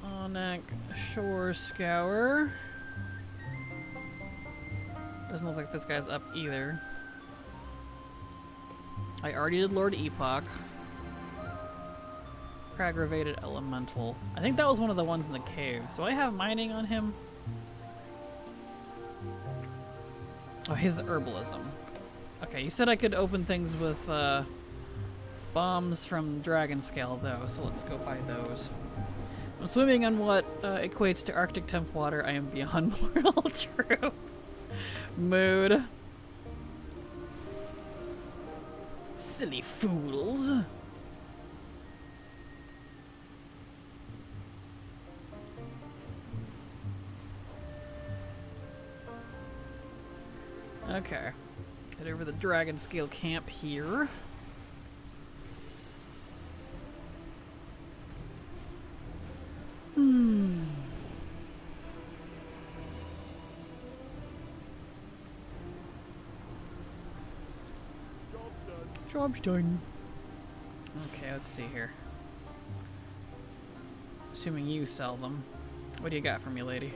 Onak Shore Scour. Doesn't look like this guy's up either. I already did Lord Epoch. Craggravated Elemental. I think that was one of the ones in the caves. Do I have mining on him? Oh, his herbalism. Okay, you said I could open things with bombs from Dragon Scale, though, so let's go buy those. I'm swimming on what equates to Arctic temp water. I am beyond mortal. True. Mood. Silly fools. Okay. Head over the Dragon Scale camp here. Job's done. Okay, let's see here. Assuming you sell them. What do you got for me, lady?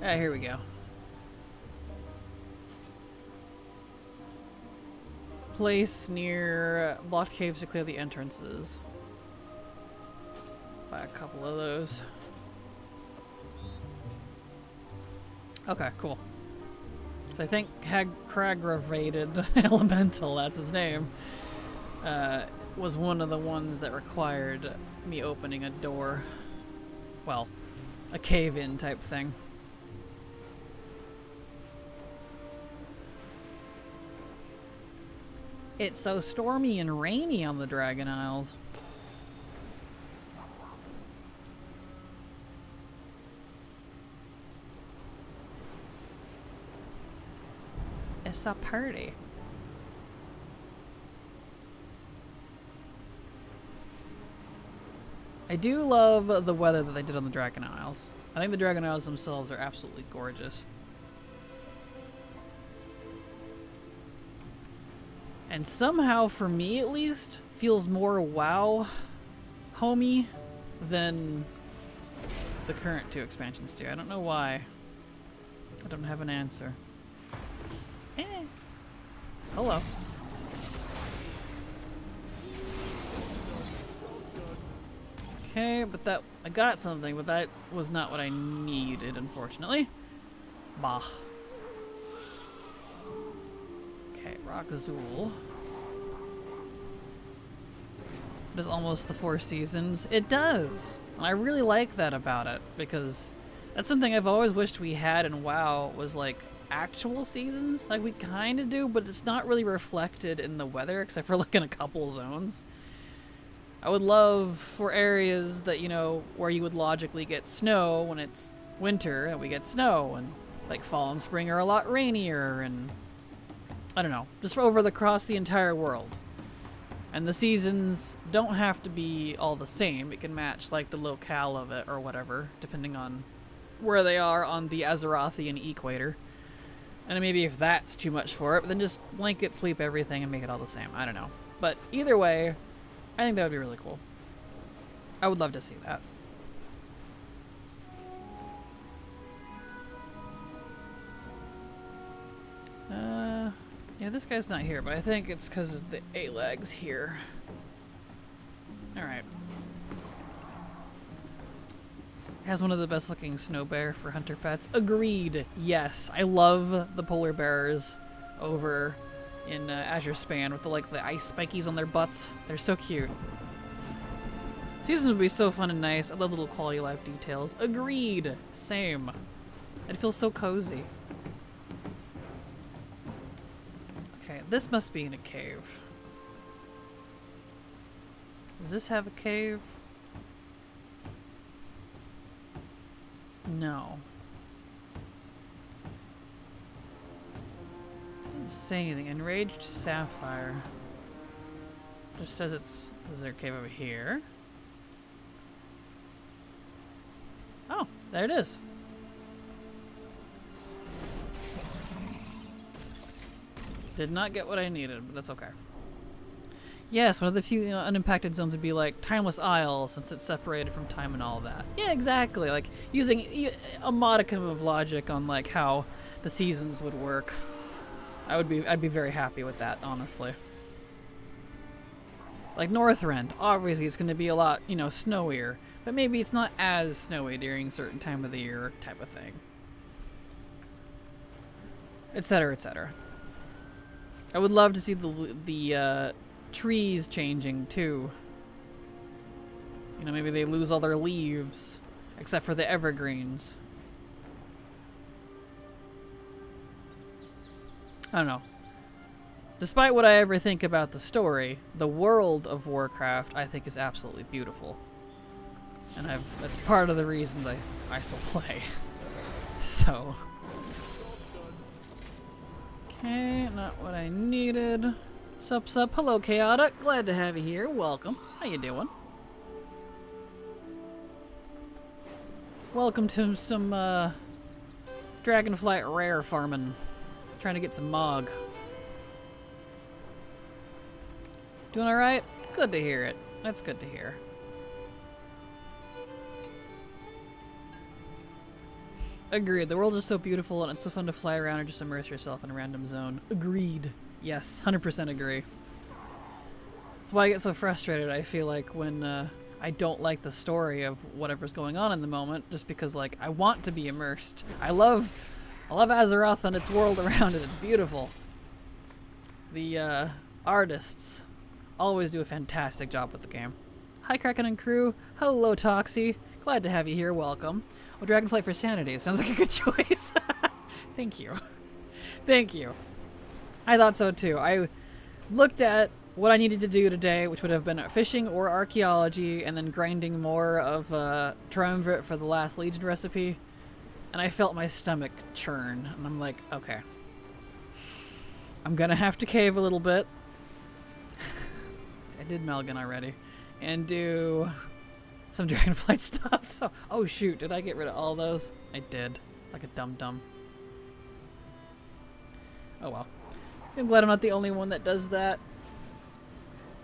Ah, here we go. Place near blocked caves to clear the entrances. Buy a couple of those. Okay, cool. So I think Craggravated Elemental, that's his name, was one of the ones that required me opening a door. Well, a cave-in type thing. It's so stormy and rainy on the Dragon Isles. It's a party. I do love the weather that they did on the Dragon Isles. I think the Dragon Isles themselves are absolutely gorgeous. And somehow, for me at least, feels more WoW homey than the current 2 expansions do. I don't know why. I don't have an answer. Hello. Okay, but that I got something, but that was not what I needed, unfortunately. Bah. Okay, Rock Azul. It is almost the 4 seasons. It does! And I really like that about it, because that's something I've always wished we had in WoW, was like actual seasons. Like we kind of do, but it's not really reflected in the weather, except for like in a couple zones. I would love for areas that, you know, where you would logically get snow when it's winter, and we get snow, and like fall and spring are a lot rainier, and I don't know, just across the entire world. And the seasons don't have to be all the same. It can match like the locale of it or whatever, depending on where they are on the Azerothian equator. And maybe if that's too much for it, then just blanket sweep everything and make it all the same. I don't know. But either way, I think that would be really cool. I would love to see that. Yeah, this guy's not here, but I think it's because of the A-legs here. Alright. Has one of the best looking snow bear for hunter pets. Agreed. Yes, I love the polar bears over in Azure Span with the ice spikies on their butts. They're so cute. Seasons would be so fun and nice. I love little quality of life details. Agreed. Same. It feels so cozy. Okay, this must be in a cave. Does this have a cave? No. Didn't say anything. Enraged Sapphire. Just says it's... Is there a cave over here? Oh, there it is. Did not get what I needed, but that's okay. Yes, one of the few unimpacted zones would be like Timeless Isle, since it's separated from time and all that. Yeah, exactly. Like using a modicum of logic on like how the seasons would work. I'd be very happy with that, honestly. Like Northrend, obviously it's going to be a lot, you know, snowier, but maybe it's not as snowy during a certain time of the year, type of thing, etc., etc. I would love to see the trees changing too. You know, maybe they lose all their leaves, except for the evergreens. I don't know. Despite what I ever think about the story, the World of Warcraft I think is absolutely beautiful. And that's part of the reasons I still play. So. Okay, not what I needed. Sup. Hello, Chaotic. Glad to have you here. Welcome. How you doing? Welcome to some Dragonflight rare farming. Trying to get some Mog. Doing alright? Good to hear it. That's good to hear. Agreed. The world is so beautiful and it's so fun to fly around and just immerse yourself in a random zone. Agreed. Yes, 100% agree. That's why I get so frustrated, I feel like, when I don't like the story of whatever's going on in the moment, just because, like, I want to be immersed. I love Azeroth and its world around it. It's beautiful. The artists always do a fantastic job with the game. Hi, Kraken and crew. Hello, Toxie. Glad to have you here. Welcome. Well, Dragonflight for Sanity. Sounds like a good choice. Thank you. Thank you. I thought so too. I looked at what I needed to do today, which would have been fishing or archaeology, and then grinding more of triumvirate for the last Legion recipe, and I felt my stomach churn, and I'm like, okay. I'm gonna have to cave a little bit. I did Melgan already. And do some Dragonflight stuff. So, oh shoot, did I get rid of all those? I did. Like a dum-dum. Oh well. I'm glad I'm not the only one that does that.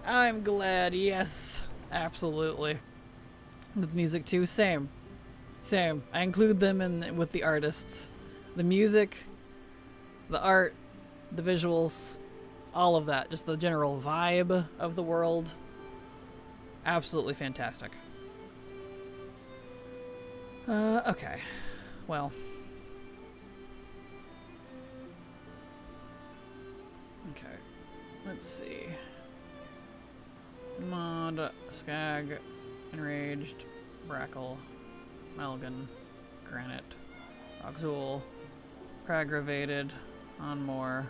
I'm glad, yes. Absolutely. With music too, same. Same. I include them in with the artists. The music, the art, the visuals, all of that. Just the general vibe of the world. Absolutely fantastic. Okay. Well. Okay. Let's see. Mod, Skag, Enraged, Brackle, Melgan, Granite, Roxul, Aggravated, on more.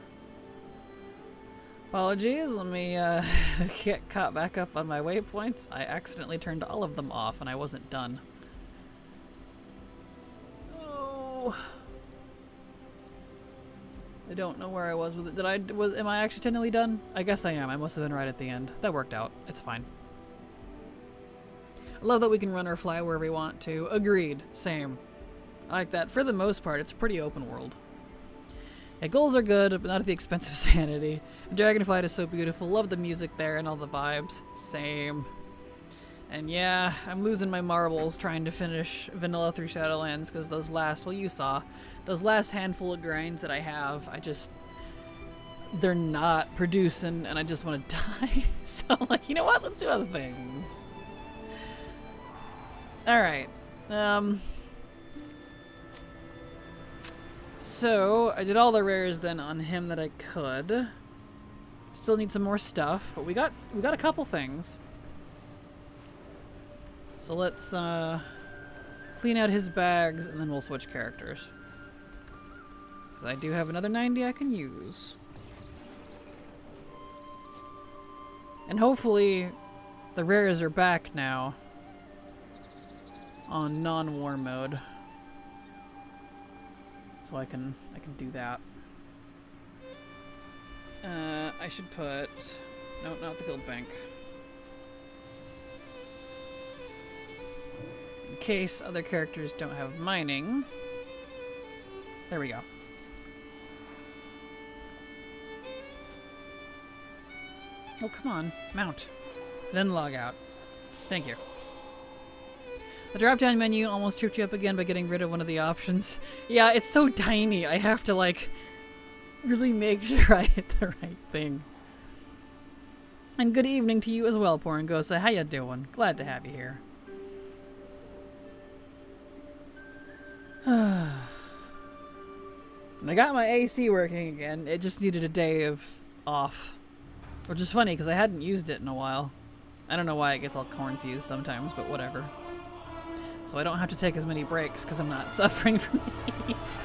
Apologies, let me get caught back up on my waypoints. I accidentally turned all of them off and I wasn't done. Oh. I don't know where I was with it. Am I actually technically done? I guess I am. I must have been right at the end. That worked out. It's fine. I love that we can run or fly wherever we want to. Agreed. Same. I like that. For the most part, it's a pretty open world. Yeah, goals are good, but not at the expense of sanity. Dragonflight is so beautiful. Love the music there and all the vibes. Same. And yeah, I'm losing my marbles trying to finish Vanilla through Shadowlands because those last, well, you saw, those last handful of grinds that I have, they're not producing and I just want to die. So I'm like, you know what? Let's do other things. Alright. So, I did all the rares then on him that I could. Still need some more stuff, but we got a couple things. So let's clean out his bags and then we'll switch characters. 'Cause I do have another 90 I can use. And hopefully the rares are back now on non-war mode. So I can do that. I should put... No, not the guild bank. case other characters don't have mining. There we go. Oh, come on. Mount. Then log out. Thank you. The drop-down menu almost tripped you up again by getting rid of one of the options. Yeah, it's so tiny. I have to, like, really make sure I hit the right thing. And good evening to you as well, Porangosa. How you doing? Glad to have you here. And I got my AC working again. It just needed a day of off. Which is funny, because I hadn't used it in a while. I don't know why it gets all confused sometimes, but whatever. So I don't have to take as many breaks, because I'm not suffering from the heat.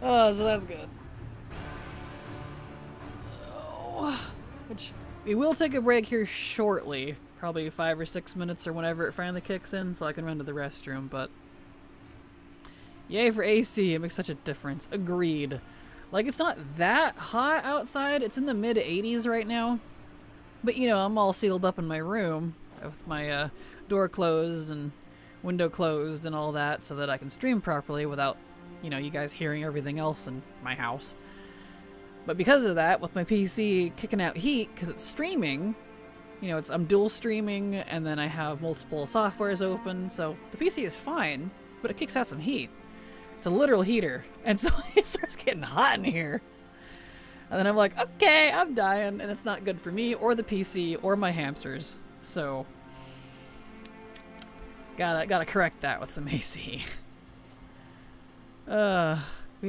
Oh, so that's good. Oh, which, we will take a break here shortly. Probably 5 or 6 minutes or whenever it finally kicks in, so I can run to the restroom, but... Yay for AC, it makes such a difference. Agreed. Like, it's not that hot outside. It's in the mid-80s right now. But, you know, I'm all sealed up in my room with my door closed and window closed and all that so that I can stream properly without, you know, you guys hearing everything else in my house. But because of that, with my PC kicking out heat, because it's streaming, you know, I'm dual streaming and then I have multiple softwares open, so the PC is fine, but it kicks out some heat. It's a literal heater, and so it starts getting hot in here. And then I'm like, okay, I'm dying, and it's not good for me, or the PC, or my hamsters. So, gotta correct that with some AC. We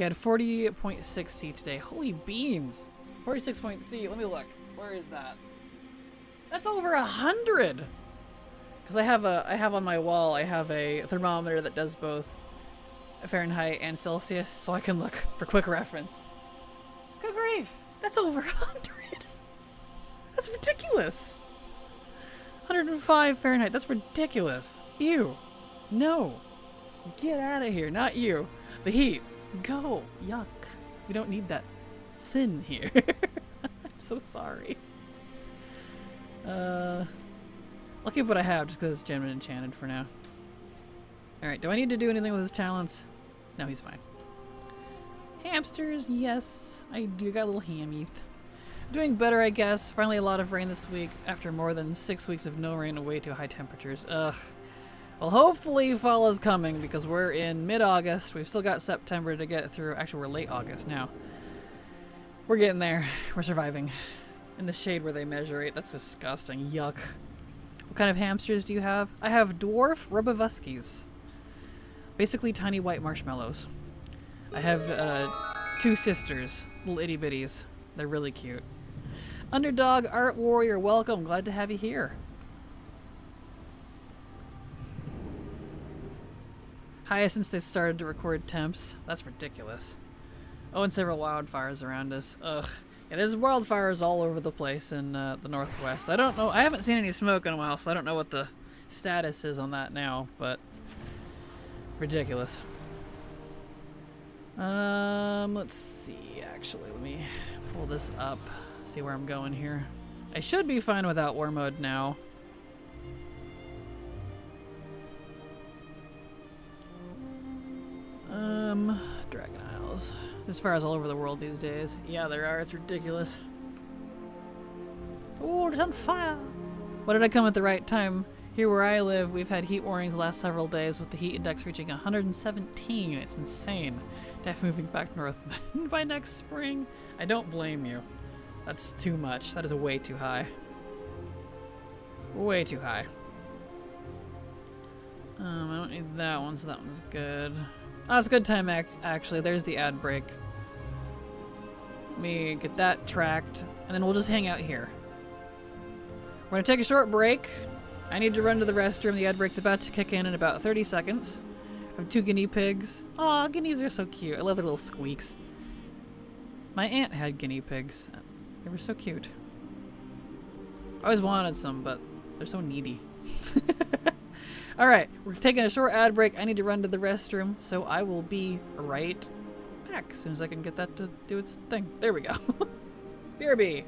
had 40.6 C today. Holy beans! 46.C, let me look. Where is that? That's over 100! Because I have on my wall, I have a thermometer that does both Fahrenheit and Celsius, so I can look for quick reference. Good grief! That's over 100! That's ridiculous! 105 Fahrenheit, that's ridiculous! Ew! No! Get out of here, not you! The heat! Go! Yuck! We don't need that sin here. I'm so sorry. I'll keep what I have just because it's gem and enchanted for now. Alright, do I need to do anything with his talents? No, he's fine. Hamsters, yes. I do got a little hammy. Doing better, I guess. Finally a lot of rain this week after more than 6 weeks of no rain and way too high temperatures. Ugh. Well, hopefully fall is coming because we're in mid-August. We've still got September to get through. Actually, we're late August now. We're getting there. We're surviving. In the shade where they measure it. That's disgusting. Yuck. What kind of hamsters do you have? I have dwarf Robovuskies. Basically tiny white marshmallows. I have 2 sisters, little itty bitties. They're really cute. Underdog Art Warrior, welcome. Glad to have you here. Highest since they started to record temps. That's ridiculous. Oh, and several wildfires around us. Ugh. Yeah, there's wildfires all over the place in the Northwest. I don't know. I haven't seen any smoke in a while, so I don't know what the status is on that now, but ridiculous. Let's see, actually, let me pull this up, see where I'm going here. I should be fine without war mode now. Dragon Isles. There's fires all over the world these days. Yeah, there are, it's ridiculous. Oh, it's on fire! What did I come at the right time? Here where I live, we've had heat warnings the last several days with the heat index reaching 117. It's insane. Definitely moving back north by next spring. I don't blame you. That's too much. That is way too high. Way too high. I don't need that one, so that one's good. Oh, it's a good time, actually. There's the ad break. Let me get that tracked, and then we'll just hang out here. We're gonna take a short break. I need to run to the restroom. The ad break's about to kick in about 30 seconds. I have 2 guinea pigs. Aw, guineas are so cute. I love their little squeaks. My aunt had guinea pigs. They were so cute. I always wanted some, but they're so needy. Alright, we're taking a short ad break. I need to run to the restroom, so I will be right back as soon as I can get that to do its thing. There we go. BRB.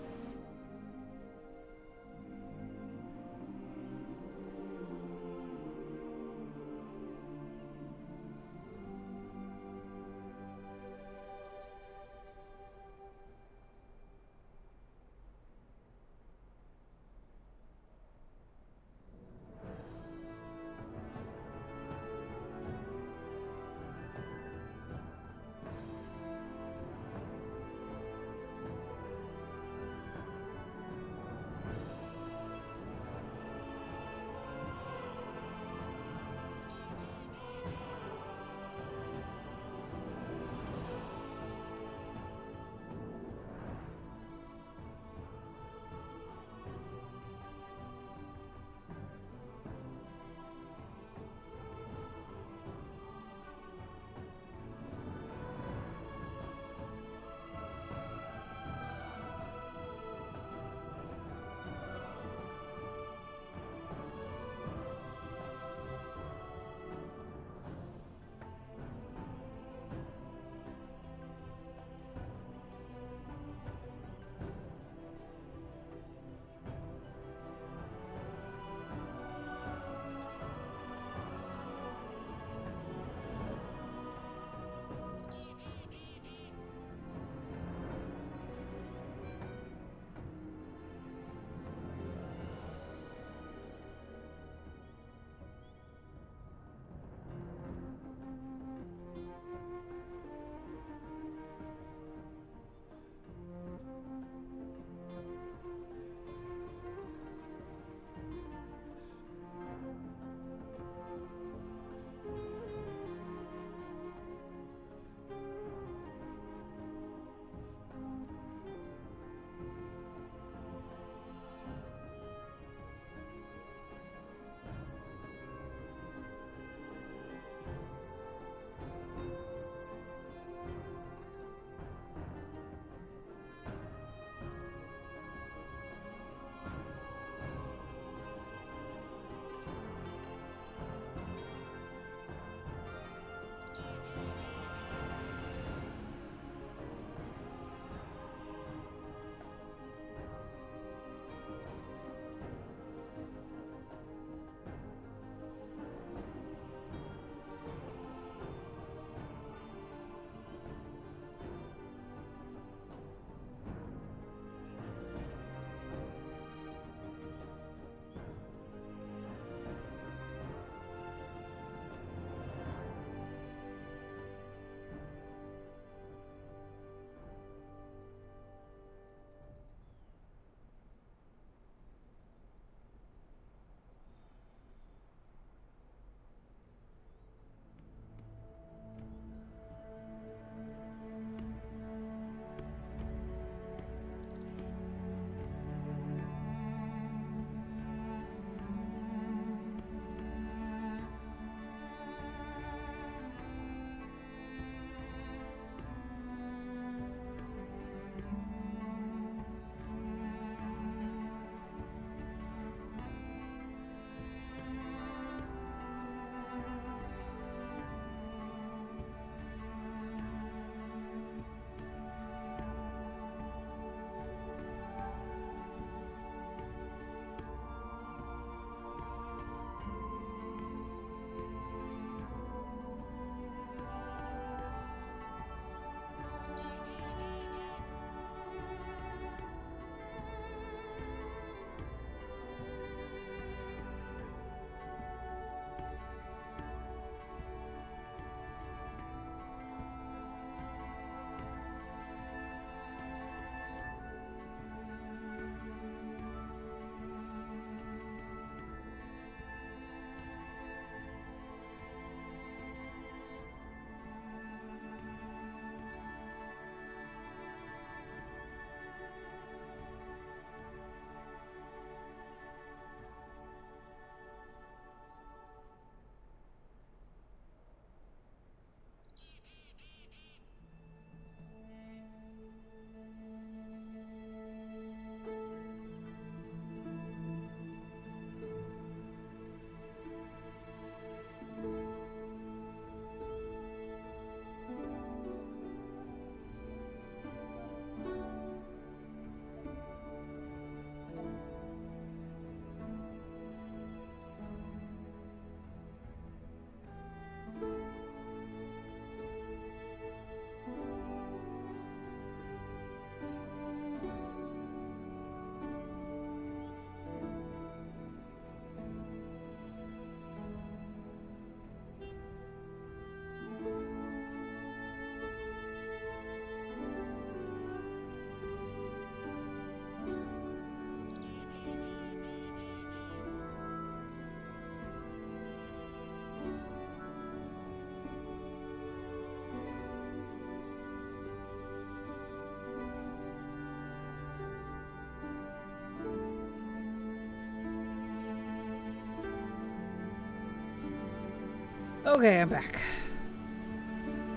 Okay, I'm back.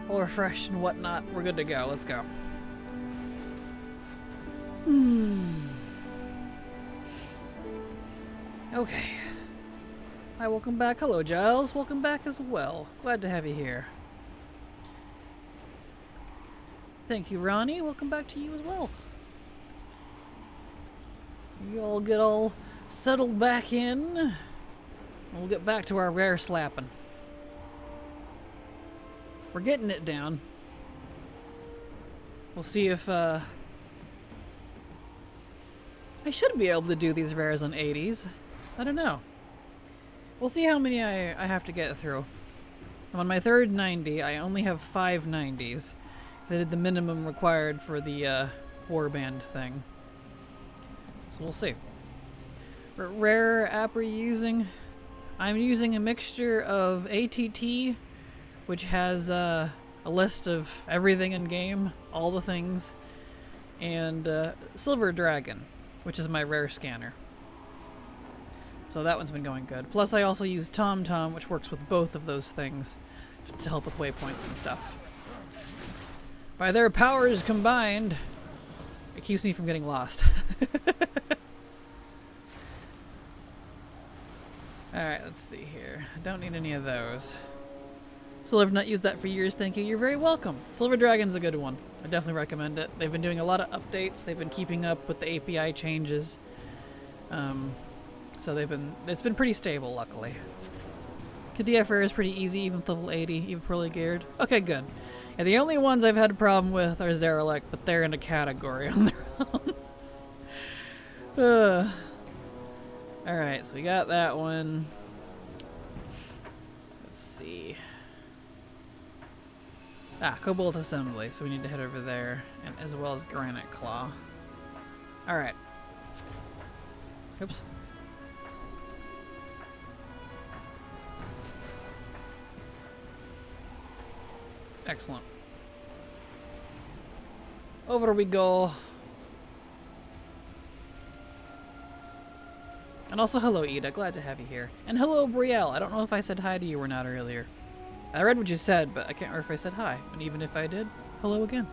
All refreshed and whatnot. We're good to go. Let's go. Okay. Hi, welcome back. Hello, Giles. Welcome back as well. Glad to have you here. Thank you, Ronnie. Welcome back to you as well. You all get all settled back in. And we'll get back to our rare slapping. We're getting it down. We'll see if, I should be able to do these rares on 80s. I don't know. We'll see how many I have to get through. I'm on my third 90. I only have 5 90s. I did the minimum required for the warband thing. So we'll see. What rare app are you using? I'm using a mixture of ATT, which has a list of everything in game, all the things, and Silver Dragon, which is my rare scanner. So that one's been going good. Plus I also use TomTom, which works with both of those things to help with waypoints and stuff. By their powers combined, it keeps me from getting lost. Alright, let's see here. I don't need any of those. So I've not used that for years, thank you. You're very welcome. Silver Dragon's a good one. I definitely recommend it. They've been doing a lot of updates. They've been keeping up with the API changes. So it's been pretty stable, luckily. DFR is pretty easy, even with level 80, even poorly geared. Okay, good. Yeah, the only ones I've had a problem with are Zeralek, but they're in a category on their own. Alright, so we got that one. Let's see. Cobalt Assembly, so we need to head over there, and as well as Granite Claw. Alright. Oops. Excellent. Over we go. And also hello, Ida. Glad to have you here. And hello, Brielle. I don't know if I said hi to you or not earlier. I read what you said, but I can't remember if I said hi. And even if I did, hello again.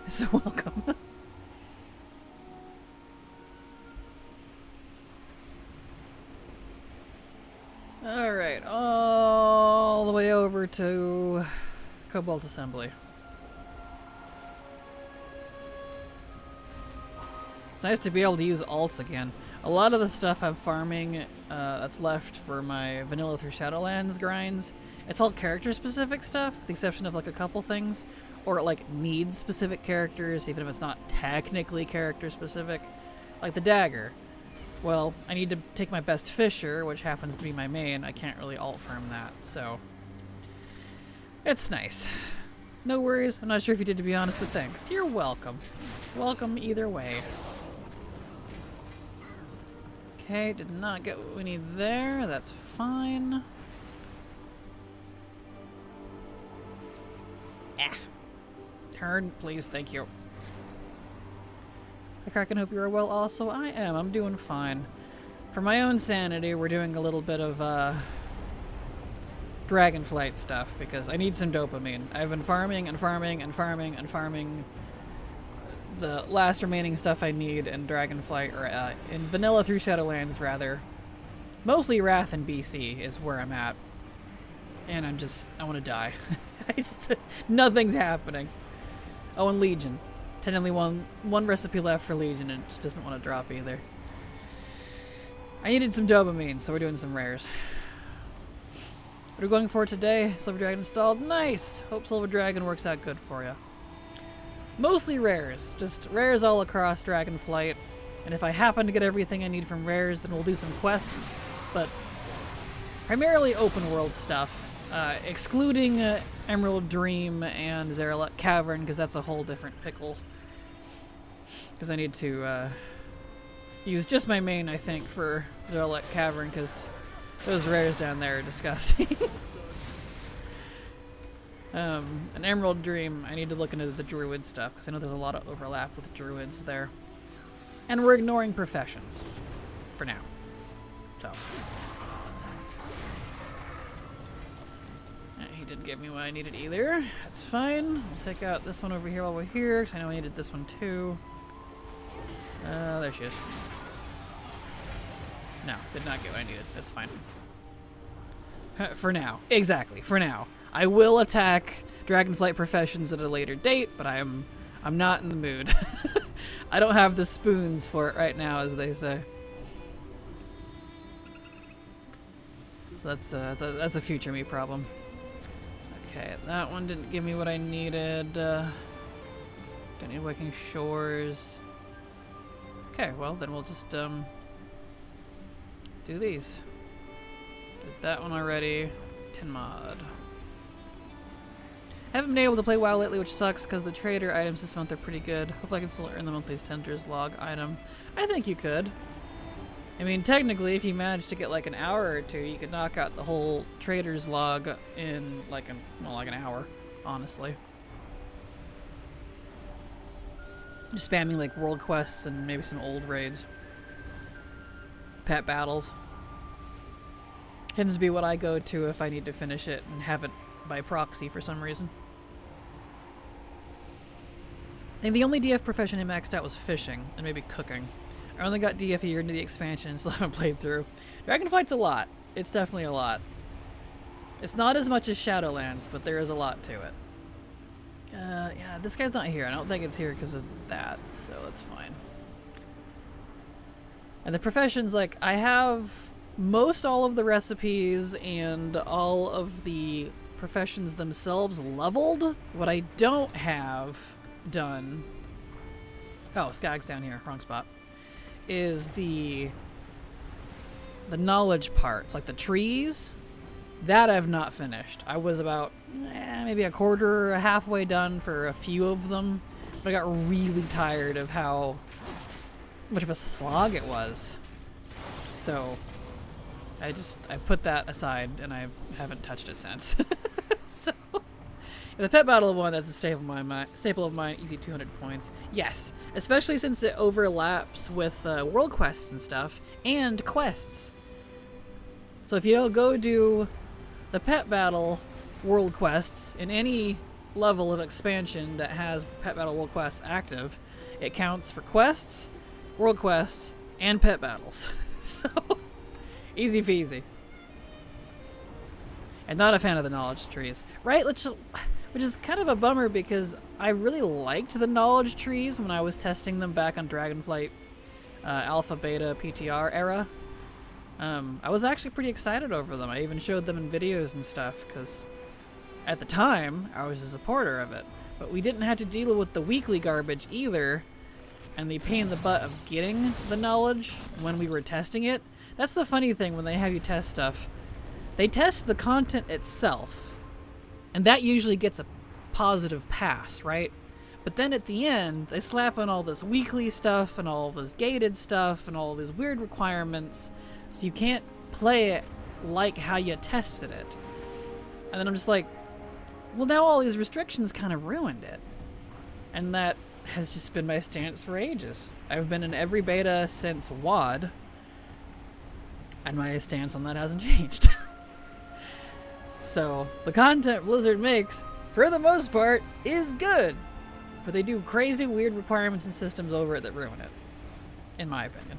So welcome. Alright, all the way over to Cobalt Assembly. It's nice to be able to use alts again. A lot of the stuff I'm farming that's left for my Vanilla through Shadowlands grinds, it's all character-specific stuff, with the exception of like a couple things. Or it like needs specific characters, even if it's not technically character-specific. Like the dagger. Well, I need to take my best fisher, which happens to be my main. I can't really alt farm that, so it's nice. No worries. I'm not sure if you did, to be honest, but thanks. You're welcome. Welcome either way. Okay, did not get what we need there. That's fine. Turn, please. Thank you. Hi, Kraken. Hope you are well. Also, I am. I'm doing fine. For my own sanity, we're doing a little bit of Dragonflight stuff because I need some dopamine. I've been farming and farming and farming and farming the last remaining stuff I need in Dragonflight, or in Vanilla through Shadowlands, rather. Mostly Wrath and BC is where I'm at. And I want to die. Nothing's happening. Oh, and Legion. Technically one recipe left for Legion, and it just doesn't want to drop either. I needed some dopamine, so we're doing some rares. What are we going for today? Silver Dragon installed. Nice! Hope Silver Dragon works out good for you. Mostly rares. Just rares all across Dragonflight. And if I happen to get everything I need from rares, then we'll do some quests. But primarily open world stuff. Excluding Emerald Dream and Zeralek Cavern, because that's a whole different pickle. Because I need to use just my main, I think, for Zeralek Cavern, because those rares down there are disgusting. An Emerald Dream, I need to look into the Druid stuff, because I know there's a lot of overlap with Druids there. And we're ignoring professions. For now. So. didn't give me what I needed either. That's fine. We'll take out this one over here while we're here, because I know I needed this one too. There she is. No, did not get what I needed. That's fine. For now. Exactly, for now. I will attack Dragonflight Professions at a later date, but I'm not in the mood. I don't have the spoons for it right now, as they say. So that's a future me problem. Okay, that one didn't give me what I needed. Don't need Waking Shores. Okay, well then we'll just do these. Did that one already. 10 mod. Haven't been able to play WoW lately, which sucks because the trader items this month are pretty good. Hopefully I can still earn the monthly Tender's log item. I think you could. I mean, technically, if you manage to get like an hour or two, you could knock out the whole trader's log in like an hour, honestly. Just spamming like world quests and maybe some old raids. Pet battles. Tends to be what I go to if I need to finish it and have it by proxy for some reason. I think the only DF profession I maxed out was fishing and maybe cooking. I only got DF a year into the expansion and still haven't played through. Dragonflight's a lot. It's definitely a lot. It's not as much as Shadowlands, but there is a lot to it. Yeah, this guy's not here. I don't think it's here because of that, so that's fine. And the professions, like, I have most all of the recipes and all of the professions themselves leveled. What I don't have done... Oh, Skag's down here. Wrong spot. Is the knowledge parts, like the trees, that I've not finished. I was about maybe a quarter, halfway done for a few of them, but I got really tired of how much of a slog it was. So I put that aside and I haven't touched it since. So the pet battle one, that's a staple of mine, easy 200 points. Yes, especially since it overlaps with world quests and stuff, and quests. So if you'll go do the pet battle world quests in any level of expansion that has pet battle world quests active, it counts for quests, world quests, and pet battles. So, easy peasy. And not a fan of the knowledge trees. Right? Which is kind of a bummer because I really liked the knowledge trees when I was testing them back on Dragonflight Alpha, Beta, PTR era. I was actually pretty excited over them. I even showed them in videos and stuff because at the time I was a supporter of it. But we didn't have to deal with the weekly garbage either, and the pain in the butt of getting the knowledge when we were testing it. That's the funny thing when they have you test stuff. They test the content itself, and that usually gets a positive pass, right? But then at the end, they slap in all this weekly stuff and all this gated stuff and all these weird requirements, so you can't play it like how you tested it. And then I'm just like, well, now all these restrictions kind of ruined it. And that has just been my stance for ages. I've been in every beta since WoD, and my stance on that hasn't changed. So, the content Blizzard makes, for the most part, is good. But they do crazy, weird requirements and systems over it that ruin it. In my opinion.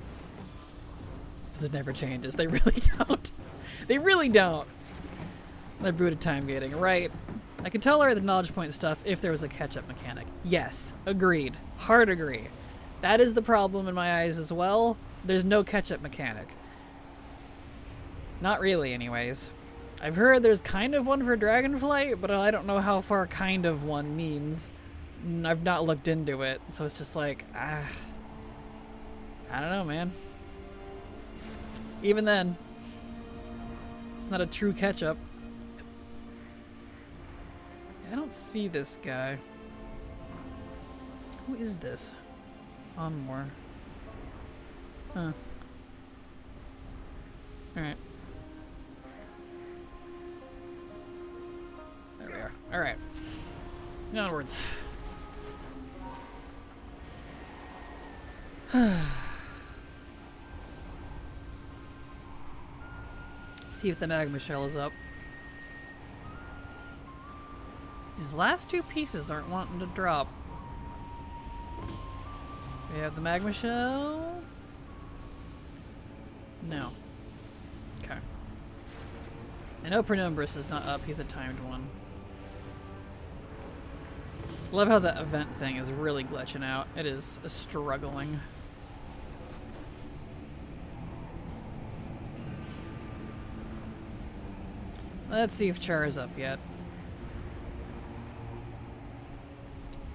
Because it never changes. They really don't. They really don't. That brooded time gating, right? I could tolerate the knowledge point stuff if there was a catch-up mechanic. Yes, agreed. Hard agree. That is the problem in my eyes as well. There's no catch-up mechanic. Not really, anyways. I've heard there's kind of one for Dragonflight, but I don't know how far kind of one means. I've not looked into it, so it's just like, I don't know, man. Even then, it's not a true catch-up. I don't see this guy. Who is this? On more. Huh. Alright. There we are. Alright. Onwards. See if the magma shell is up. These last two pieces aren't wanting to drop. We have the magma shell. No. Okay. I know Penumbris is not up. He's a timed one. Love how the event thing is really glitching out. It is struggling. Let's see if Char is up yet.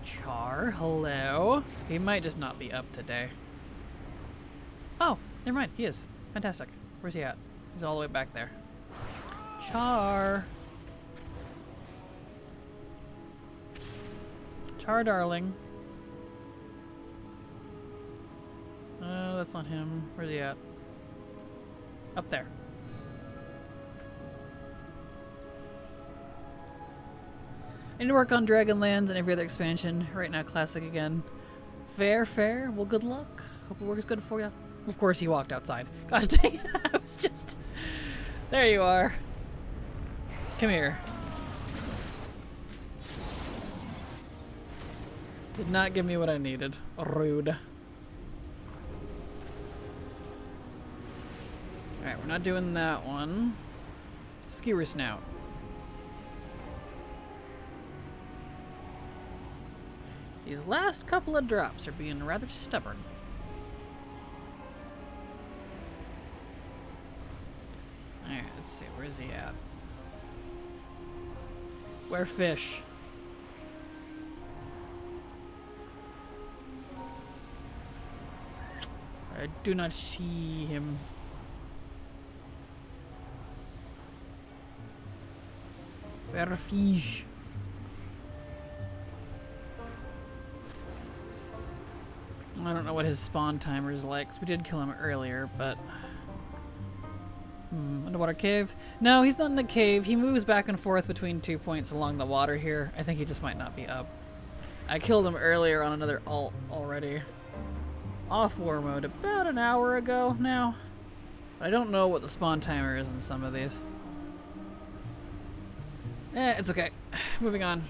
Char, hello. He might just not be up today. Oh, never mind. He is. Fantastic. Where's he at? He's all the way back there. Char. Char, darling. That's not him. Where's he at? Up there. I need to work on Dragonlands and every other expansion. Right now, Classic again. Fair, fair. Well, good luck. Hope it works good for you. Of course, he walked outside. Gosh dang it. I was just... There you are. Come here. Did not give me what I needed. Rude. Alright, we're not doing that one. Skewer Snout. These last couple of drops are being rather stubborn. Alright, let's see. Where is he at? Where fish? I do not see him. Where fish? I don't know what his spawn timer is like, 'cause we did kill him earlier, but... Underwater cave? No, he's not in a cave. He moves back and forth between 2 points along the water here. I think he just might not be up. I killed him earlier on another alt already. Off war mode about an hour ago now. I don't know what the spawn timer is on some of these. It's okay. Moving on.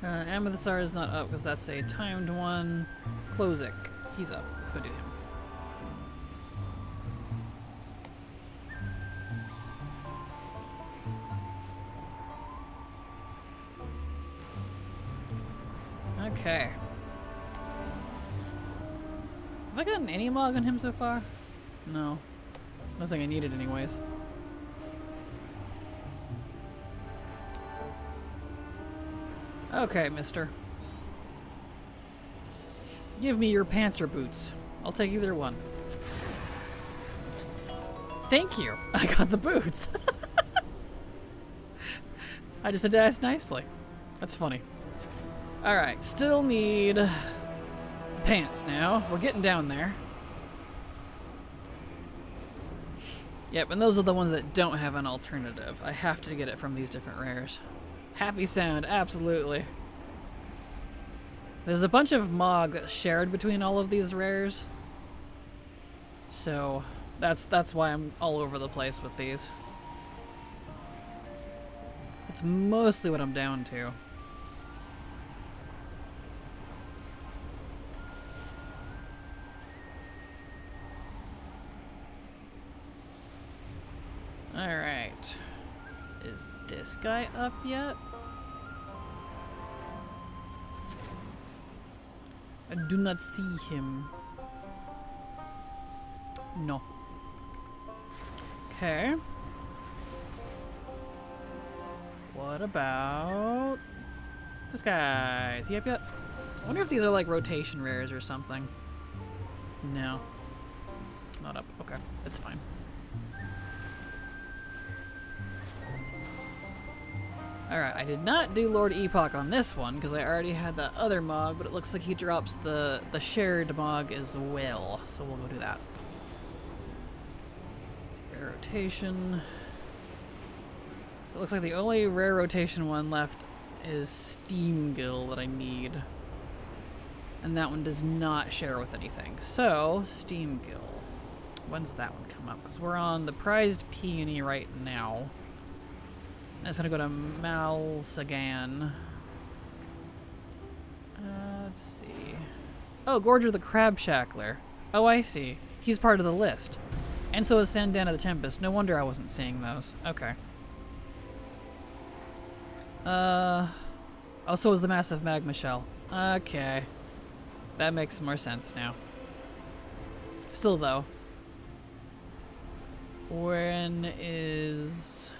Amethysar is not up because that's a timed one. Klozik, he's up. Let's go do him. Okay. Have I gotten any mog on him so far? No. Nothing I needed anyways. Okay, mister. Give me your panther boots. I'll take either one. Thank you. I got the boots. I just had to ask nicely. That's funny. Alright, still need pants now. We're getting down there. Yep, and those are the ones that don't have an alternative. I have to get it from these different rares. Happy sound, absolutely. There's a bunch of mog that's shared between all of these rares. So that's why I'm all over the place with these. It's mostly what I'm down to. Alright. Is this guy up yet? I do not see him. No. Okay. What about this guy? Is he up yet? I wonder if these are like rotation rares or something. No. Not up. Okay. That's fine. Alright, I did not do Lord Epoch on this one because I already had that other mog, but it looks like he drops the shared mog as well, so we'll go do that. Let's see, rare rotation. So it looks like the only rare rotation one left is Steam Gill that I need. And that one does not share with anything. So, Steam Gill. When's that one come up? Because we're on the prized peony right now. And it's going to go to Malsagan. Let's see. Oh, Gorger the Crab Shackler. Oh, I see. He's part of the list. And so is Sandana the Tempest. No wonder I wasn't seeing those. Okay. Oh, so is the Massive Magma Shell. Okay. That makes more sense now. Still, though. When is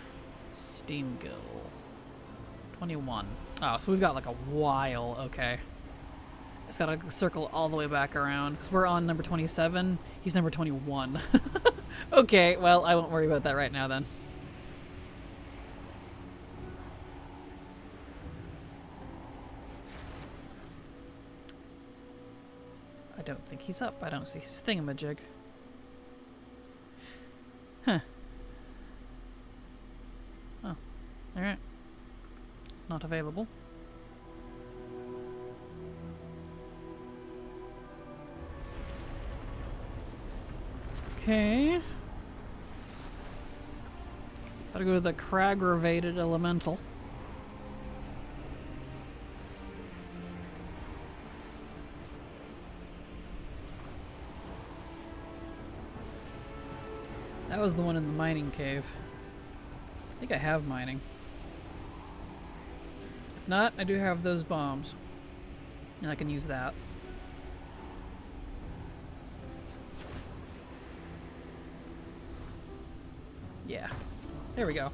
Steamgill? 21. Oh, so we've got like a while. Okay. It's got to circle all the way back around. Because we're on number 27. He's number 21. Okay, well, I won't worry about that right now then. I don't think he's up. I don't see his thingamajig. Huh. Oh. Alright. Not available. Okay. Gotta go to the crag-ravated elemental. That was the one in the mining cave. I think I have mining. If not, I do have those bombs. And I can use that. Yeah. There we go.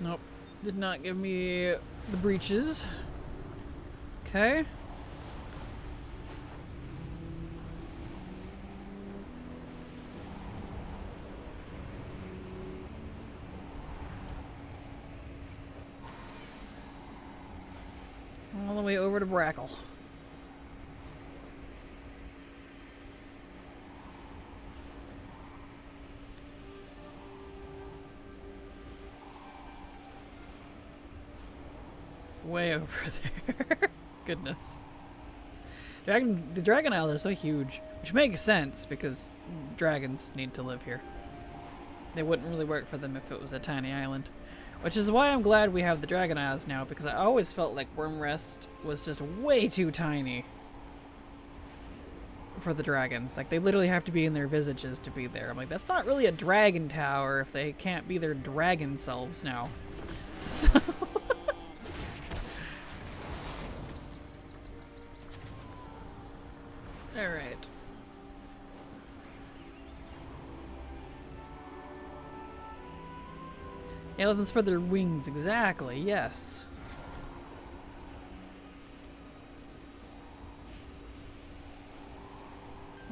Nope. Did not give me the breaches. Okay. All the way over to Brackle. Way over there. Goodness. The Dragon Isles are so huge, which makes sense because dragons need to live here. They wouldn't really work for them if it was a tiny island. Which is why I'm glad we have the Dragon Isles now, because I always felt like Wormrest was just way too tiny for the dragons. Like, they literally have to be in their visages to be there. I'm like, that's not really a dragon tower if they can't be their dragon selves now. So... Alright. Yeah, let them spread their wings. Exactly, yes.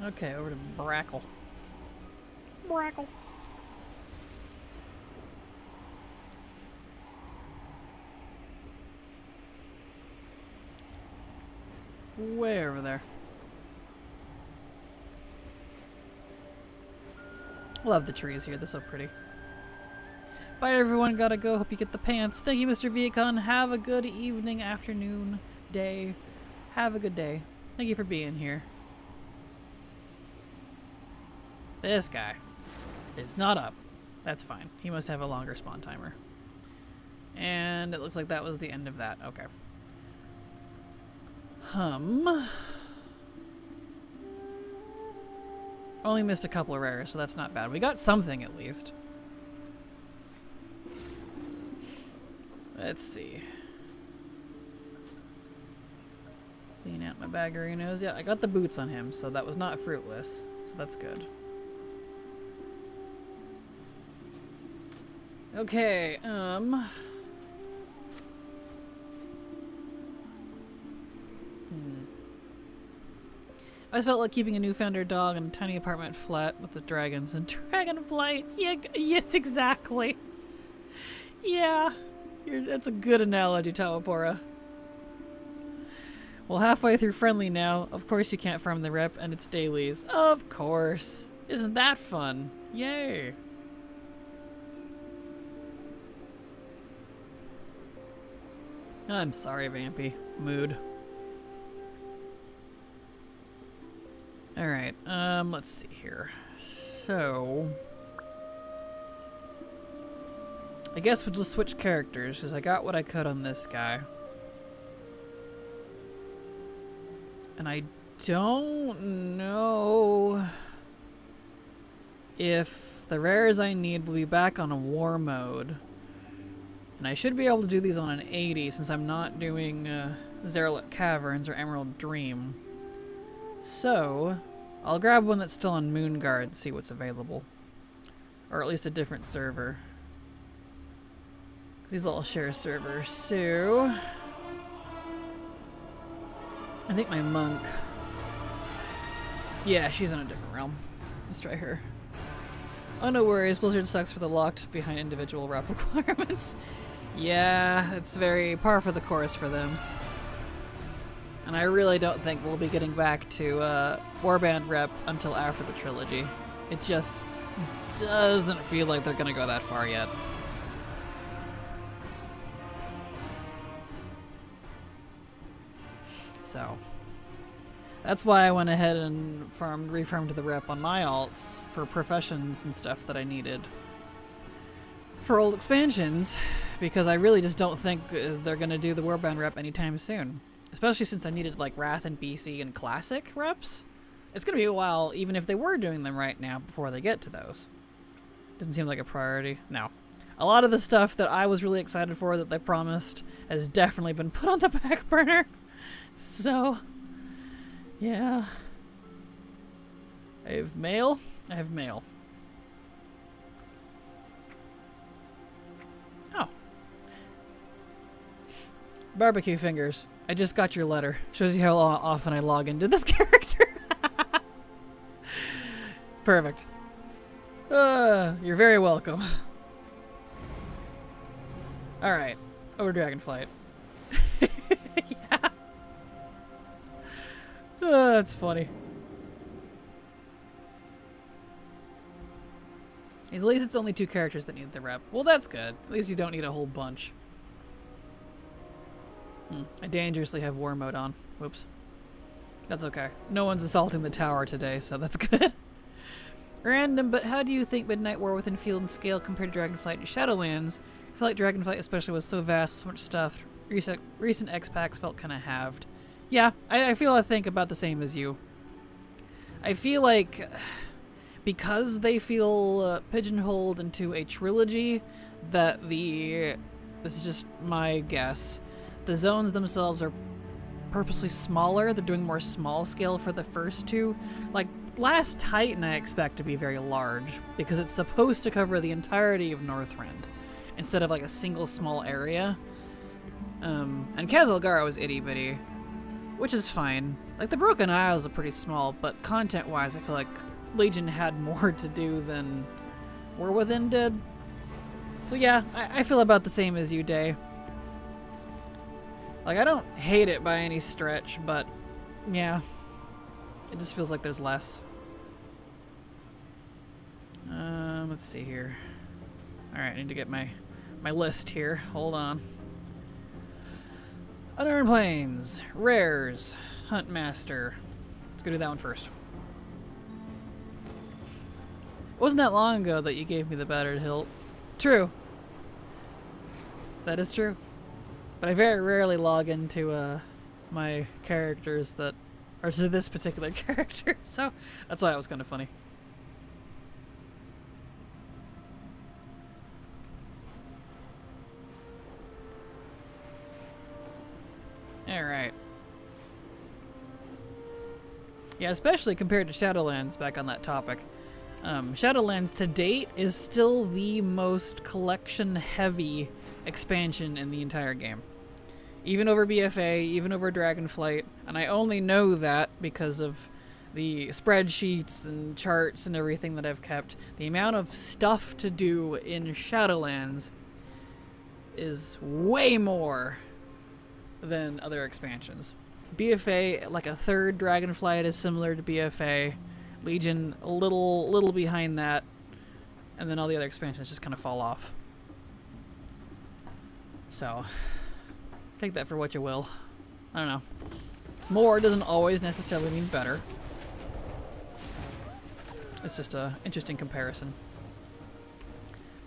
Okay, over to Brackle. Brackle. Way over there. Love the trees here, they're so pretty. Bye everyone, gotta go. Hope you get the pants. Thank you, Mr. Viacon. Have a good evening, afternoon, day. Have a good day. Thank you for being here. This guy is not up. That's fine. He must have a longer spawn timer. And it looks like that was the end of that. Okay. Only missed a couple of rares, so that's not bad. We got something at least. Let's see. Clean out my baggerinos. Yeah, I got the boots on him, so that was not fruitless. So that's good. Okay, I just felt like keeping a Newfoundland dog in a tiny apartment flat with the dragons and Dragonflight. Yeah, yes, exactly. Yeah, that's a good analogy, Tawapora. Well, halfway through friendly now. Of course you can't farm the rep, and it's dailies. Of course. Isn't that fun? Yay. I'm sorry, Vampy. Mood. Alright, let's see here. So... I guess we'll just switch characters, because I got what I could on this guy. And I don't know if the rares I need will be back on a war mode. And I should be able to do these on an 80 since I'm not doing Zerlet Caverns or Emerald Dream. So, I'll grab one that's still on Moonguard and see what's available. Or at least a different server. These all share servers, so... I think my monk... Yeah, she's in a different realm. Let's try her. Oh, no worries. Blizzard sucks for the locked behind individual rep requirements. Yeah, it's very par for the course for them. And I really don't think we'll be getting back to Warband rep until after the trilogy. It just doesn't feel like they're gonna go that far yet. So, that's why I went ahead and refarmed the rep on my alts for professions and stuff that I needed for old expansions, because I really just don't think they're going to do the Warband rep anytime soon. Especially since I needed like Wrath and BC and Classic reps. It's going to be a while, even if they were doing them right now, before they get to those. Doesn't seem like a priority. No. A lot of the stuff that I was really excited for that they promised has definitely been put on the back burner. So, yeah. I have mail. I have mail. Oh. Barbecue fingers. I just got your letter. Shows you how often I log into this character. Perfect. You're very welcome. Alright. Over Dragonflight. Yeah. That's funny. At least it's only 2 characters that need the rep. Well, that's good. At least you don't need a whole bunch. I dangerously have war mode on. Whoops. That's okay. No one's assaulting the tower today, so that's good. Random, but how do you think Midnight War within field and scale compared to Dragonflight and Shadowlands? I feel like Dragonflight especially was so vast, so much stuff. Recent X-Packs felt kind of halved. Yeah, I think about the same as you. I feel like because they feel pigeonholed into a trilogy, that this is just my guess, the zones themselves are purposely smaller. They're doing more small scale for the first 2. Like, Last Titan I expect to be very large, because it's supposed to cover the entirety of Northrend, instead of like a single small area. And Kazalgara was itty-bitty, which is fine. Like, the Broken Isles are pretty small, but content-wise I feel like Legion had more to do than War Within did. So yeah, I feel about the same as you, Day. Like, I don't hate it by any stretch, but yeah, it just feels like there's less. Let's see here. Alright, I need to get my list here. Hold on. Unearned Plains, Rares, Huntmaster. Let's go do that one first. It wasn't that long ago that you gave me the battered hilt. True. That is true. But I very rarely log into my characters that are to this particular character, so that's why it was kind of funny. Alright. Yeah, especially compared to Shadowlands, back on that topic. Shadowlands to date is still the most collection-heavy expansion in the entire game. Even over BFA, even over Dragonflight, and I only know that because of the spreadsheets and charts and everything that I've kept. The amount of stuff to do in Shadowlands is way more than other expansions. BFA, like a third Dragonflight, is similar to BFA. Legion, a little behind that, and then all the other expansions just kind of fall off. So, take that for what you will. I don't know. More doesn't always necessarily mean better. It's just a interesting comparison.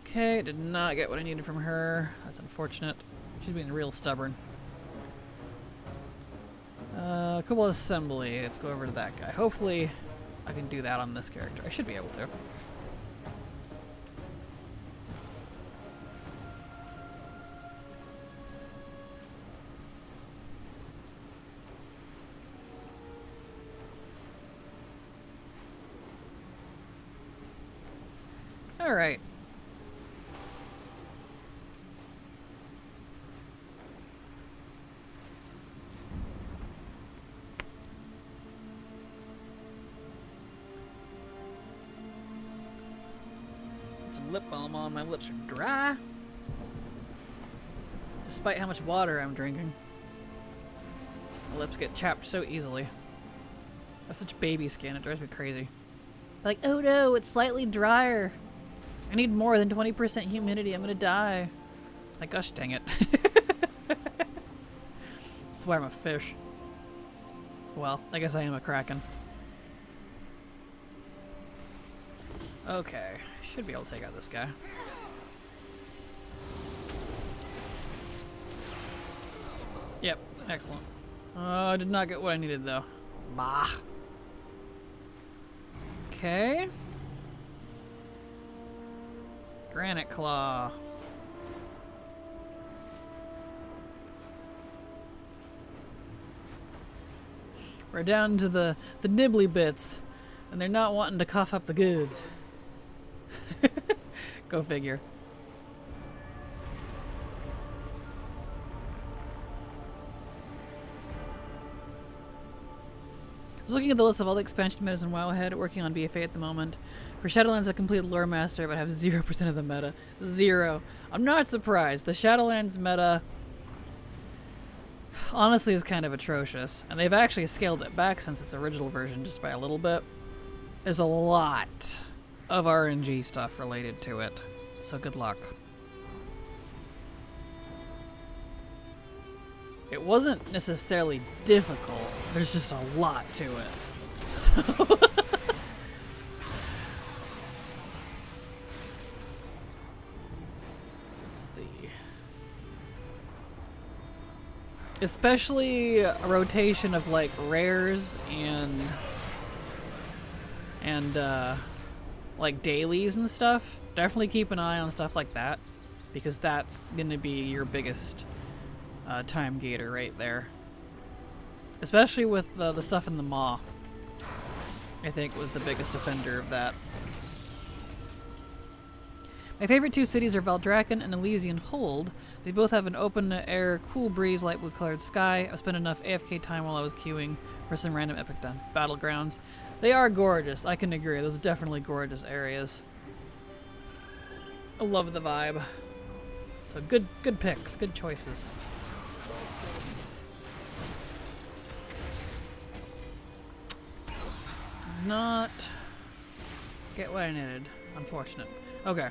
Okay, did not get what I needed from her. That's unfortunate. She's being real stubborn. Couple assembly. Let's go over to that guy. Hopefully I can do that on this character. I should be able to. All right. Some lip balm on. My lips are dry. Despite how much water I'm drinking. My lips get chapped so easily. I have such baby skin, it drives me crazy. Like, oh no, it's slightly drier. I need more than 20% humidity, I'm gonna die. Like, gosh dang it. Swear I'm a fish. Well, I guess I am a Kraken. Okay, should be able to take out this guy. Yep, excellent. I did not get what I needed though. Bah. Okay. Granite Claw. We're down to the nibbly bits, and they're not wanting to cough up the goods. Go figure. I was looking at the list of all the expansion metas in WoW ahead, working on BFA at the moment. For Shadowlands, I completed Lore Master, but have 0% of the meta. 0. I'm not surprised. The Shadowlands meta, honestly, is kind of atrocious. And they've actually scaled it back since its original version, just by a little bit. There's a lot of RNG stuff related to it. So good luck. It wasn't necessarily difficult. There's just a lot to it. So let's see. Especially a rotation of like rares and like dailies and stuff. Definitely keep an eye on stuff like that, because that's gonna be your biggest time gator right there. Especially with the stuff in the Maw. I think was the biggest offender of that. My favorite two cities are Valdrakken and Elysian Hold. They both have an open-air, cool breeze, light blue-colored sky. I've spent enough AFK time while I was queuing for some random epic battlegrounds. They are gorgeous, I can agree. Those are definitely gorgeous areas. I love the vibe. So good picks, good choices. Not get what I needed. Unfortunate. Okay.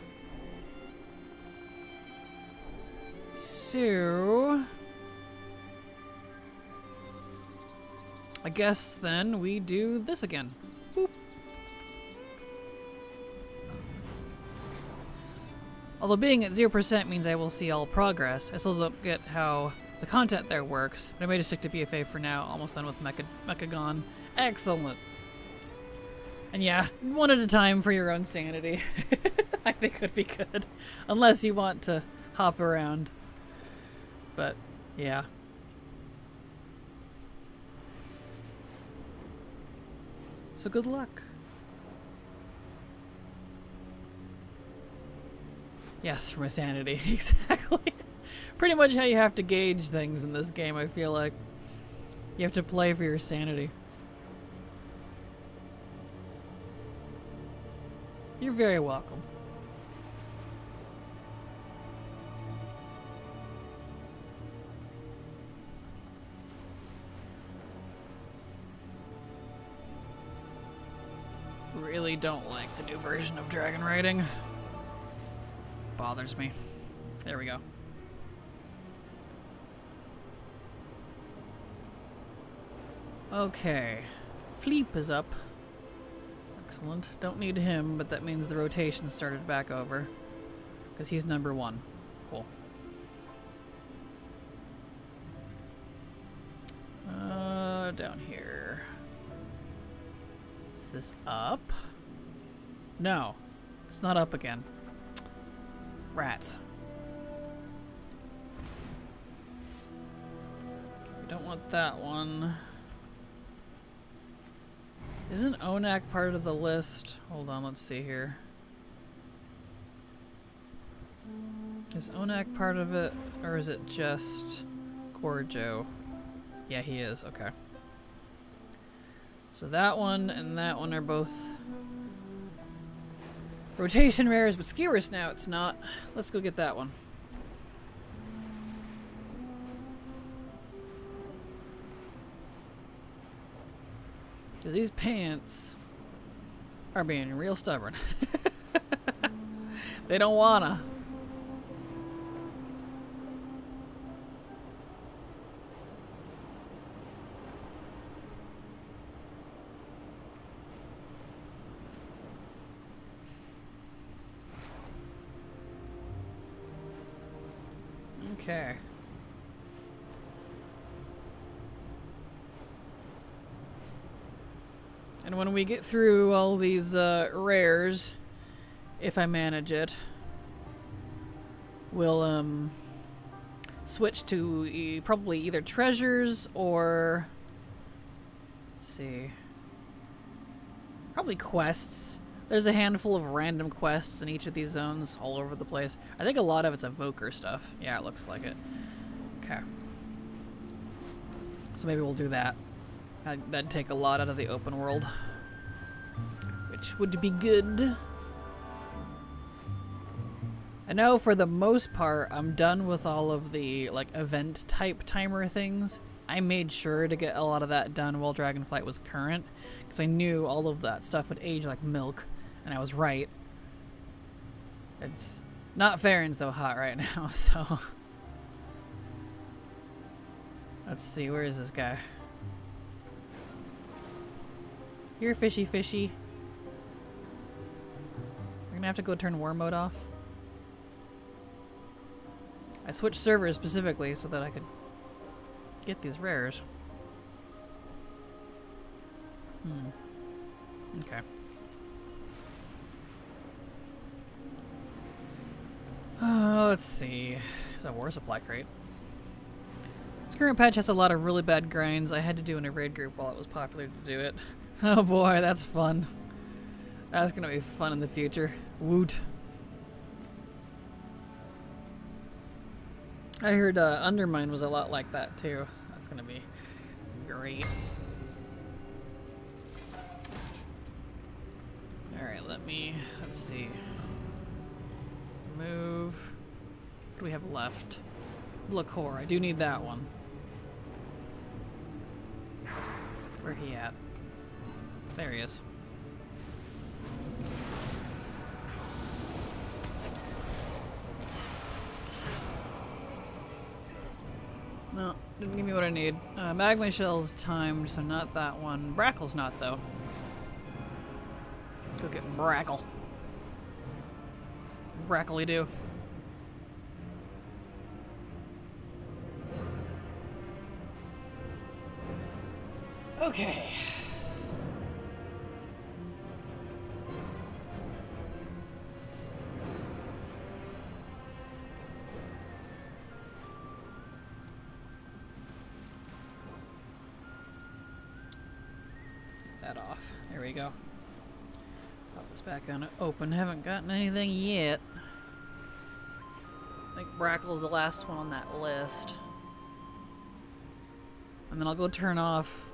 So I guess then we do this again. Boop. Although being at 0% means I will see all progress, I still don't get how the content there works, but I may just stick to BFA for now. Almost done with Mechagon. Excellent. And yeah, one at a time for your own sanity. I think would be good. Unless you want to hop around. But, yeah. So good luck. Yes, for my sanity. Exactly. Pretty much how you have to gauge things in this game, I feel like. You have to play for your sanity. You're very welcome. Really don't like the new version of dragon riding. Bothers me. There we go. Okay. Fleep is up. Excellent. Don't need him, but that means the rotation started back over. Because he's number 1. Cool. Down here. Is this up? No. It's not up again. Rats. We don't want that one. Isn't Onak part of the list? Hold on, let's see here. Is Onak part of it, or is it just Gorjo? Yeah, he is. Okay. So that one and that one are both rotation rares, but skewers now it's not. Let's go get that one. Because these pants are being real stubborn. They don't wanna. Okay. And when we get through all these rares, if I manage it, we'll switch to probably either treasures or, let's see, probably quests. There's a handful of random quests in each of these zones all over the place. I think a lot of it's evoker stuff. Yeah, it looks like it. Okay. So maybe we'll do that. That'd take a lot out of the open world, which would be good. I know for the most part, I'm done with all of the like event type timer things. I made sure to get a lot of that done while Dragonflight was current, because I knew all of that stuff would age like milk, and I was right. It's not faring so hot right now, so. Let's see, where is this guy? Here, fishy fishy. We're gonna have to go turn war mode off. I switched servers specifically so that I could get these rares. Okay. Let's see. Is that war supply crate? This current patch has a lot of really bad grinds. I had to do in a raid group while it was popular to do it. Oh boy, that's fun. That's gonna be fun in the future. Woot. I heard Undermine was a lot like that too. That's gonna be great. Alright, let's see. Move. What do we have left? Blacor, I do need that one. Where he at? There he is. No, didn't give me what I need. Magma Shell's timed, so not that one. Brackle's not, though. Go get Brackle. Brackly do. Okay. That off. There we go. Pop this back on open. Haven't gotten anything yet. I think Brackle's the last one on that list. And then I'll go turn off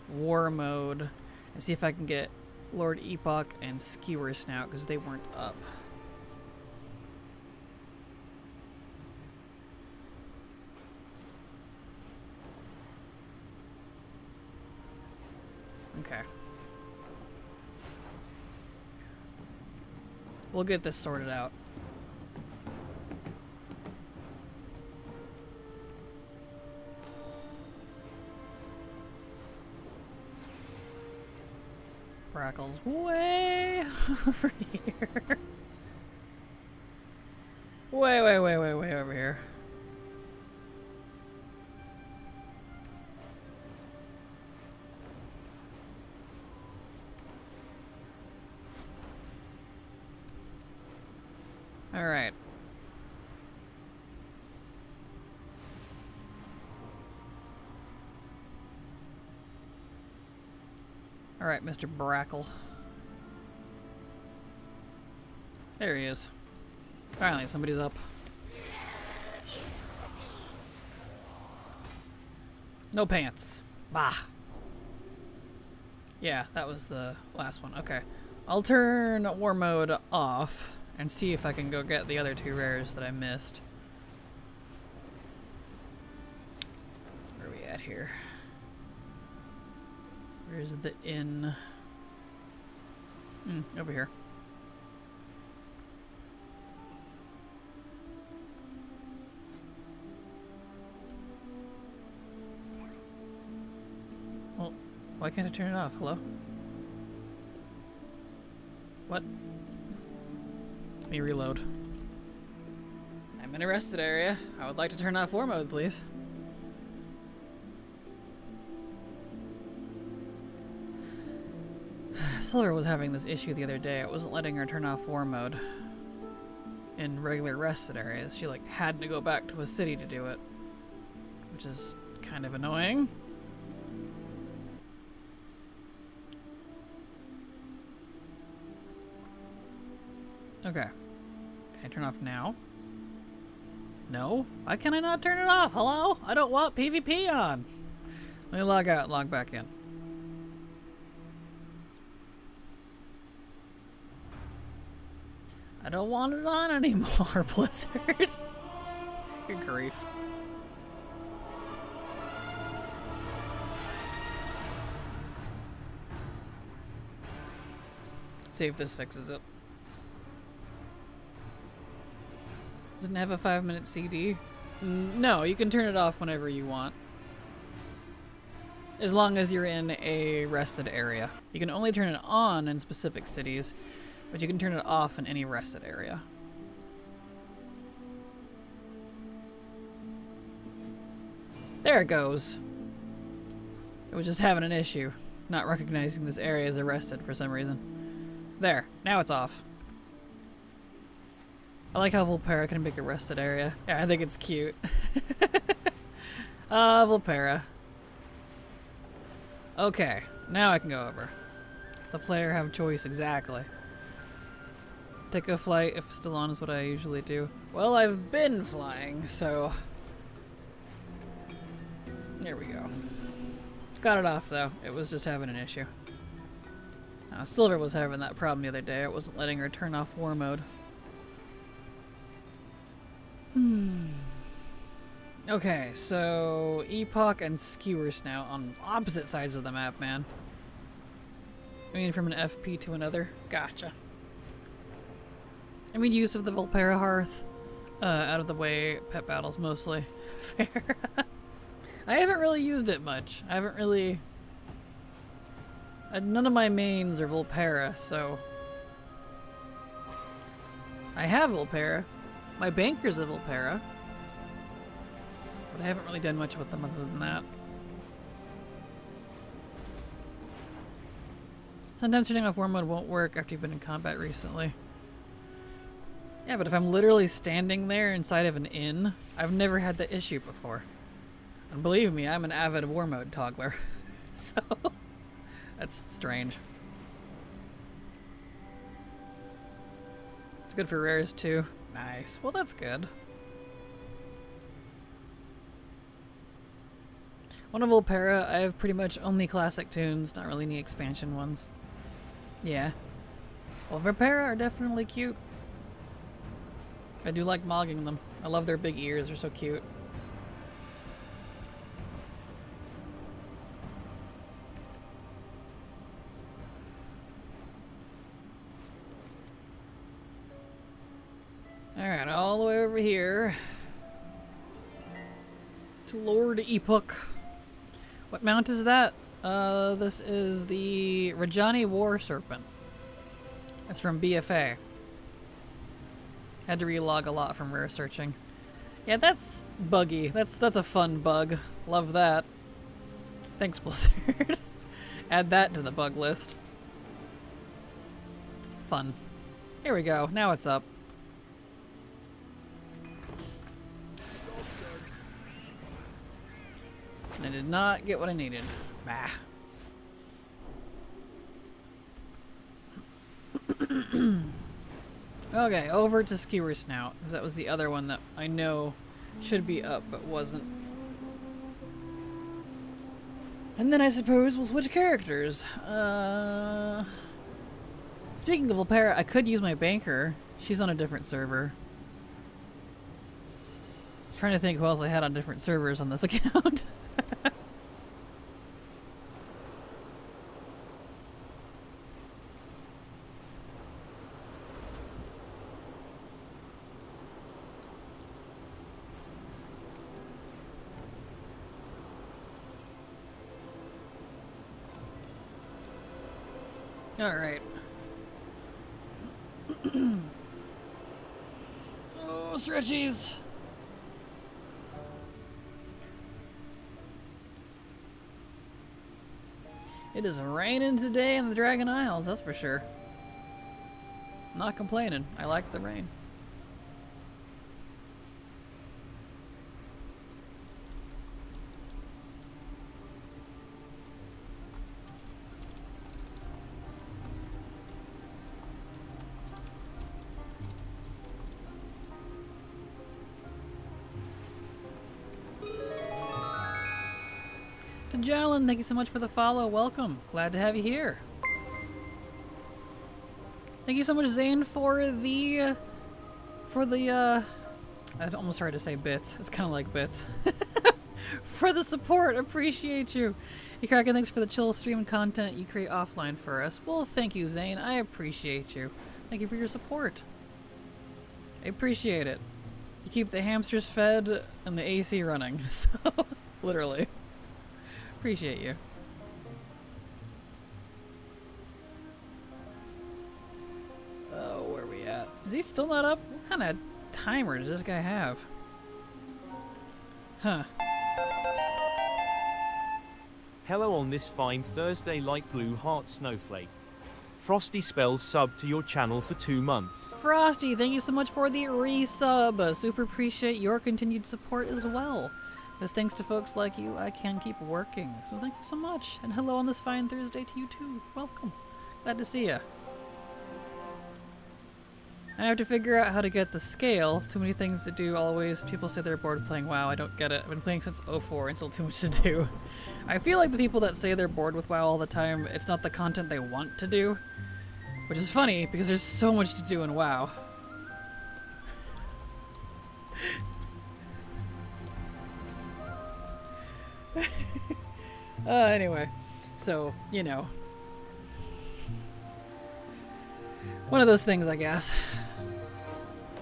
war mode and see if I can get Lord Epoch and Skewer Snout, because they weren't up. Okay. We'll get this sorted out. Brackle's way over here. Way over here. All right. All right, Mr. Brackle. There he is. Finally, somebody's up. No pants. Bah. Yeah, that was the last one. Okay. I'll turn war mode off and see if I can go get the other 2 rares that I missed. Where are we at here? Where's the inn? Over here. Well, why can't I turn it off? Hello? What? Let me reload. I'm in a rested area. I would like to turn off war mode, please. Silver was having this issue the other day. It wasn't letting her turn off war mode in regular rested areas. She like had to go back to a city to do it, which is kind of annoying. Okay. Can I turn off now? No? Why can I not turn it off? Hello? I don't want PvP on. Let me log out, log back in. I don't want it on anymore, Blizzard. Good grief. Let's see if this fixes it. Doesn't it have a 5-minute CD? No, you can turn it off whenever you want. As long as you're in a rested area. You can only turn it on in specific cities, but you can turn it off in any rested area. There it goes. It was just having an issue, not recognizing this area as arrested for some reason. There, now it's off. I like how Volpera can make a rested area. Yeah, I think it's cute. Volpera. Okay, now I can go over. The player have choice, exactly. Take a flight if still on is what I usually do. Well, I've been flying, so... There we go. Got it off, though. It was just having an issue. Silver was having that problem the other day. It wasn't letting her turn off war mode. Okay, so Epoch and Skewers now on opposite sides of the map, man. I mean, from an FP to another. Gotcha. I mean, use of the Volpera Hearth. Out of the way, pet battles mostly. Fair. I haven't really used it much. I haven't really... none of my mains are Volpera, so... I have Volpera. My banker's a Volpera. But I haven't really done much with them other than that. Sometimes turning off war mode won't work after you've been in combat recently. Yeah, but if I'm literally standing there inside of an inn, I've never had the issue before. And believe me, I'm an avid war mode toggler. So, that's strange. It's good for rares too. Nice. Well, that's good. One of Volpera, I have pretty much only classic tunes, not really any expansion ones. Yeah. Well, Volpera are definitely cute. I do like mogging them. I love their big ears, they're so cute. Alright, all the way over here to Lord Epoch. What mount is that? This is the Rajani War Serpent. It's from BFA. Had to relog a lot from rare searching. Yeah, that's buggy. That's a fun bug. Love that. Thanks, Blizzard. Add that to the bug list. Fun. Here we go. Now it's up. And I did not get what I needed. Bah. Okay, over to Skewer Snout, because that was the other one that I know should be up, but wasn't. And then I suppose we'll switch characters. Speaking of Lapera, I could use my banker. She's on a different server. I was trying to think who else I had on different servers on this account. Alright. Oh, stretchies! It is raining today in the Dragon Isles, that's for sure. Not complaining. I like the rain. Jalen, thank you so much for the follow. Welcome. Glad to have you here. Thank you so much, Zane, for the I almost started to say bits. It's kind of like bits. For the support. Appreciate you. Hey, Kraken, thanks for the chill stream content you create offline for us. Well, thank you, Zane. I appreciate you. Thank you for your support. I appreciate it. You keep the hamsters fed and the AC running. So, literally. Appreciate you. Oh, where are we at? Is he still not up? What kind of timer does this guy have? Huh. Hello on this fine Thursday, light blue heart snowflake. Frosty Spells sub to your channel for 2 months. Frosty, thank you so much for the resub. Super appreciate your continued support as well. As thanks to folks like you, I can keep working. So thank you so much. And hello on this fine Thursday to you too. Welcome. Glad to see ya. I have to figure out how to get the scale. Too many things to do always. People say they're bored playing WoW. I don't get it. I've been playing since 04 and still too much to do. I feel like the people that say they're bored with WoW all the time, it's not the content they want to do. Which is funny, because there's so much to do in WoW. Anyway, so, you know. One of those things, I guess.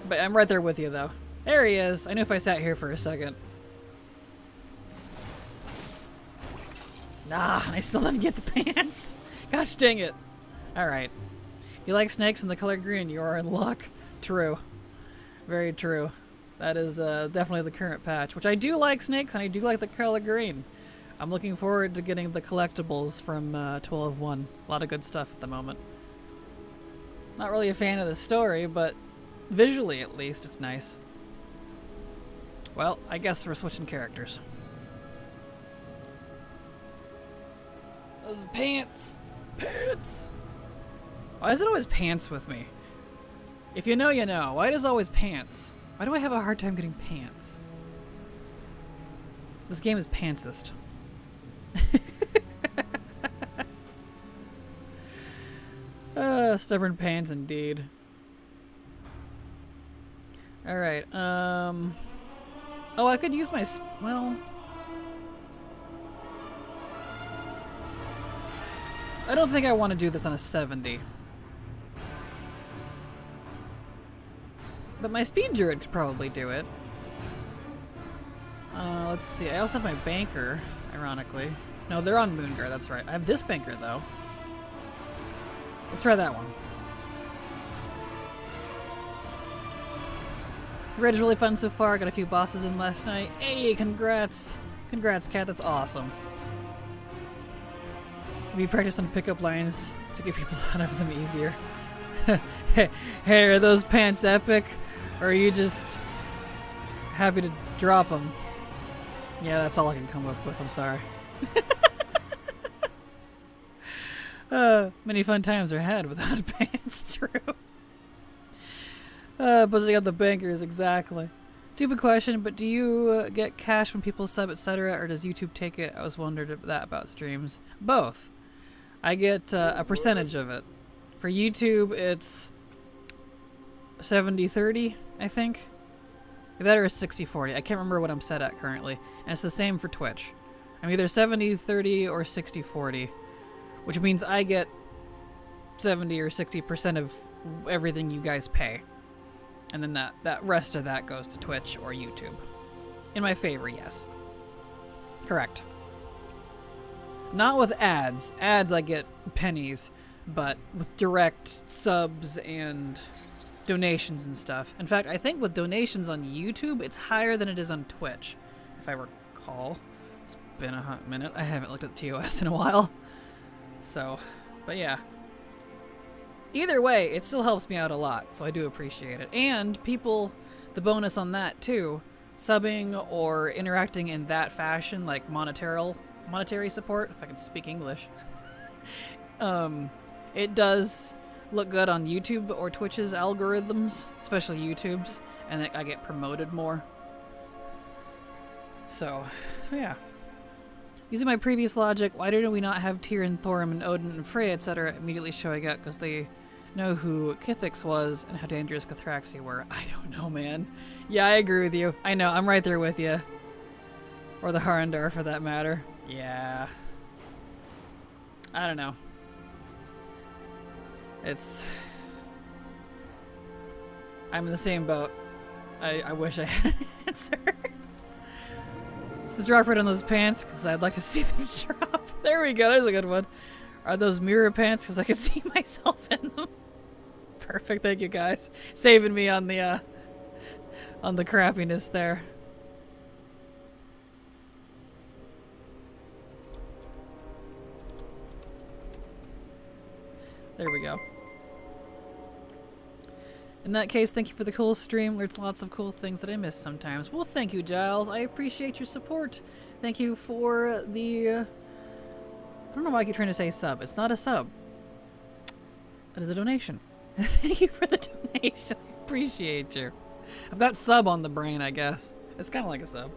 But I'm right there with you, though. There he is. I knew if I sat here for a second. Ah, I still didn't get the pants. Gosh dang it. Alright. You like snakes in the color green, you are in luck. True. Very true. That is definitely the current patch. Which I do like snakes, and I do like the color green. I'm looking forward to getting the collectibles from 12.1. A lot of good stuff at the moment. Not really a fan of the story, but visually at least it's nice. Well, I guess we're switching characters. Those pants! Pants! Why is it always pants with me? If you know, you know. Why does always pants? Why do I have a hard time getting pants? This game is pantsist. Stubborn pants indeed. Alright, oh, I could use my well... I don't think I want to do this on a 70. But my speed druid could probably do it. Let's see, I also have my banker, ironically. No, they're on Moonguard, that's right. I have this banker, though. Let's try that one. The raid is really fun so far. Got a few bosses in last night. Hey, congrats. Congrats, Kat. That's awesome. We practice on pickup lines to get people out of them easier. Hey, are those pants epic? Or are you just happy to drop them? Yeah, that's all I can come up with. I'm sorry. Many fun times are had without pants, true. But I got the bankers, exactly. Stupid question, but do you get cash when people sub, etc., or does YouTube take it? I was wondering that about streams. Both. I get a percentage of it. For YouTube, it's 70-30, I think. That or 60-40. I can't remember what I'm set at currently. And it's the same for Twitch. I'm either 70-30 or 60-40. Which means I get 70 or 60% of everything you guys pay. And then that rest of that goes to Twitch or YouTube. In my favor, yes. Correct. Not with ads. Ads I get pennies, but with direct subs and donations and stuff. In fact, I think with donations on YouTube, it's higher than it is on Twitch, if I recall. It's been a hot minute. I haven't looked at the TOS in a while. So, but yeah. Either way, it still helps me out a lot, so I do appreciate it. And people, the bonus on that too, subbing or interacting in that fashion, like monetary support, if I can speak English, it does look good on YouTube or Twitch's algorithms, especially YouTube's, and I get promoted more. So yeah. Using my previous logic, why did we not have Tyrion, Thorim, and Odin, and Freyja, etc. immediately showing up? Because they know who Kithix was and how dangerous Cathraxi were. I don't know, man. Yeah, I agree with you. I know, I'm right there with you. Or the Harandar, for that matter. Yeah. I don't know. I'm in the same boat. I wish I had an answer. It's the drop rate on those pants, because I'd like to see them drop. There we go, there's a good one. Are those mirror pants, because I can see myself in them. Perfect, thank you guys. Saving me on the crappiness there. There we go. In that case, thank you for the cool stream. There's lots of cool things that I miss sometimes. Well, thank you, Giles. I appreciate your support. Thank you for the... I don't know why I keep trying to say sub. It's not a sub. It is a donation. Thank you for the donation. I appreciate you. I've got sub on the brain, I guess. It's kind of like a sub.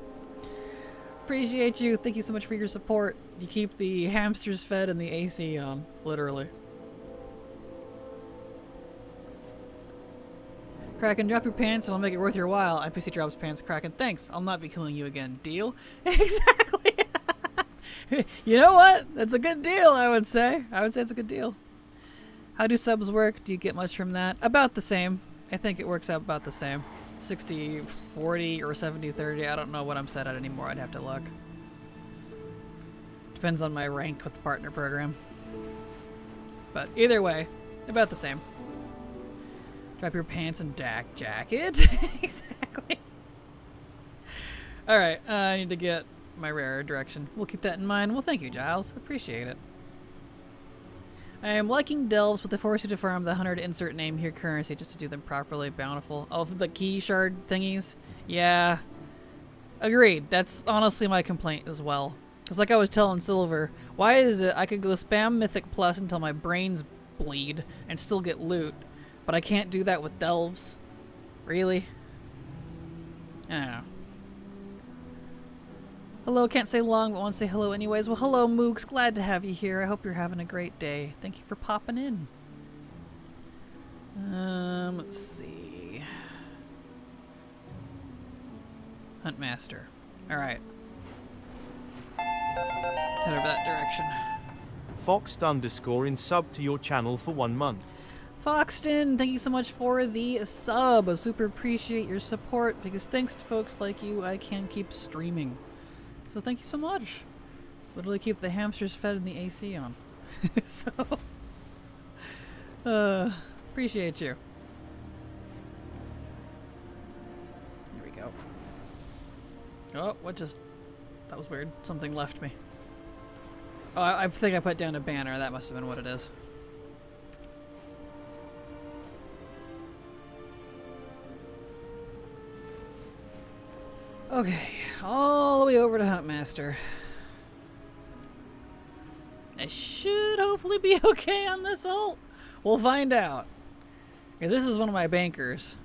Appreciate you. Thank you so much for your support. You keep the hamsters fed and the AC on, literally. Kraken, drop your pants and I'll make it worth your while. NPC drops pants, Kraken. Thanks. I'll not be killing you again. Deal? Exactly. You know what? That's a good deal, I would say. I would say it's a good deal. How do subs work? Do you get much from that? About the same. I think it works out about the same. 60-40 or 70-30. I don't know what I'm set at anymore. I'd have to look. Depends on my rank with the partner program. But either way, about the same. Drop your pants and jacket. Exactly. Alright, I need to get my rarer direction. We'll keep that in mind. Well, thank you, Giles. Appreciate it. I am liking delves, but they force you to farm the 100 insert name here currency just to do them properly. Bountiful. Oh, for the key shard thingies? Yeah. Agreed. That's honestly my complaint as well. Because like I was telling Silver, why is it I could go spam Mythic Plus until my brains bleed and still get loot, but I can't do that with delves? Really? I don't know. Hello, can't say long, but want to say hello anyways. Well, hello, Mooks. Glad to have you here. I hope you're having a great day. Thank you for popping in. Let's see. Huntmaster. Alright. Head over that direction. Foxed_ in sub to your channel for 1 month. Foxton, thank you so much for the sub. I super appreciate your support, because thanks to folks like you, I can keep streaming. So thank you so much. Literally keep the hamsters fed and the AC on. So, appreciate you. Here we go. Oh, what just... That was weird. Something left me. Oh, I think I put down a banner. That must have been what it is. Okay, all the way over to Huntmaster. I should hopefully be okay on this ult. We'll find out. Because this is one of my bankers.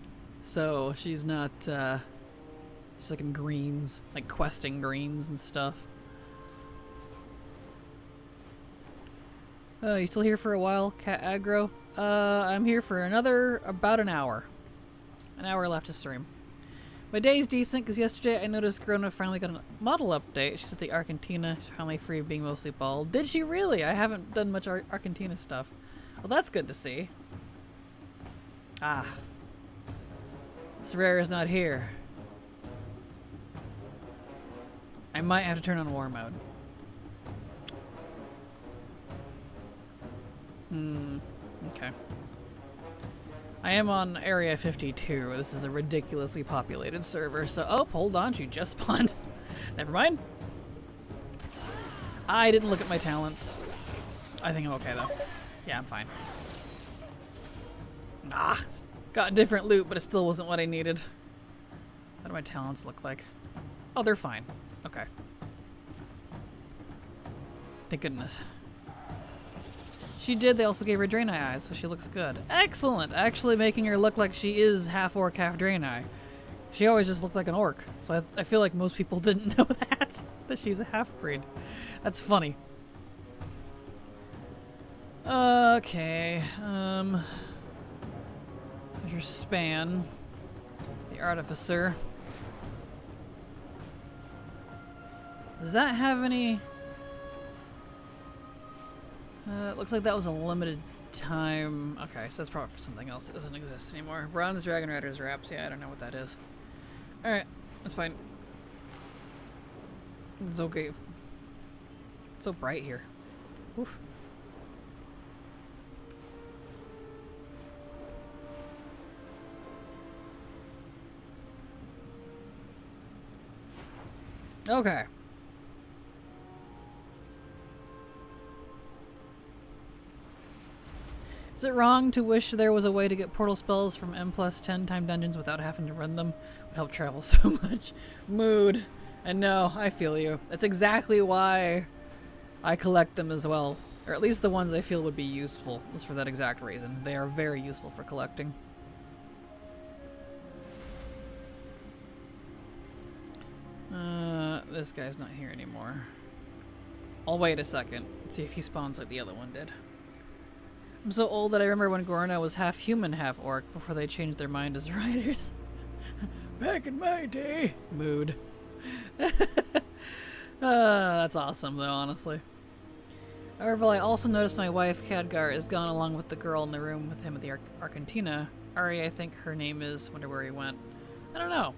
So she's not, she's like in greens, like questing greens and stuff. Oh, you still here for a while, Cat Aggro? I'm here for about an hour. An hour left to stream. My day's decent because yesterday I noticed Grona finally got a model update. She's at the Argentina, she's finally free of being mostly bald. Did she really? I haven't done much Argentina stuff. Well, that's good to see. Ah. Serrera's not here. I might have to turn on war mode. Okay. I am on Area 52. This is a ridiculously populated server, so... Oh, hold on, she just spawned. Never mind. I didn't look at my talents. I think I'm okay, though. Yeah, I'm fine. Ah! Got different loot, but it still wasn't what I needed. What do my talents look like? Oh, they're fine. Okay. Thank goodness. She did. They also gave her Draenei eyes, so she looks good. Excellent! Actually making her look like she is half orc, half Draenei. She always just looked like an orc, so I feel like most people didn't know that she's a half-breed. That's funny. Okay, there's your Span. The Artificer. Does that have any... it looks like that was a limited time. Okay, so that's probably for something else that doesn't exist anymore. Bronze Dragon Rider's Wraps. Yeah, I don't know what that is. Alright, that's fine. It's okay. It's so bright here. Oof. Okay. Is it wrong to wish there was a way to get portal spells from M+10 time dungeons without having to run them? Would help travel so much. Mood. And no, I feel you. That's exactly why I collect them as well. Or at least the ones I feel would be useful. Just for that exact reason. They are very useful for collecting. This guy's not here anymore. I'll wait a second. See if he spawns like the other one did. I'm so old that I remember when Gorna was half human, half orc before they changed their mind as riders. Back in my day. Mood. That's awesome though, honestly. However, I also noticed my wife, Khadgar, is gone along with the girl in the room with him at the Argentina. Ari, I think her name is. Wonder where he went. I don't know.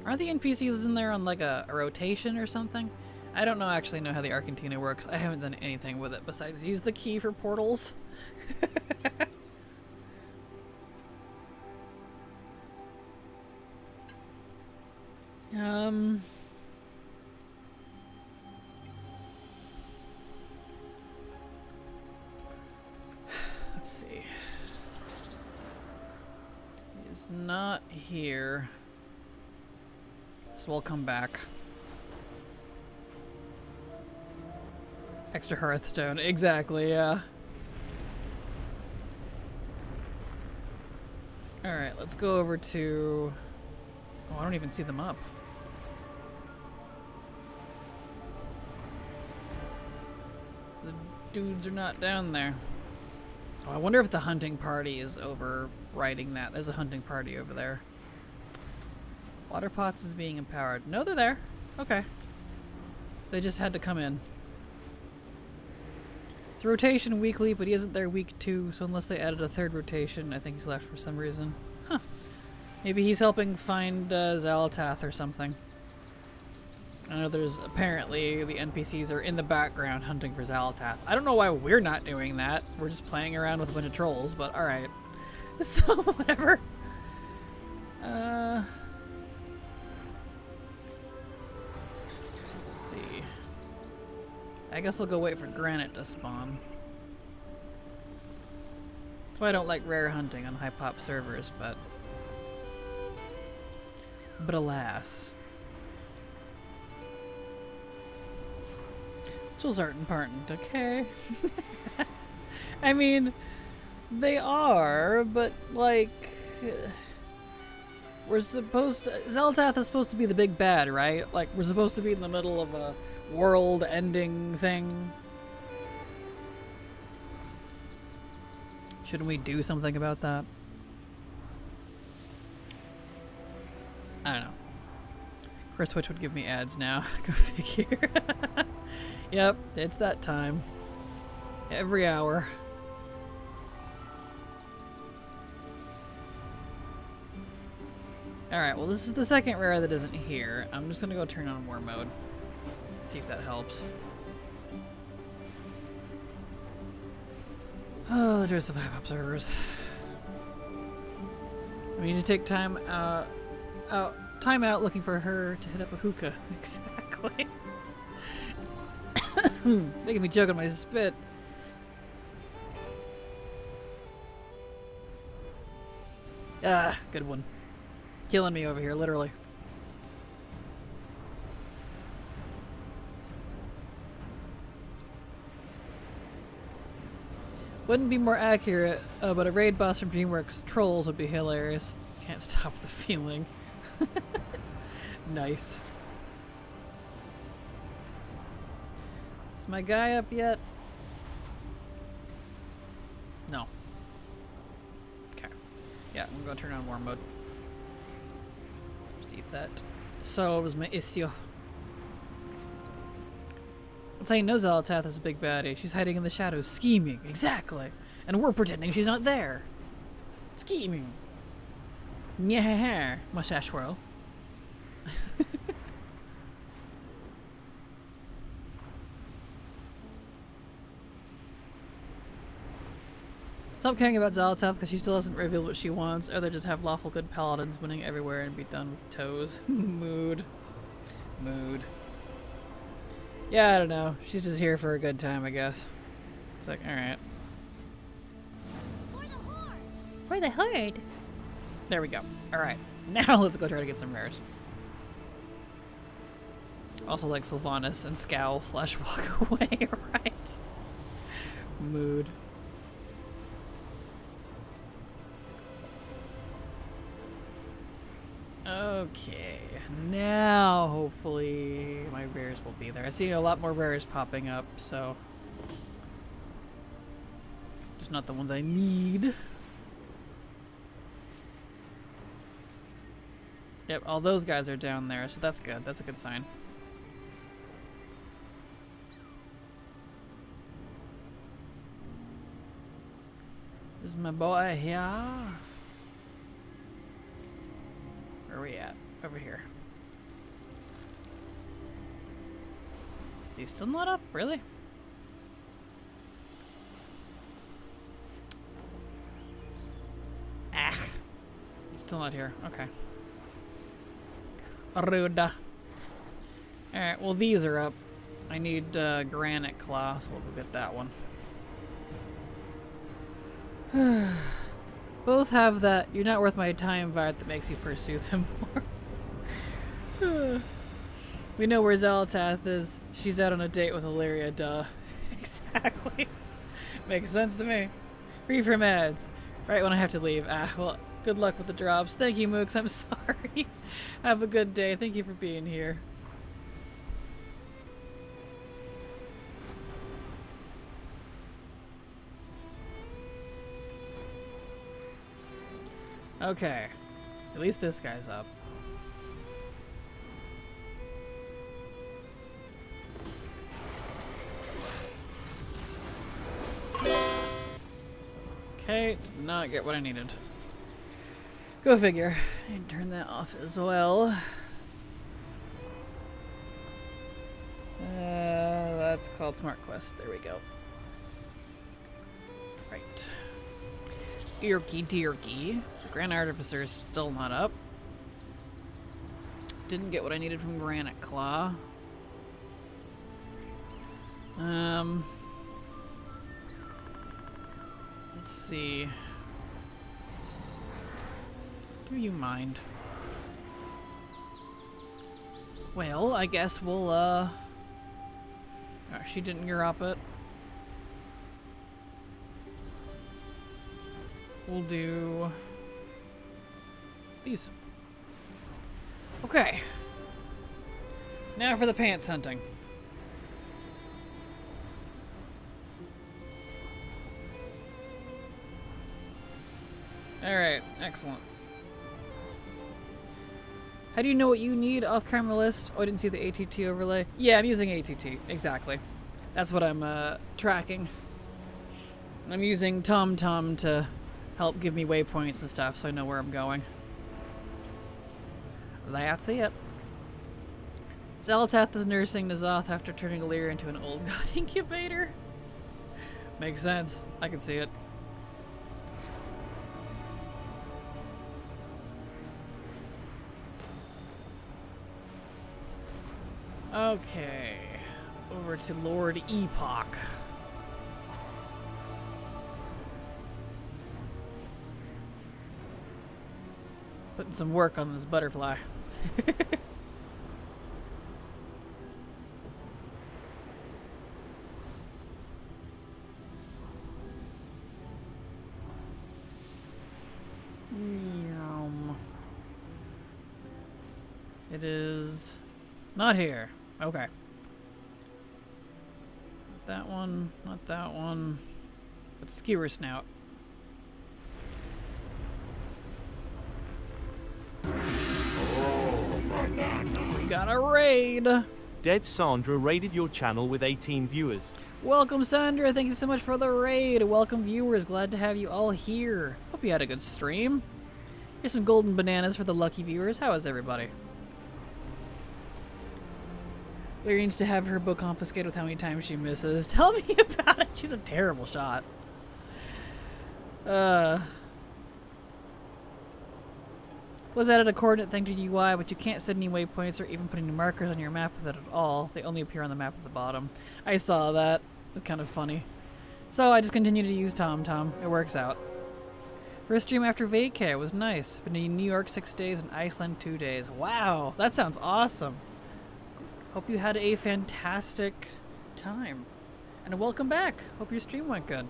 Aren't the NPCs in there on like a rotation or something? I don't actually know how the Argentina works. I haven't done anything with it besides use the key for portals. Let's see. He is not here. So we'll come back. Extra Hearthstone. Exactly, yeah. Alright, let's go over to... Oh, I don't even see them up. The dudes are not down there. Oh, I wonder if the hunting party is overriding that. There's a hunting party over there. Water Pots is being empowered. No, they're there. Okay. They just had to come in. It's a rotation weekly, but he isn't there week 2, so unless they added a third rotation, I think he's left for some reason. Huh. Maybe he's helping find Xalatath or something. I know there's apparently the NPCs are in the background hunting for Xalatath. I don't know why we're not doing that. We're just playing around with a bunch of trolls, but alright. So, whatever. Let's see. I guess I'll go wait for granite to spawn. That's why I don't like rare hunting on high pop servers, but alas. Tools aren't important, okay? I mean, they are, but like, we're supposed to, Xalatath is supposed to be the big bad, right? Like, we're supposed to be in the middle of a world-ending thing. Shouldn't we do something about that? I don't know. Of course, Twitch would give me ads now. Go figure. Yep, it's that time. Every hour. Alright, well this is the second rare that isn't here. I'm just gonna go turn on war mode. See if that helps. Oh, the joys of high-pop servers. We need to take time out looking for her to hit up a hookah. Exactly. Making me choke on my spit. Ah, good one. Killing me over here, literally. Wouldn't be more accurate, but a raid boss from DreamWorks Trolls would be hilarious. Can't stop the feeling. Nice. Is my guy up yet? No. Okay. Yeah, I'm gonna turn on war mode. See if that solves my issue. That's how you know Xalatath is a big baddie. She's hiding in the shadows, scheming. Exactly. And we're pretending she's not there. Scheming. Yeah, mustache swirl. Stop caring about Xalatath because she still hasn't revealed what she wants, or they just have lawful good paladins winning everywhere and be done with toes. Mood. Mood. Yeah, I don't know. She's just here for a good time, I guess. It's like, alright. For the horde! For the horde! There we go. Alright. Now let's go try to get some rares. Also like Sylvanas and Scowl / walk away, right? Mood. Okay, now hopefully my rares will be there. I see a lot more rares popping up, so just not the ones I need. Yep, all those guys are down there, so that's good. That's a good sign. This is my boy here. Where are we at? Over here. He's still not up? Really? Ah. He's still not here. Okay. Rude. Alright, well these are up. I need granite claw, so we'll go get that one. Both have that "you're not worth my time" vibe that makes you pursue them more. We know where Xalatath is. She's out on a date with Illyria, duh. Exactly. Makes sense to me. Free from ads. Right when I have to leave. Ah, well, good luck with the drops. Thank you, Mooks. I'm sorry. Have a good day. Thank you for being here. Okay. At least this guy's up. Okay, did not get what I needed. Go figure. And turn that off as well. That's called Smart Quest. There we go. Right. Earky dearky. So Grand Artificer is still not up. Didn't get what I needed from Granite Claw. Let's see. Do you mind? Well, I guess we'll, oh, she didn't drop it. We'll do these. Okay. Now for the pants hunting. Alright, excellent. How do you know what you need off-camera list? Oh, I didn't see the ATT overlay. Yeah, I'm using ATT, exactly. That's what I'm tracking. I'm using TomTom to help give me waypoints and stuff so I know where I'm going. That's it. Xalatath is nursing N'Zoth after turning Illyria into an old god incubator. Makes sense. I can see it. Okay. Over to Lord Epoch. Putting some work on this butterfly. It is not here. Okay. Not that one, not that one. But Skewer Snout. We got a raid! Dead Sandra raided your channel with 18 viewers. Welcome, Sandra. Thank you so much for the raid. Welcome, viewers. Glad to have you all here. Hope you had a good stream. Here's some golden bananas for the lucky viewers. How is everybody? Lyria needs to have her bow confiscated with how many times she misses. Tell me about it. She's a terrible shot. Was added a coordinate thing to UI, but you can't set any waypoints or even put any markers on your map with it at all. They only appear on the map at the bottom. I saw that. It's kind of funny. So I just continue to use TomTom. It works out. First stream after vacay was nice. Been in New York 6 days and Iceland 2 days. Wow, that sounds awesome. Hope you had a fantastic time. And welcome back. Hope your stream went good.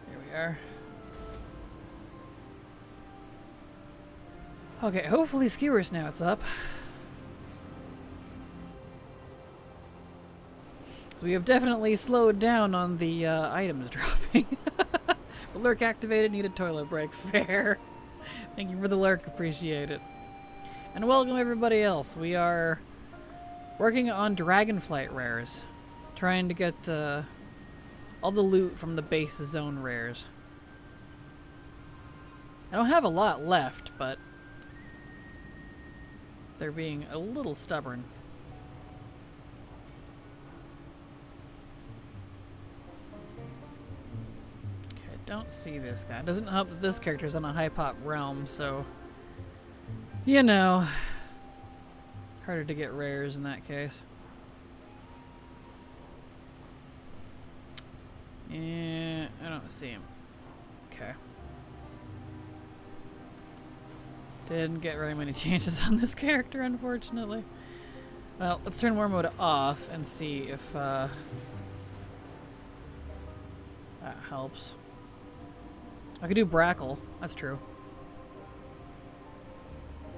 Here we are. Okay, hopefully Skewer Snout's up. So we have definitely slowed down on the items dropping. The lurk activated, need a toilet break. Fair. Thank you for the lurk, appreciate it. And welcome everybody else. We are working on Dragonflight rares. Trying to get all the loot from the base zone rares. I don't have a lot left, but they're being a little stubborn. Okay, I don't see this guy. It doesn't help that this character's on a high pop realm, so you know, harder to get rares in that case. Yeah, I don't see him. Okay. Didn't get very many chances on this character, unfortunately. Well, let's turn War Mode off and see if that helps. I could do Brackle. That's true.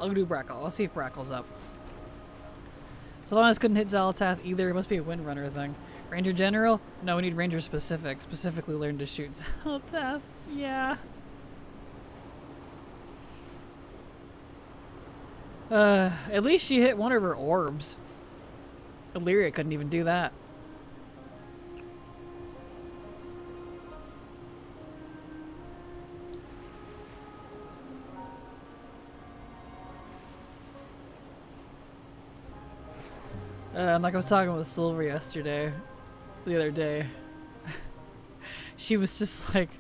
I'll do Brackle. I'll see if Brackle's up. Sylvanas couldn't hit Xalatath either. It must be a Windrunner thing. Ranger General? No, we need Ranger Specific. Specifically learn to shoot Xalatath. Yeah. At least she hit one of her orbs. Illyria couldn't even do that. Like I was talking with Silver the other day. She was just like,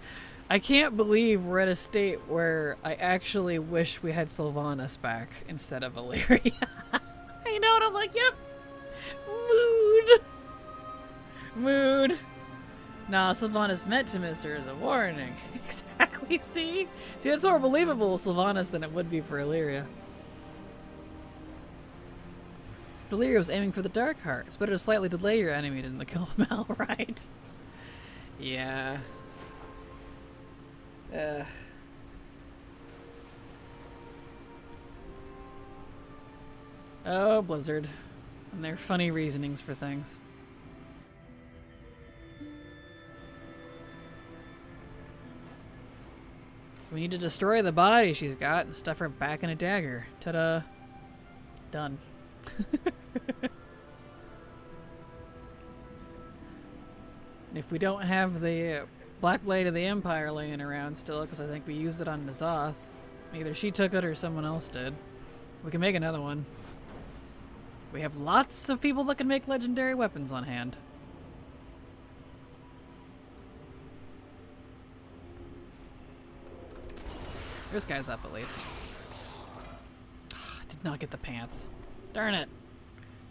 I can't believe we're at a state where I actually wish we had Sylvanas back instead of Illyria. I know, and I'm like, yep. Mood. Nah, Sylvanas meant to miss her as a warning. Exactly, see? See, that's more believable with Sylvanas than it would be for Illyria. Illyria was aiming for the Dark Heart. It's better to slightly delay your enemy than to kill them outright. Yeah. Oh, Blizzard. And their funny reasonings for things. So we need to destroy the body she's got and stuff her back in a dagger. Ta-da. Done. If we don't have the Black Blade of the Empire laying around still, because I think we used it on N'Zoth. Either she took it or someone else did. We can make another one. We have lots of people that can make legendary weapons on hand. This guy's up at least. I did not get the pants. Darn it.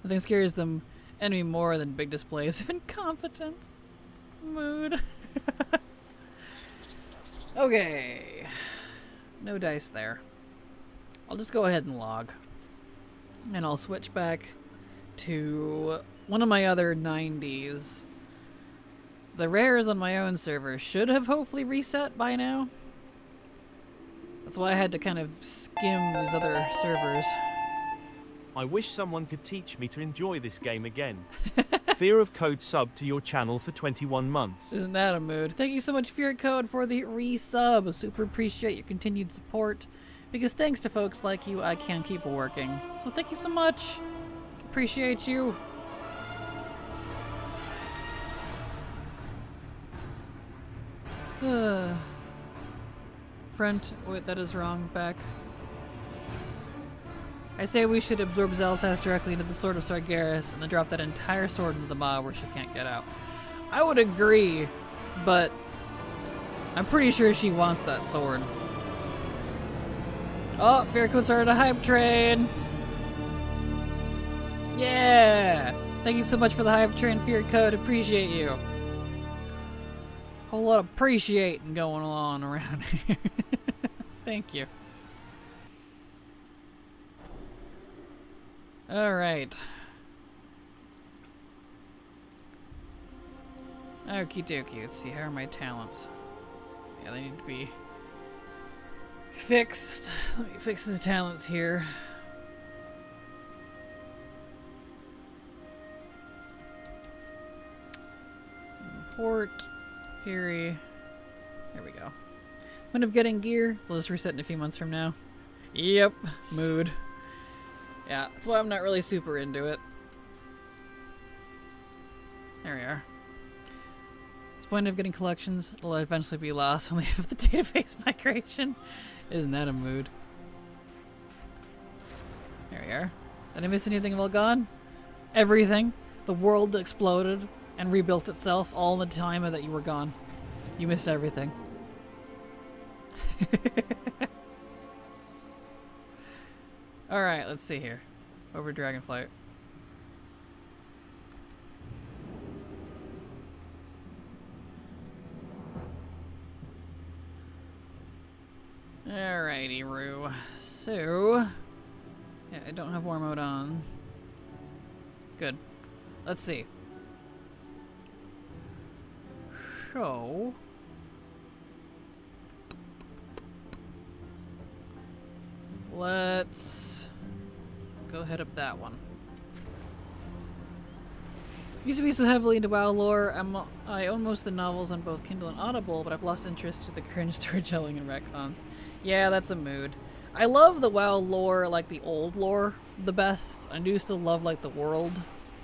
Nothing scares them enemy more than big displays of incompetence. Mood. Okay. No dice there. I'll just go ahead and log. And I'll switch back to one of my other 90s. The rares on my own server should have hopefully reset by now. That's why I had to kind of skim these other servers. I wish someone could teach me to enjoy this game again. Fear of Code sub to your channel for 21 months. Isn't that a mood? Thank you so much, Fear Code, for the resub. Super appreciate your continued support. Because thanks to folks like you, I can keep working. So thank you so much. Appreciate you. Front. Wait, that is wrong. Back. I say we should absorb Xel'Tath directly into the Sword of Sargeras and then drop that entire sword into the maw where she can't get out. I would agree, but I'm pretty sure she wants that sword. Oh, Fear Code started a hype train! Yeah! Thank you so much for the hype train, Fear Code. Appreciate you. Whole lot of appreciating going on around here. Thank you. Alright. Okie dokie, let's see, how are my talents? Yeah, they need to be fixed. Let me fix his talents here. Import, Fury. There we go. When of getting gear, we'll just reset in a few months from now. Yep, mood. Yeah, that's why I'm not really super into it. There we are. It's the point of getting collections. It'll eventually be lost when we have the database migration. Isn't that a mood? There we are. Did I miss anything while gone? Everything. The world exploded and rebuilt itself all in the time that you were gone. You missed everything. Alright, let's see here. Over Dragonflight. Alrighty, Roo. So, yeah, I don't have war mode on. Good. Let's see. So, let's go head up that one. Used to be so heavily into WoW lore. I own most of the novels on both Kindle and Audible, but I've lost interest to the cringe storytelling and retcons. Yeah, that's a mood. I love the WoW lore, like the old lore, the best. I do still love like the world,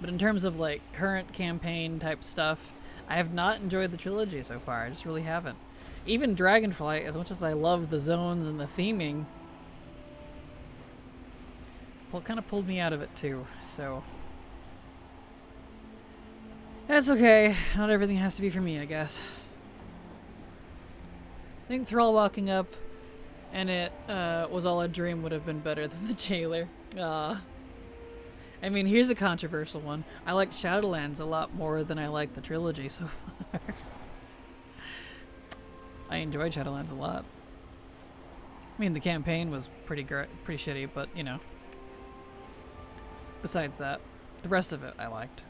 but in terms of like current campaign type stuff, I have not enjoyed the trilogy so far. I just really haven't. Even Dragonflight, as much as I love the zones and the theming, well, it kind of pulled me out of it too. So That's okay. Not everything has to be for me, I guess. I think Thrall walking up and it was all a dream would have been better than the jailer. I mean, here's a controversial one. I liked Shadowlands a lot more than I liked the trilogy so far. I enjoyed Shadowlands a lot. I mean, the campaign was pretty shitty, but, you know. Besides that, the rest of it I liked.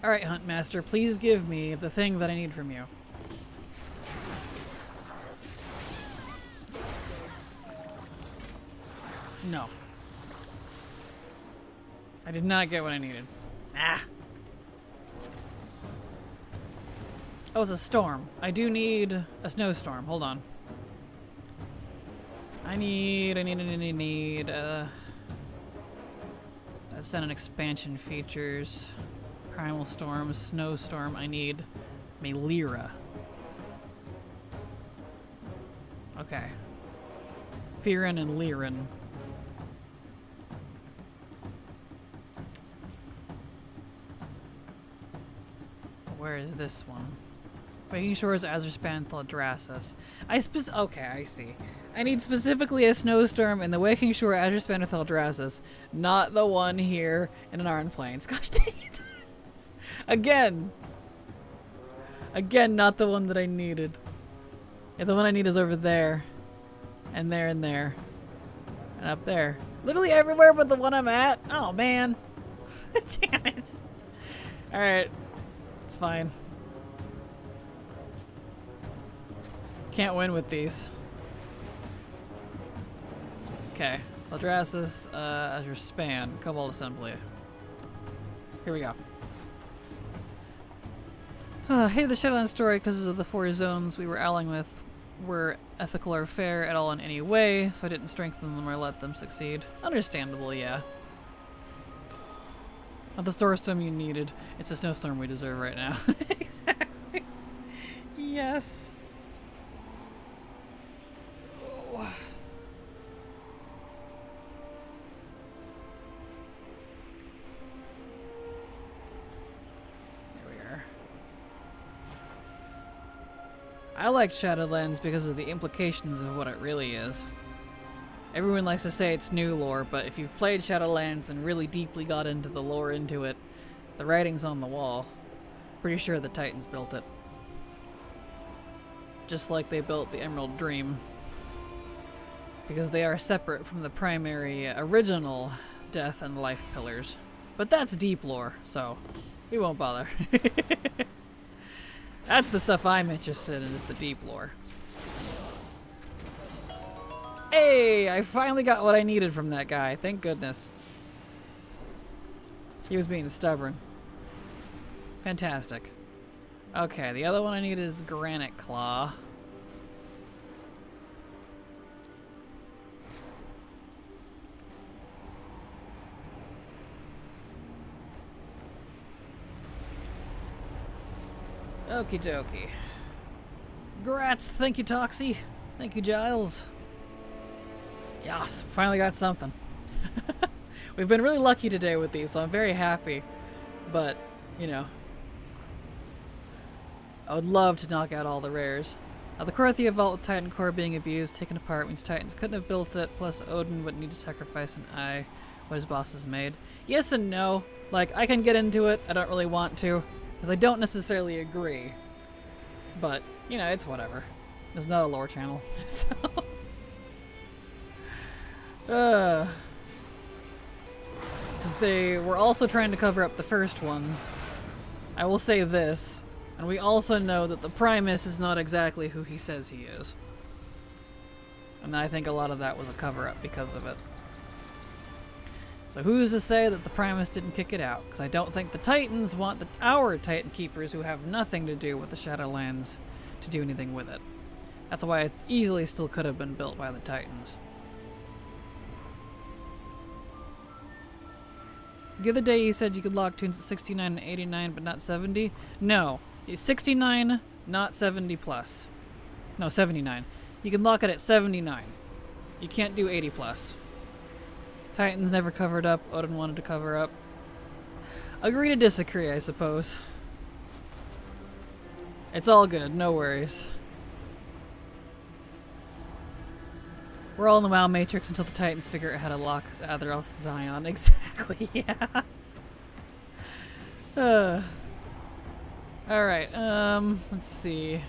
Alright, Huntmaster, please give me the thing that I need from you. No. I did not get what I needed. Ah! Oh, it's a storm. I do need a snowstorm. Hold on. I need, send an expansion features. Primal Storm, Snowstorm. I need Melira. Okay. Firin and Lirin. Where is this one? Waking Shores, Azerspan, Thaldraszus. Okay, I see. I need specifically a Snowstorm in the Waking Shore, Azerspan, Thaldraszus, not the one here in an Iron Plains. Gosh dang it! Again, not the one that I needed. Yeah, the one I need is over there, and there, and there, and up there. Literally everywhere but the one I'm at. Oh man, damn it! All right, it's fine. Can't win with these. Okay, Thaldraszus, Azerspan, Cobalt Assembly. Here we go. Hated the Shadowlands story because of the 4 zones we were allying with were ethical or fair at all in any way, so I didn't strengthen them or let them succeed. Understandable, yeah. Not the snowstorm you needed. It's a snowstorm we deserve right now. Exactly. Yes. Oh. I like Shadowlands because of the implications of what it really is. Everyone likes to say it's new lore, but if you've played Shadowlands and really deeply got into the lore into it, the writing's on the wall. Pretty sure the Titans built it. Just like they built the Emerald Dream. Because they are separate from the primary original death and life pillars. But that's deep lore, so we won't bother. That's the stuff I'm interested in, is the deep lore. Hey, I finally got what I needed from that guy. Thank goodness. He was being stubborn. Fantastic. Okay, the other one I need is Granite Claw. Okie dokie. Grats, thank you, Toxie. Thank you, Giles. Yes, finally got something. We've been really lucky today with these, so I'm very happy. But, you know, I would love to knock out all the rares. Now, the Korthia Vault with Titan Core being abused, taken apart, means Titans couldn't have built it, plus Odin would need to sacrifice an eye what his bosses made. Yes and no. Like, I can get into it, I don't really want to. Because I don't necessarily agree. But, you know, it's whatever. It's not a lore channel. So. Because they were also trying to cover up the first ones. I will say this. And we also know that the Primus is not exactly who he says he is. And I think a lot of that was a cover-up because of it. So who's to say that the Primus didn't kick it out? Because I don't think the Titans want our Titan Keepers who have nothing to do with the Shadowlands to do anything with it. That's why it easily still could have been built by the Titans. The other day you said you could lock tunes at 69 and 89 but not 70? No. It's 69, not 70 plus. No, 79. You can lock it at 79. You can't do 80 plus. Titans never covered up. Odin wanted to cover up. Agree to disagree, I suppose. It's all good, no worries. We're all in the WoW Matrix until the Titans figure out how to lock Azeroth Zion. Exactly, yeah. Alright, let's see.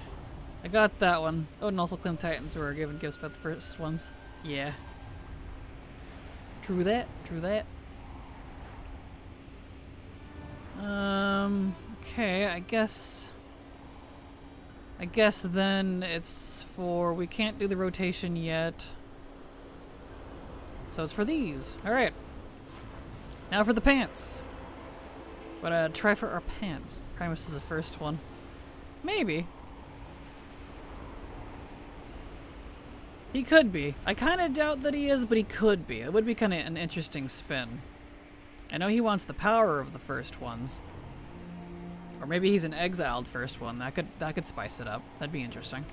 I got that one. Odin also claimed Titans were given gifts by the first ones. Yeah. True that, true that. Okay, I guess then it's for, we can't do the rotation yet. So it's for these. Alright. Now for the pants. But try for our pants. Primus is the first one. Maybe. He could be. I kind of doubt that he is, but he could be. It would be kind of an interesting spin. I know he wants the power of the first ones. Or maybe he's an exiled first one. That could spice it up. That'd be interesting.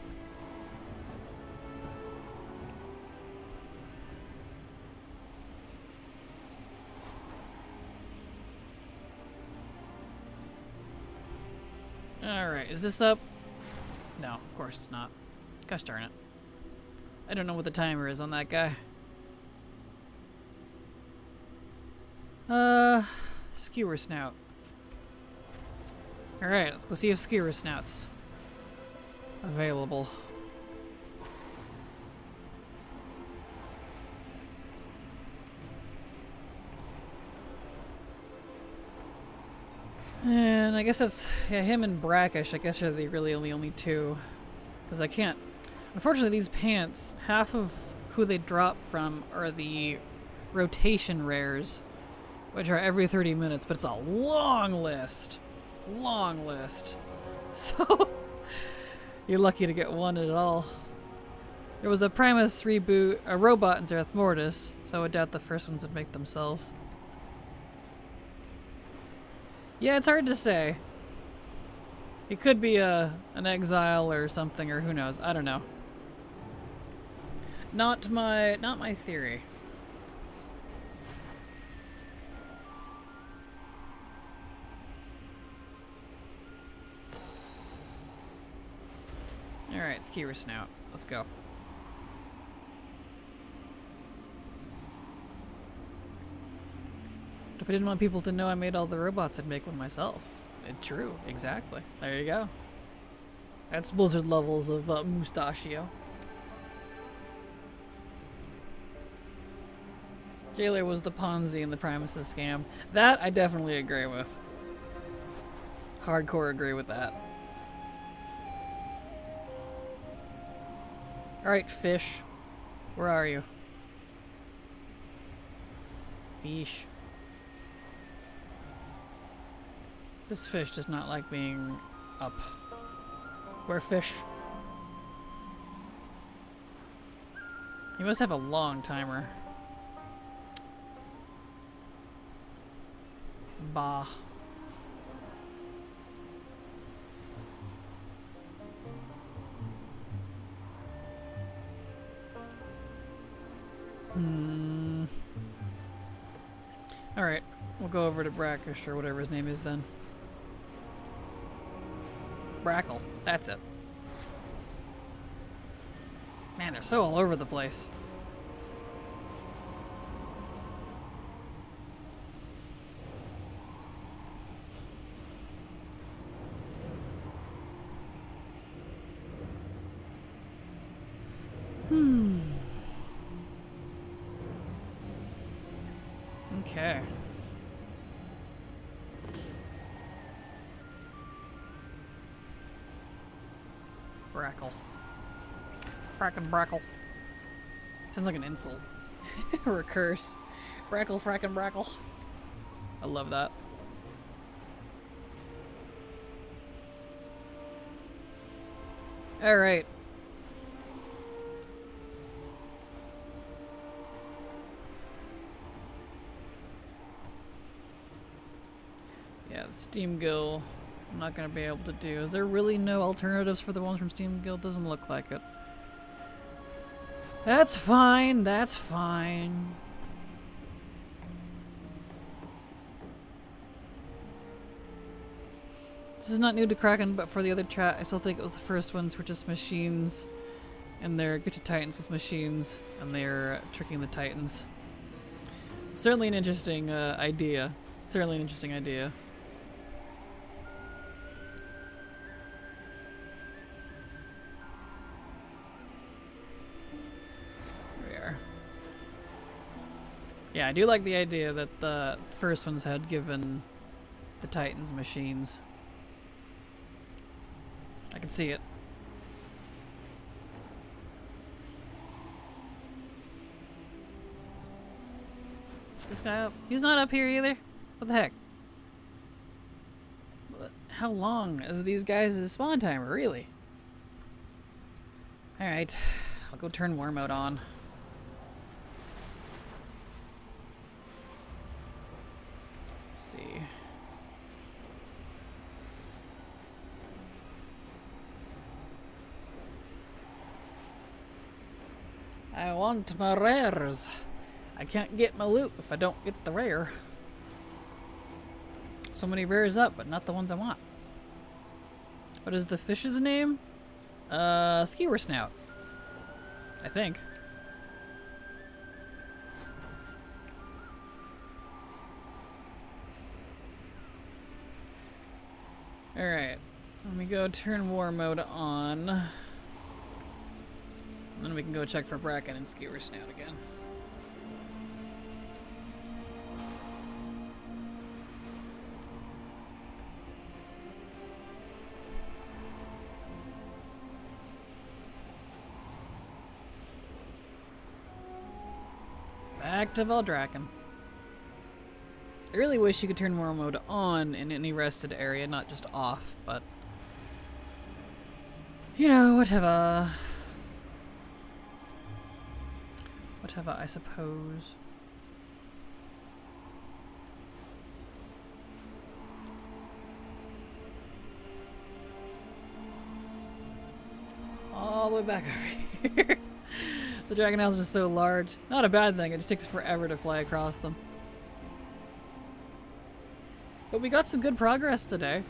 Alright, is this up? No, of course it's not. Gosh darn it. I don't know what the timer is on that guy. Skewer snout. Alright, let's go see if skewer snout's available. And I guess that's, yeah, him and Brackish, I guess are the really only two. Because I can't, unfortunately these pants, half of who they drop from are the rotation rares, which are every 30 minutes, but it's a long list. Long list. So, you're lucky to get one at all. There was a Primus reboot, a robot in Zereth Mortis, so I would doubt the first ones would make themselves. Yeah, it's hard to say. It could be an exile or something, or who knows. I don't know. Not my theory. Alright, skewer snout. Let's go. If I didn't want people to know I made all the robots, I'd make one myself. True, exactly. There you go. That's Blizzard levels of mustachio. Jailer was the Ponzi and the Primus' scam. That I definitely agree with. Hardcore agree with that. Alright, fish. Where are you? Fish. This fish does not like being up. Where fish? You must have a long timer. Bah. Alright, we'll go over to Brackish or whatever his name is then. Brackle, that's it. Man, they're so all over the place. Okay. Brackle. Frackin' Brackle. Sounds like an insult. Or a curse. Brackle, frackin' Brackle. I love that. Alright. Yeah, the Steam Guild, I'm not going to be able to do. Is there really no alternatives for the ones from Steam Guild? Doesn't look like it. That's fine, that's fine. This is not new to Kraken, but for the other chat, I still think it was the first ones were just machines, and their Gucci Titans was machines, and they're tricking the Titans. Certainly an interesting idea. Certainly an interesting idea. Here we are. Yeah, I do like the idea that the first ones had given the Titans machines. I can see it. This guy up? He's not up here either. What the heck? How long is these guys' spawn timer, really? Alright, I'll go turn war mode on. Let's see. I want my rares. I can't get my loot if I don't get the rare. So many rares up, but not the ones I want. What is the fish's name? Skewer snout. I think. Alright. Let me go turn war mode on. And then we can go check for Bracken and Skewer Snout again. Back to Valdraken. I really wish you could turn war mode on in any rested area, not just off, but you know, whatever. Whatever, I suppose. All the way back over here. The Dragon Isles are so large. Not a bad thing, it just takes forever to fly across them. But we got some good progress today.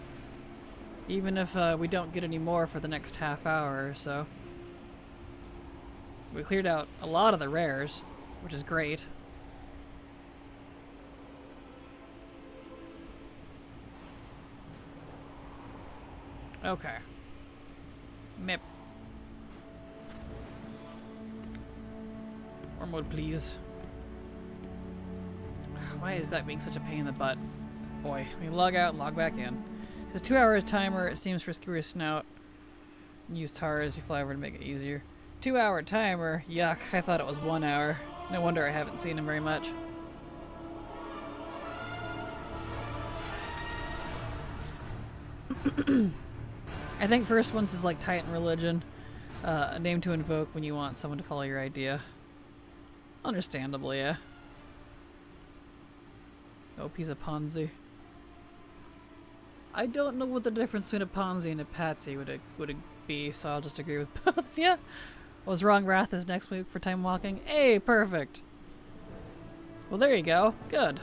Even if we don't get any more for the next half hour or so. We cleared out a lot of the rares, which is great. Okay. Mip. War mode, please. Why is that being such a pain in the butt? Boy, we log out and log back in. It's a 2-hour timer, it seems, for Skewer Snout. Use tar as you fly over to make it easier. 2-hour timer? Yuck, I thought it was 1 hour. No wonder I haven't seen him very much. I think first one's is like Titan Religion. A name to invoke when you want someone to follow your idea. Understandable, yeah. Oh, piece of Ponzi. I don't know what the difference between a Ponzi and a Patsy would be, so I'll just agree with both of you. I was wrong, Wrath is next week for time walking. Hey, perfect. Well, there you go. Good.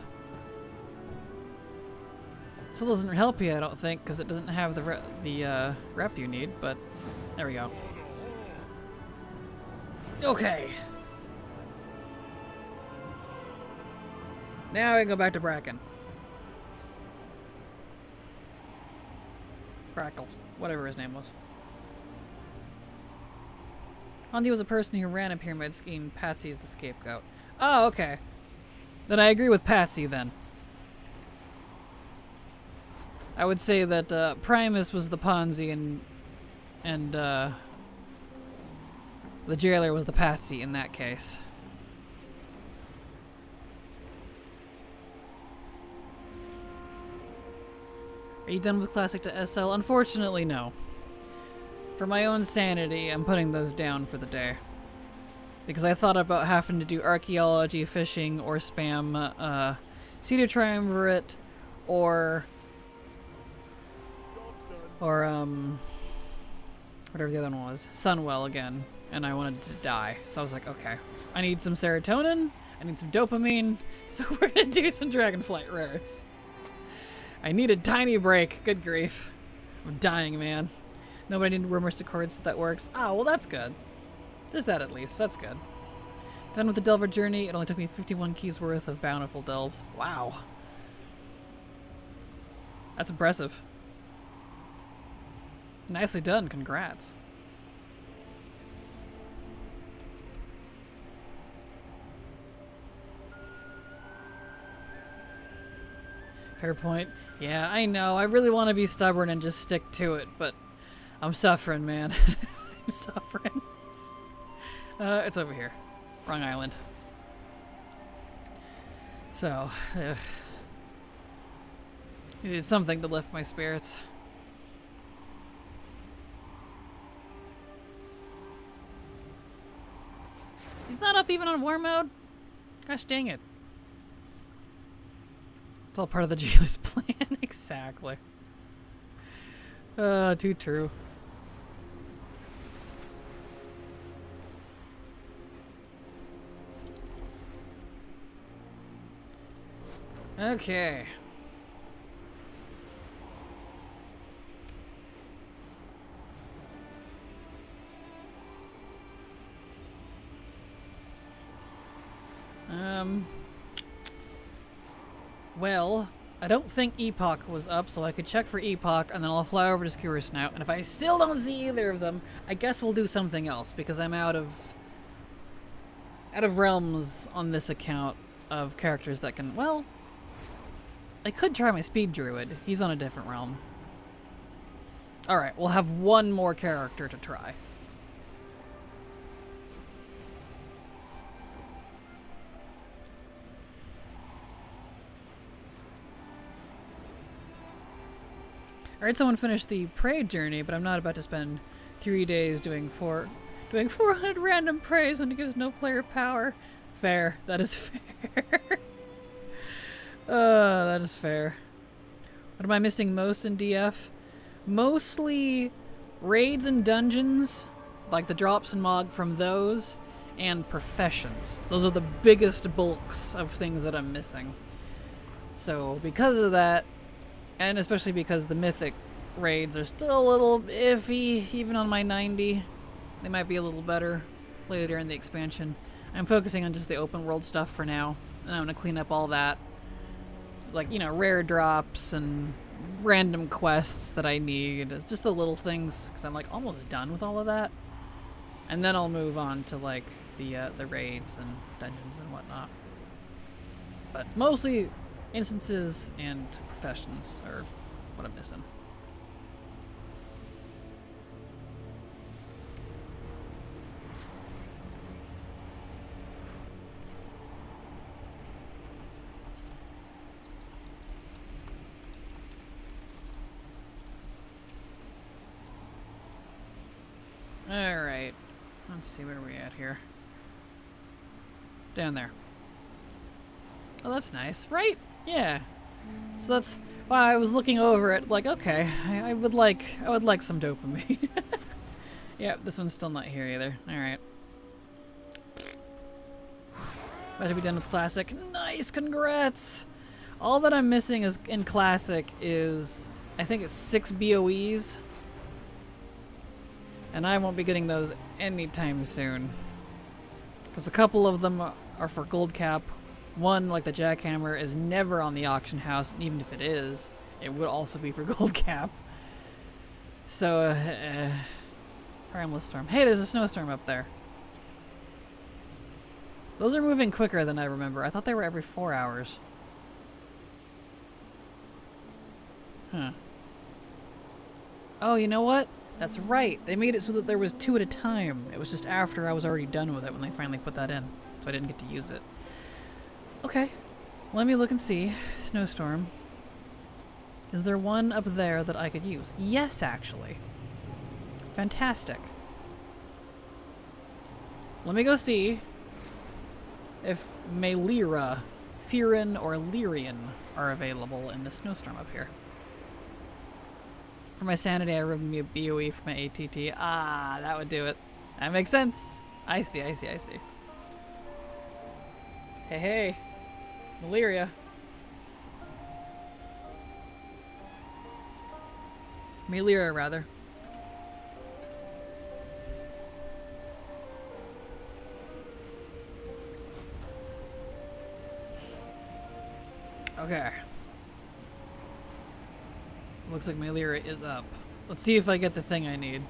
Still doesn't help you, I don't think, because it doesn't have the rep you need, but there we go. Okay. Now we can go back to Bracken. Brackle, whatever his name was. Hondi was a person who ran a pyramid scheme. Patsy is the scapegoat. Oh, okay. Then I agree with Patsy, then. I would say that Primus was the Ponzi and the jailer was the Patsy in that case. Are you done with Classic to SL? Unfortunately, no. For my own sanity, I'm putting those down for the day. Because I thought about having to do archaeology, fishing, or spam Cedar Triumvirate, or whatever the other one was. Sunwell again. and I wanted to die. So I was like, okay, I need some serotonin, I need some dopamine, so we're gonna do some Dragonflight rares. I need a tiny break. Good grief. I'm dying, man. Nobody need rumors to chords that works. Oh, well, that's good. There's that at least. That's good. Done with the Delver journey. It only took me 51 keys worth of bountiful delves. Wow. That's impressive. Nicely done. Congrats. Fair point. Yeah, I know. I really want to be stubborn and just stick to it, but I'm suffering, man. I'm suffering. It's over here. Wrong island. So, needed something to lift my spirits. He's not up even on war mode? Gosh dang it. It's all part of the jailer's plan. Exactly. Too true. Okay. Well, I don't think Epoch was up, so I could check for Epoch, and then I'll fly over to Skewer Snout, and if I still don't see either of them, I guess we'll do something else, because I'm out of realms on this account of characters that can, well, I could try my Speed Druid. He's on a different realm. Alright, we'll have one more character to try. I heard someone finish the Prey journey, but I'm not about to spend 3 days doing 400 random prays when it gives no player power. Fair. That is fair. That is fair. What am I missing most in DF? Mostly raids and dungeons, like the drops and mog from those, and professions. Those are the biggest bulks of things that I'm missing. So because of that, and especially because the mythic raids are still a little iffy, even on my 90. They might be a little better later in the expansion. I'm focusing on just the open world stuff for now. And I'm going to clean up all that. Like, you know, rare drops and random quests that I need. It's just the little things, because I'm like almost done with all of that. And then I'll move on to like the raids and dungeons and whatnot. But mostly instances and professions are what I'm missing. Alright, let's see where we're at here. Down there. Oh, that's nice, right? Yeah. So that's why I was looking over it, like, okay, I would like some dopamine. Yep, this one's still not here either. Alright. About to be done with Classic. Nice, congrats! All that I'm missing is in Classic is, I think it's 6 BOEs. And I won't be getting those anytime soon. Because a couple of them are for gold cap. One, like the jackhammer, is never on the auction house, and even if it is, it would also be for gold cap. So, Primalist Storm. Hey, there's a snowstorm up there. Those are moving quicker than I remember. I thought they were every 4 hours. Huh. Oh, you know what? That's right. They made it so that there was 2 at a time. It was just after I was already done with it when they finally put that in. So I didn't get to use it. Okay. Let me look and see. Snowstorm. Is there one up there that I could use? Yes, actually. Fantastic. Let me go see if Melira, Firin, or Lyrian are available in the snowstorm up here. For my sanity, I removed me a BOE for my ATT. Ah, that would do it. That makes sense. I see, I see, I see. Hey, hey. Malaria. Malaria, rather. Okay. Looks like my lyra is up. Let's see if I get the thing I need.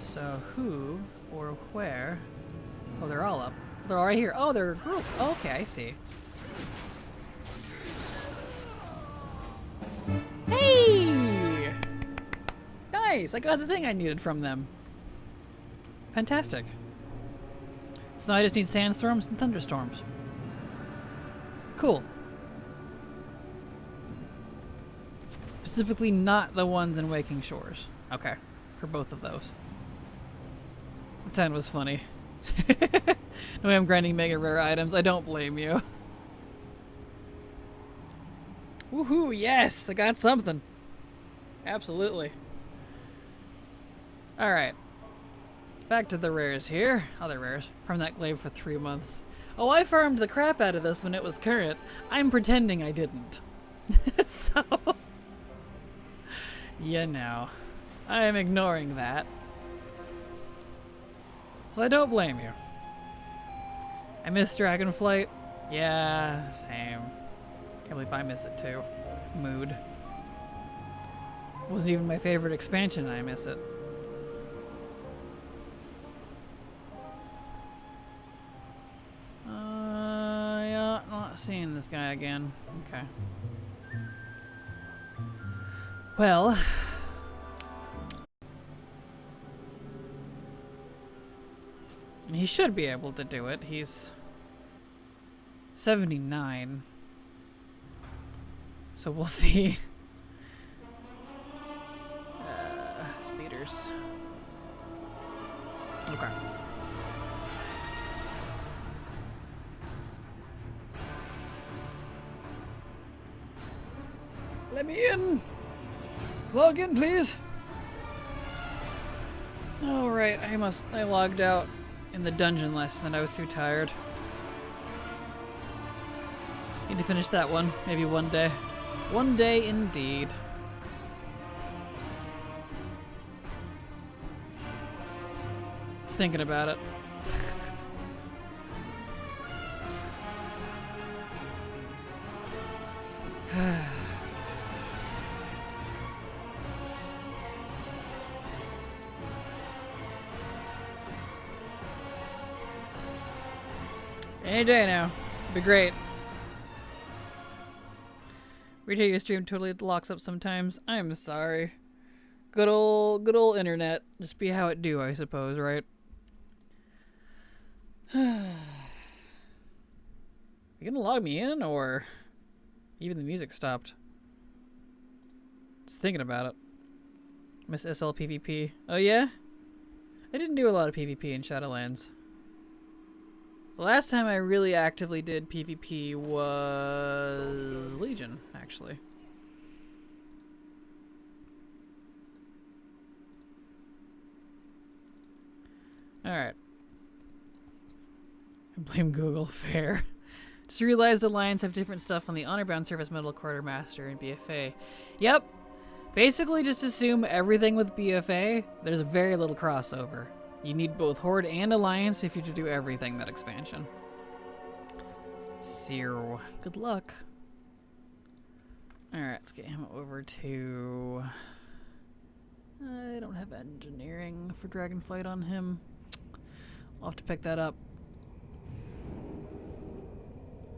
So who or where? Oh, they're all up. They're all right here. Oh, they're a group. Okay, I see. Hey! Nice! I got the thing I needed from them. Fantastic. So now I just need sandstorms and thunderstorms. Cool. Specifically not the ones in Waking Shores. Okay. For both of those. That sound was funny. The way I'm grinding mega rare items, I don't blame you. Woohoo, yes! I got something. Absolutely. Alright. Back to the rares here. Other rares. From that glaive for 3 months. Oh, I farmed the crap out of this when it was current. I'm pretending I didn't. So... you know. I am ignoring that. So I don't blame you. I miss Dragonflight. Yeah, same. Can't believe I miss it too. Mood. Wasn't even my favorite expansion and I miss it. Yeah, not seeing this guy again. Okay. Well... he should be able to do it. He's 79. So we'll see. Speeders. Okay. Let me in! Log in, please! Alright, I logged out in the dungeon last night. I was too tired. Need to finish that one. Maybe one day. One day indeed. Just thinking about it. Any day now. It'd be great. Read how your stream totally locks up sometimes. I'm sorry. Good old internet. Just be how it do, I suppose, right? You gonna log me in, or even the music stopped? Just thinking about it. Miss SL PvP. Oh yeah? I didn't do a lot of PvP in Shadowlands. The last time I really actively did PvP was Legion, actually. Alright. I blame Google. Fair. Just realized Alliance have different stuff on the Honor-Bound Service Medal Quartermaster and BFA. Yep. Basically just assume everything with BFA, there's very little crossover. You need both Horde and Alliance if you're to do everything that expansion. So, good luck. Alright, let's get him over to... I don't have engineering for Dragonflight on him. I'll have to pick that up.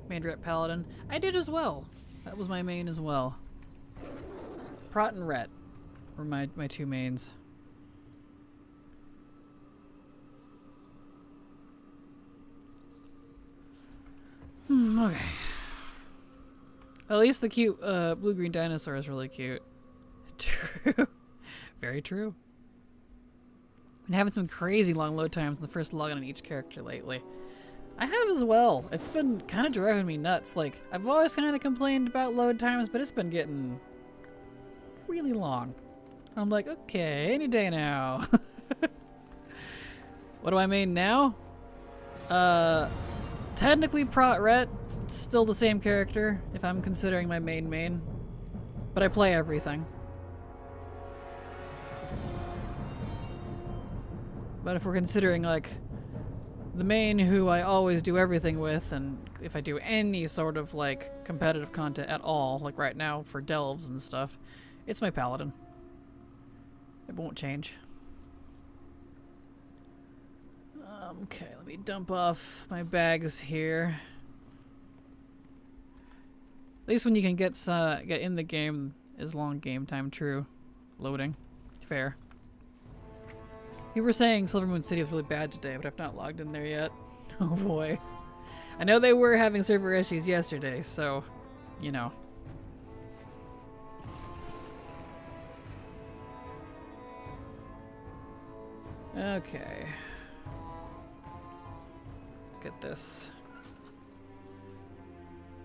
Main Paladin. I did as well. That was my main as well. Prot and Ret were my two mains. Okay. At least the cute blue-green dinosaur is really cute. True. Very true. Been having some crazy long load times in the first login on each character lately. I have as well. It's been kind of driving me nuts. Like, I've always kind of complained about load times, but it's been getting really long. I'm like, okay, any day now. What do I main now? Technically Prot-Ret, still the same character if I'm considering my main. But I play everything. But if we're considering like the main who I always do everything with, and if I do any sort of like competitive content at all, like right now for delves and stuff, it's my paladin. It won't change. Okay, let me dump off my bags here. At least when you can get in the game is long game time. True. Loading. Fair. You were saying Silver Moon City was really bad today, but I've not logged in there yet. Oh boy. I know they were having server issues yesterday, so, you know. Okay. Let's get this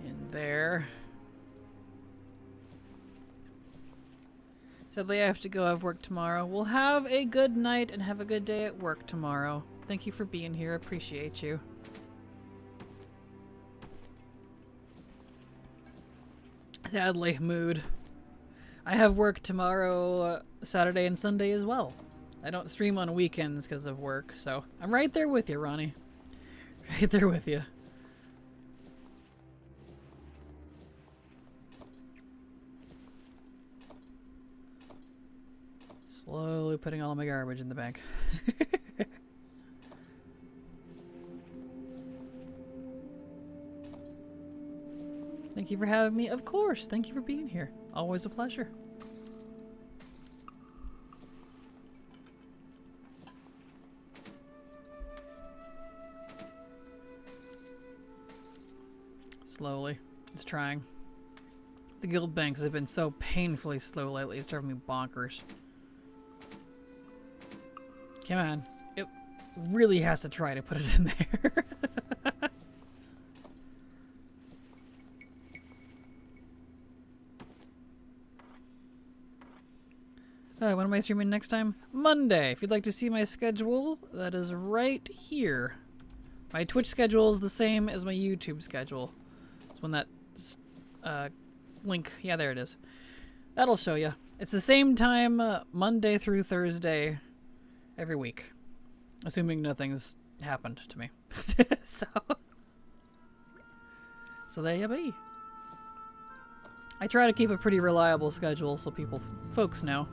in there. Sadly, I have to go. I have work tomorrow. Well, have a good night and have a good day at work tomorrow. Thank you for being here. Appreciate you. Sadly, mood. I have work tomorrow, Saturday and Sunday as well. I don't stream on weekends because of work, so I'm right there with you, Ronnie. Right there with you. Slowly putting all my garbage in the bag. Thank you for having me. Of course. Thank you for being here. Always a pleasure. Slowly. It's trying. The guild banks have been so painfully slow lately. It's driving me bonkers. Come on. It really has to try to put it in there. When am I streaming next time? Monday. If you'd like to see my schedule, that is right here. My Twitch schedule is the same as my YouTube schedule. It's when that link, yeah, there it is. That'll show you. It's the same time Monday through Thursday every week, assuming nothing's happened to me. So there you be. I try to keep a pretty reliable schedule so folks know.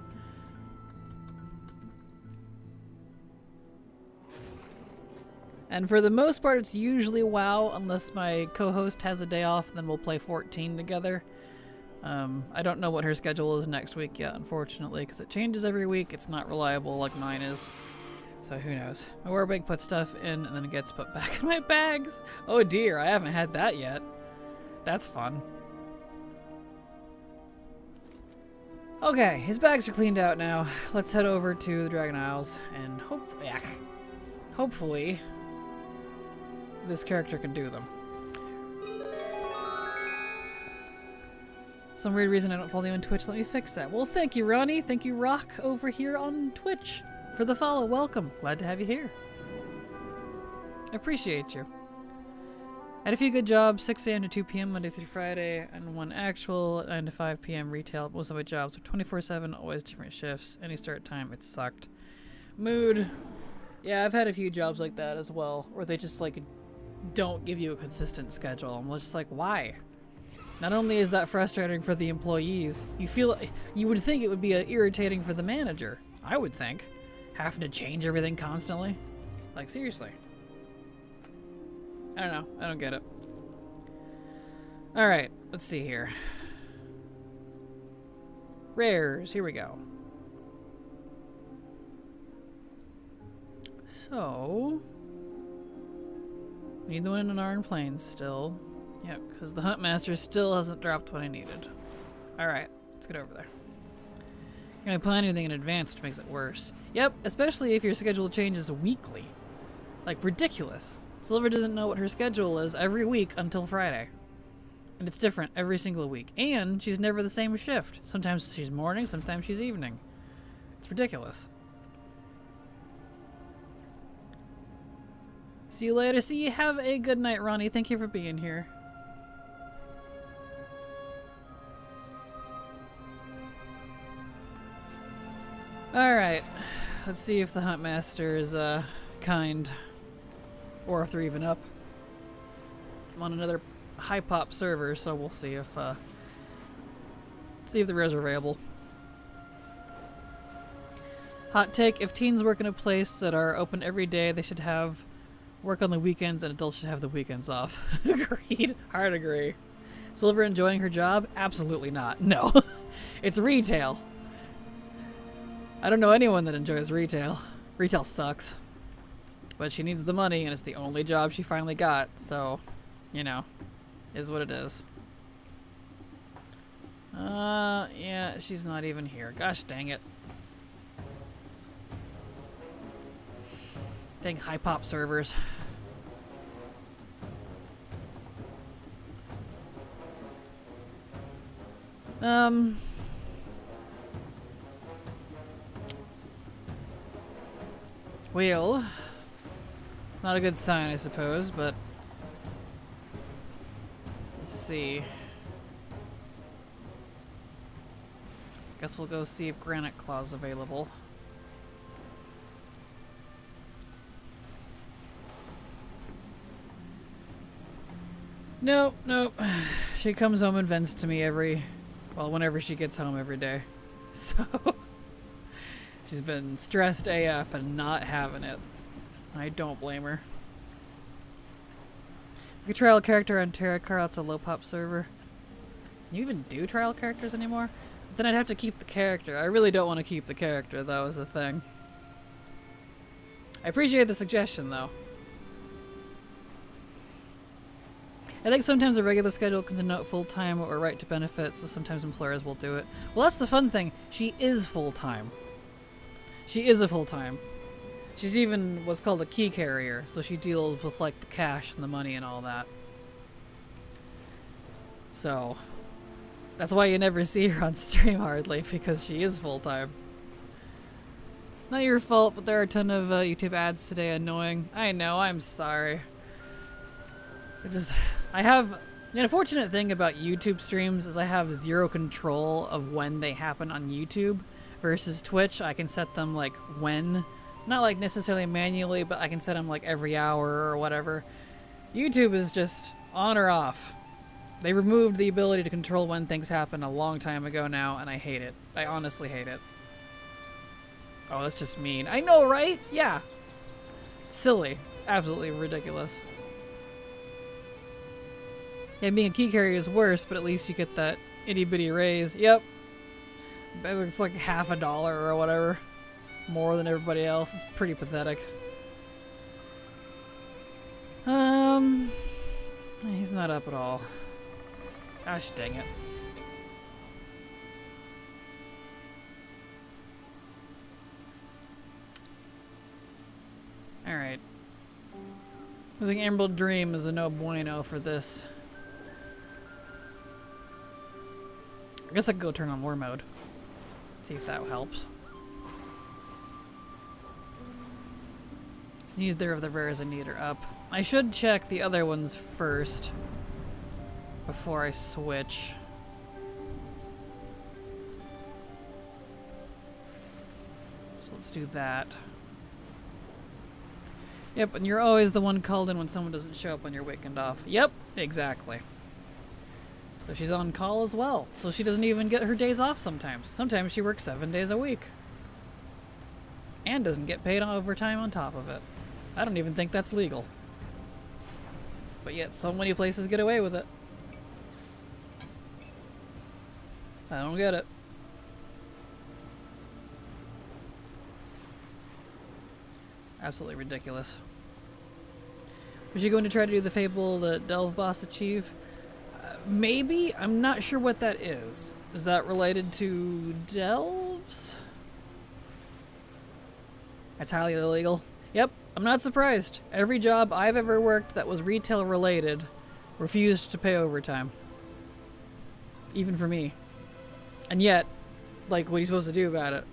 And for the most part, it's usually WoW, unless my co-host has a day off, then we'll play 14 together. I don't know what her schedule is next week yet, unfortunately, because it changes every week. It's not reliable like mine is. So who knows. My Warbank puts stuff in, and then it gets put back in my bags. Oh dear, I haven't had that yet. That's fun. Okay, his bags are cleaned out now. Let's head over to the Dragon Isles, and hopefully this character can do them. Some weird reason I don't follow you on Twitch. Let me fix that. Well, thank you, Ronnie. Thank you, Rock, over here on Twitch, for the follow. Welcome. Glad to have you here. I appreciate you. Had a few good jobs, 6 a.m. to 2 p.m. Monday through Friday, and one actual 9 to 5 p.m. retail. Most of my jobs were 24/7, always different shifts. Any start time, it sucked. Mood. Yeah, I've had a few jobs like that as well, where they just like don't give you a consistent schedule. I'm just like, why? Not only is that frustrating for the employees, you would think it would be irritating for the manager. I would think, having to change everything constantly. Like seriously. I don't know. I don't get it. All right, let's see here. Rares. Here we go. So, we need the one in Iron Plains still. Yep, because the Huntmaster still hasn't dropped what I needed. Alright, let's get over there. You can plan anything in advance, which makes it worse. Yep, especially if your schedule changes weekly. Like, ridiculous. Silver doesn't know what her schedule is every week until Friday. And it's different every single week. And she's never the same shift. Sometimes she's morning, sometimes she's evening. It's ridiculous. See you later. See you. Have a good night, Ronnie. Thank you for being here. Alright. Let's see if the Huntmaster is kind. Or if they're even up. I'm on another high pop server, so we'll see if the rares are available. Hot take, if teens work in a place that are open every day, they should have work on the weekends and adults should have the weekends off. Agreed. Hard agree. Silver enjoying her job? Absolutely not. No. It's retail. I don't know anyone that enjoys retail. Retail sucks. But she needs the money and it's the only job she finally got, so, you know, is what it is. Yeah, she's not even here. Gosh dang it. Dang high pop servers. Well, not a good sign, I suppose, but let's see. Guess we'll go see if Granite Claw's available. Nope, nope. She comes home and vents to me whenever she gets home every day. So, she's been stressed AF and not having it. I don't blame her. You could trial a character on Terra Car, it's a low pop server. Can you even do trial characters anymore? Then I'd have to keep the character. I really don't want to keep the character, though, is the thing. I appreciate the suggestion, though. I think sometimes a regular schedule can denote full-time or right to benefit, so sometimes employers will do it. Well, that's the fun thing. She is full-time. She is a full-time. She's even what's called a key carrier, so she deals with, like, the cash and the money and all that. So, that's why you never see her on stream hardly, because she is full-time. Not your fault, but there are a ton of YouTube ads today. Annoying. I know, I'm sorry. I have... The unfortunate thing about YouTube streams is I have zero control of when they happen on YouTube versus Twitch. I can set them, like, when. Not, like, necessarily manually, but I can set them, like, every hour or whatever. YouTube is just on or off. They removed the ability to control when things happen a long time ago now, and I hate it. I honestly hate it. Oh, that's just mean. I know, right? Yeah. It's silly. Absolutely ridiculous. Yeah, being a key carrier is worse, but at least you get that itty-bitty raise. Yep. It's like $50 or whatever. More than everybody else. It's pretty pathetic. He's not up at all. Gosh dang it. Alright. I think Emerald Dream is a no bueno for this. I guess I could go turn on war mode. See if that helps. Neither of the rares I need are up. I should check the other ones first before I switch. So let's do that. Yep, and you're always the one called in when someone doesn't show up on your weekend off. Yep, exactly. So she's on call as well. So she doesn't even get her days off sometimes. Sometimes she works 7 days a week. And doesn't get paid overtime on top of it. I don't even think that's legal. But yet so many places get away with it. I don't get it. Absolutely ridiculous. Was she going to try to do the fabled Delve boss achieve? Maybe? I'm not sure what that is. Is that related to Delves? That's highly illegal. Yep, I'm not surprised. Every job I've ever worked that was retail related refused to pay overtime. Even for me. And yet, like, what are you supposed to do about it?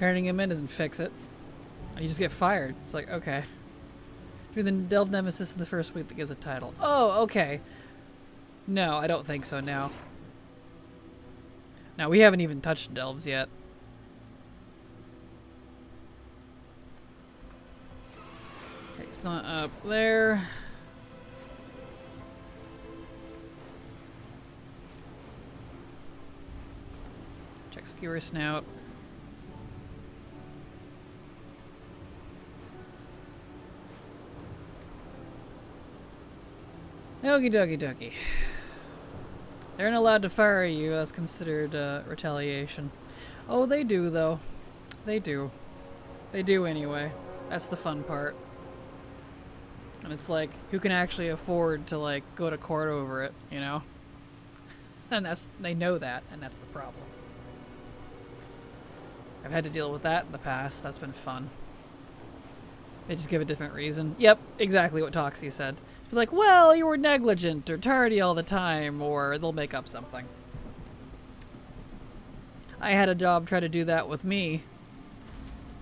Turning him in doesn't fix it. You just get fired. It's like, okay. Do the Delve Nemesis in the first week that gives a title. Oh, okay. No, I don't think so now. Now, we haven't even touched Delves yet. Okay, it's not up there. Check Skewer Snout. Okie dokie dokie. They're not allowed to fire you. That's considered retaliation. Oh, they do, though. They do. They do anyway. That's the fun part. And it's like, who can actually afford to, like, go to court over it, you know? And they know that, and that's the problem. I've had to deal with that in the past. That's been fun. They just give a different reason. Yep, exactly what Toxie said. It's like, well, you were negligent or tardy all the time, or they'll make up something. I had a job try to do that with me.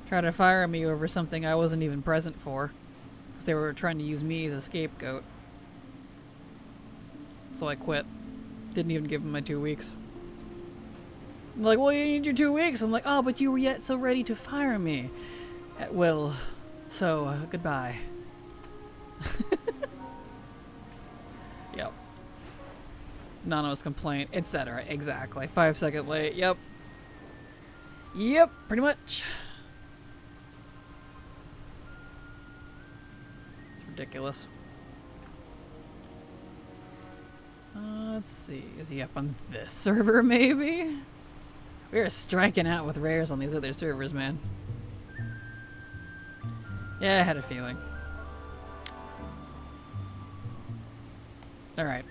Try to fire me over something I wasn't even present for. Because they were trying to use me as a scapegoat. So I quit. Didn't even give them my 2 weeks. I'm like, well, you need your 2 weeks. I'm like, oh, but you were yet so ready to fire me at will. So, goodbye. Yep. Anonymous complaint, etc. Exactly. 5 seconds late. Yep. Yep, pretty much. It's ridiculous. Let's see. Is he up on this server, maybe? We are striking out with rares on these other servers, man. Yeah, I had a feeling. Alright.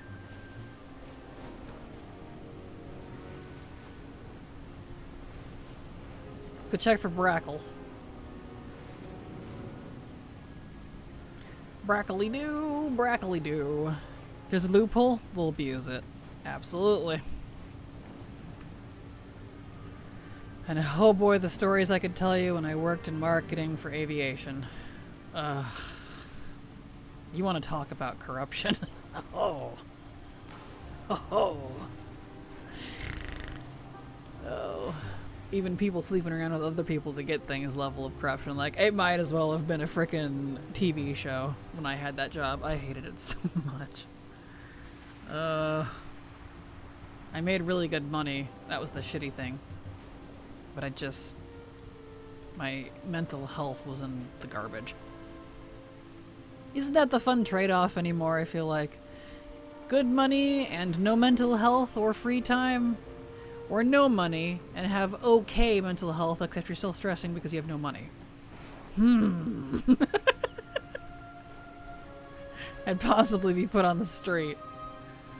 Let's go check for Brackle. Brackly-doo, brackly-doo. If there's a loophole, we'll abuse it. Absolutely. And oh boy, the stories I could tell you when I worked in marketing for aviation. You want to talk about corruption? Oh. Oh. Oh. Even people sleeping around with other people to get things level of corruption. Like, it might as well have been a frickin' TV show when I had that job. I hated it so much. I made really good money. That was the shitty thing. But my mental health was in the garbage. Isn't that the fun trade-off anymore, I feel like? Good money and no mental health or free time? Or no money and have okay mental health except you're still stressing because you have no money? And possibly be put on the street.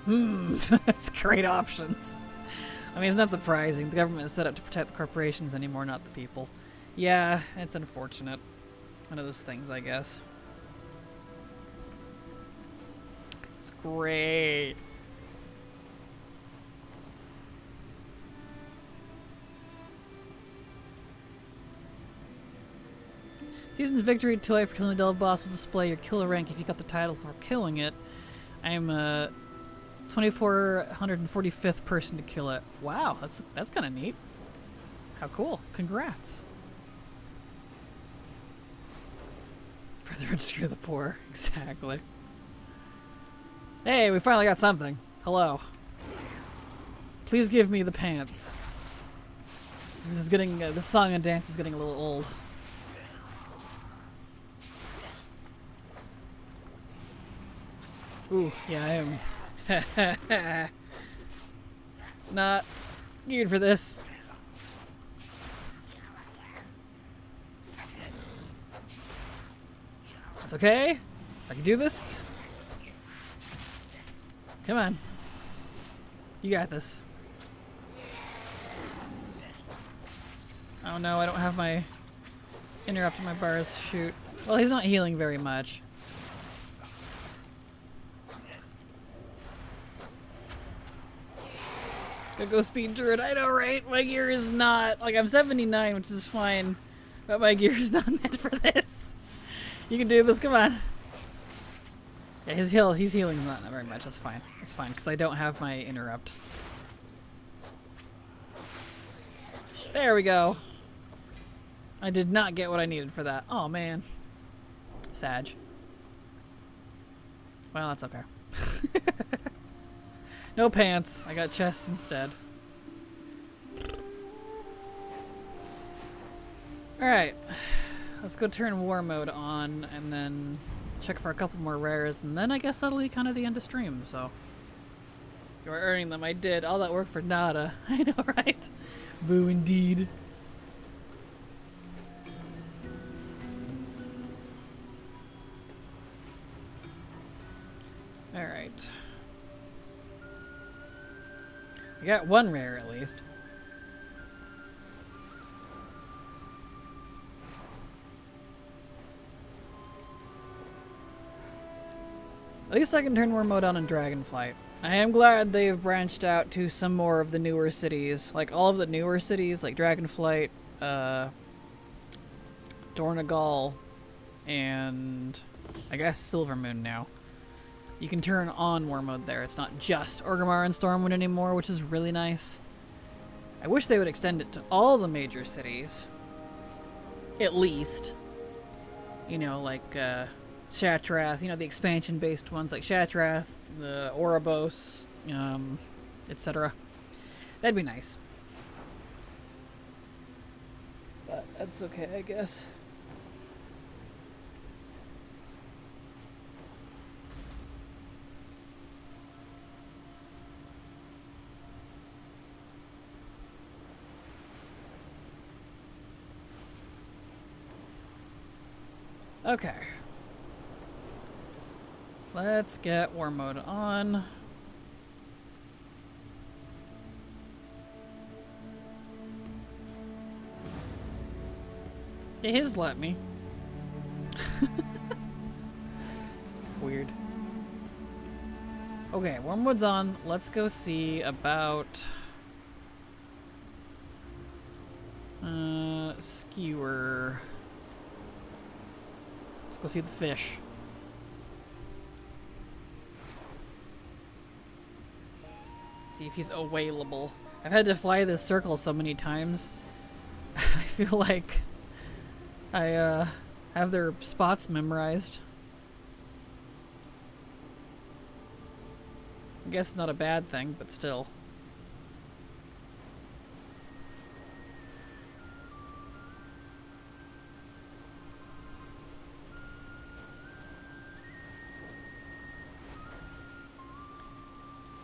That's great options. I mean, it's not surprising. The government is set up to protect the corporations anymore, not the people. Yeah, it's unfortunate. One of those things, I guess. It's great. Season's victory toy for killing the Delve boss will display your killer rank if you got the title for killing it. I'm 2445th person to kill it. Wow, that's kind of neat. How cool. Congrats. For the registry of the poor. Exactly. Hey, we finally got something. Hello. Please give me the pants. This is getting, the song and dance is getting a little old. Ooh, yeah, I am. Not geared for this. That's okay. I can do this. Come on. You got this. Oh no, I don't have my interrupting my bars. Shoot. Well, he's not healing very much. Gotta go speed through it. I know, right? My gear is not... Like, I'm 79, which is fine. But my gear is not meant for this. You can do this. Come on. Yeah, he's healing not very much. That's fine. That's fine, because I don't have my interrupt. There we go. I did not get what I needed for that. Oh, man. Sag. Well, that's okay. No pants. I got chests instead. Alright. Let's go turn war mode on and then check for a couple more rares, and then I guess that'll be kind of the end of stream, so. You are earning them. I did. All that work for nada. I know, right? Boo indeed. Alright. We got one rare at least. At least I can turn war mode on in Dragonflight. I am glad they've branched out to some more of the newer cities. Like all of the newer cities, like Dragonflight, Dornagal, and I guess Silvermoon now. You can turn on war mode there. It's not just Orgrimmar and Stormwind anymore, which is really nice. I wish they would extend it to all the major cities. At least. You know, like Shatrath, you know, the expansion-based ones like Shatrath, the Oribos, etc. That'd be nice. But that's okay, I guess. Okay. Let's get war mode on. It has let me. Weird. Okay, war mode's on. Let's go see about skewer. Let's go see the fish. See if he's available. I've had to fly this circle so many times. I feel like I have their spots memorized. I guess not a bad thing, but still.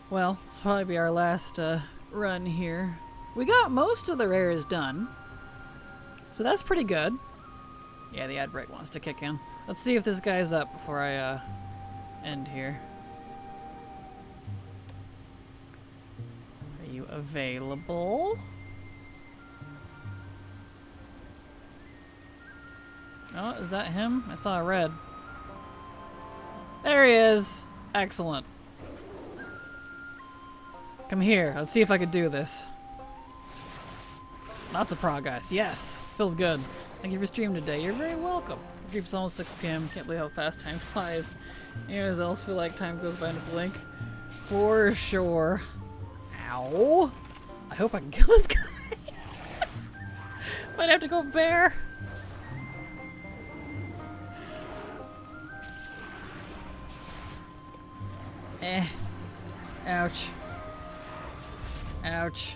Well, this will probably be our last run here. We got most of the rares done, so that's pretty good. Yeah, the ad break wants to kick in. Let's see if this guy's up before I end here. Are you available? Oh, is that him? I saw a red. There he is! Excellent. Come here. Let's see if I could do this. Lots of progress. Yes. Feels good. Thank you for streaming today. You're very welcome. It's almost 6 p.m. Can't believe how fast time flies. Anyways, I also feel like time goes by in a blink. For sure. Ow. I hope I can kill this guy. Might have to go bear. Ouch. Ouch.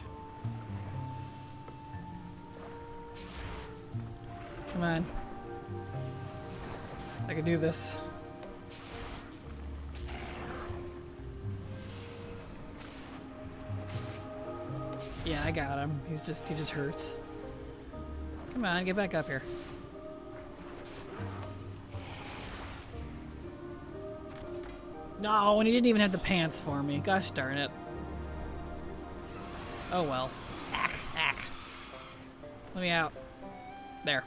Come on. I can do this. Yeah, I got him. He just hurts. Come on, get back up here. No, and he didn't even have the pants for me. Gosh darn it. Oh well. Ack, ack. Let me out. There.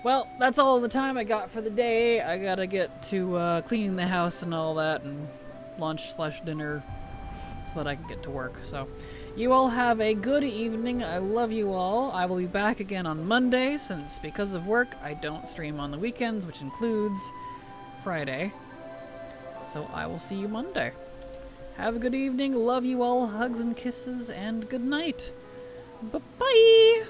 Well, that's all the time I got for the day. I gotta get to cleaning the house and all that, and lunch/dinner, so that I can get to work. So, You all have a good evening. I love you all. I will be back again on Monday, since because of work, I don't stream on the weekends, which includes Friday. So I will see you Monday. Have a good evening. Love you all. Hugs and kisses, and good night. Bye-bye.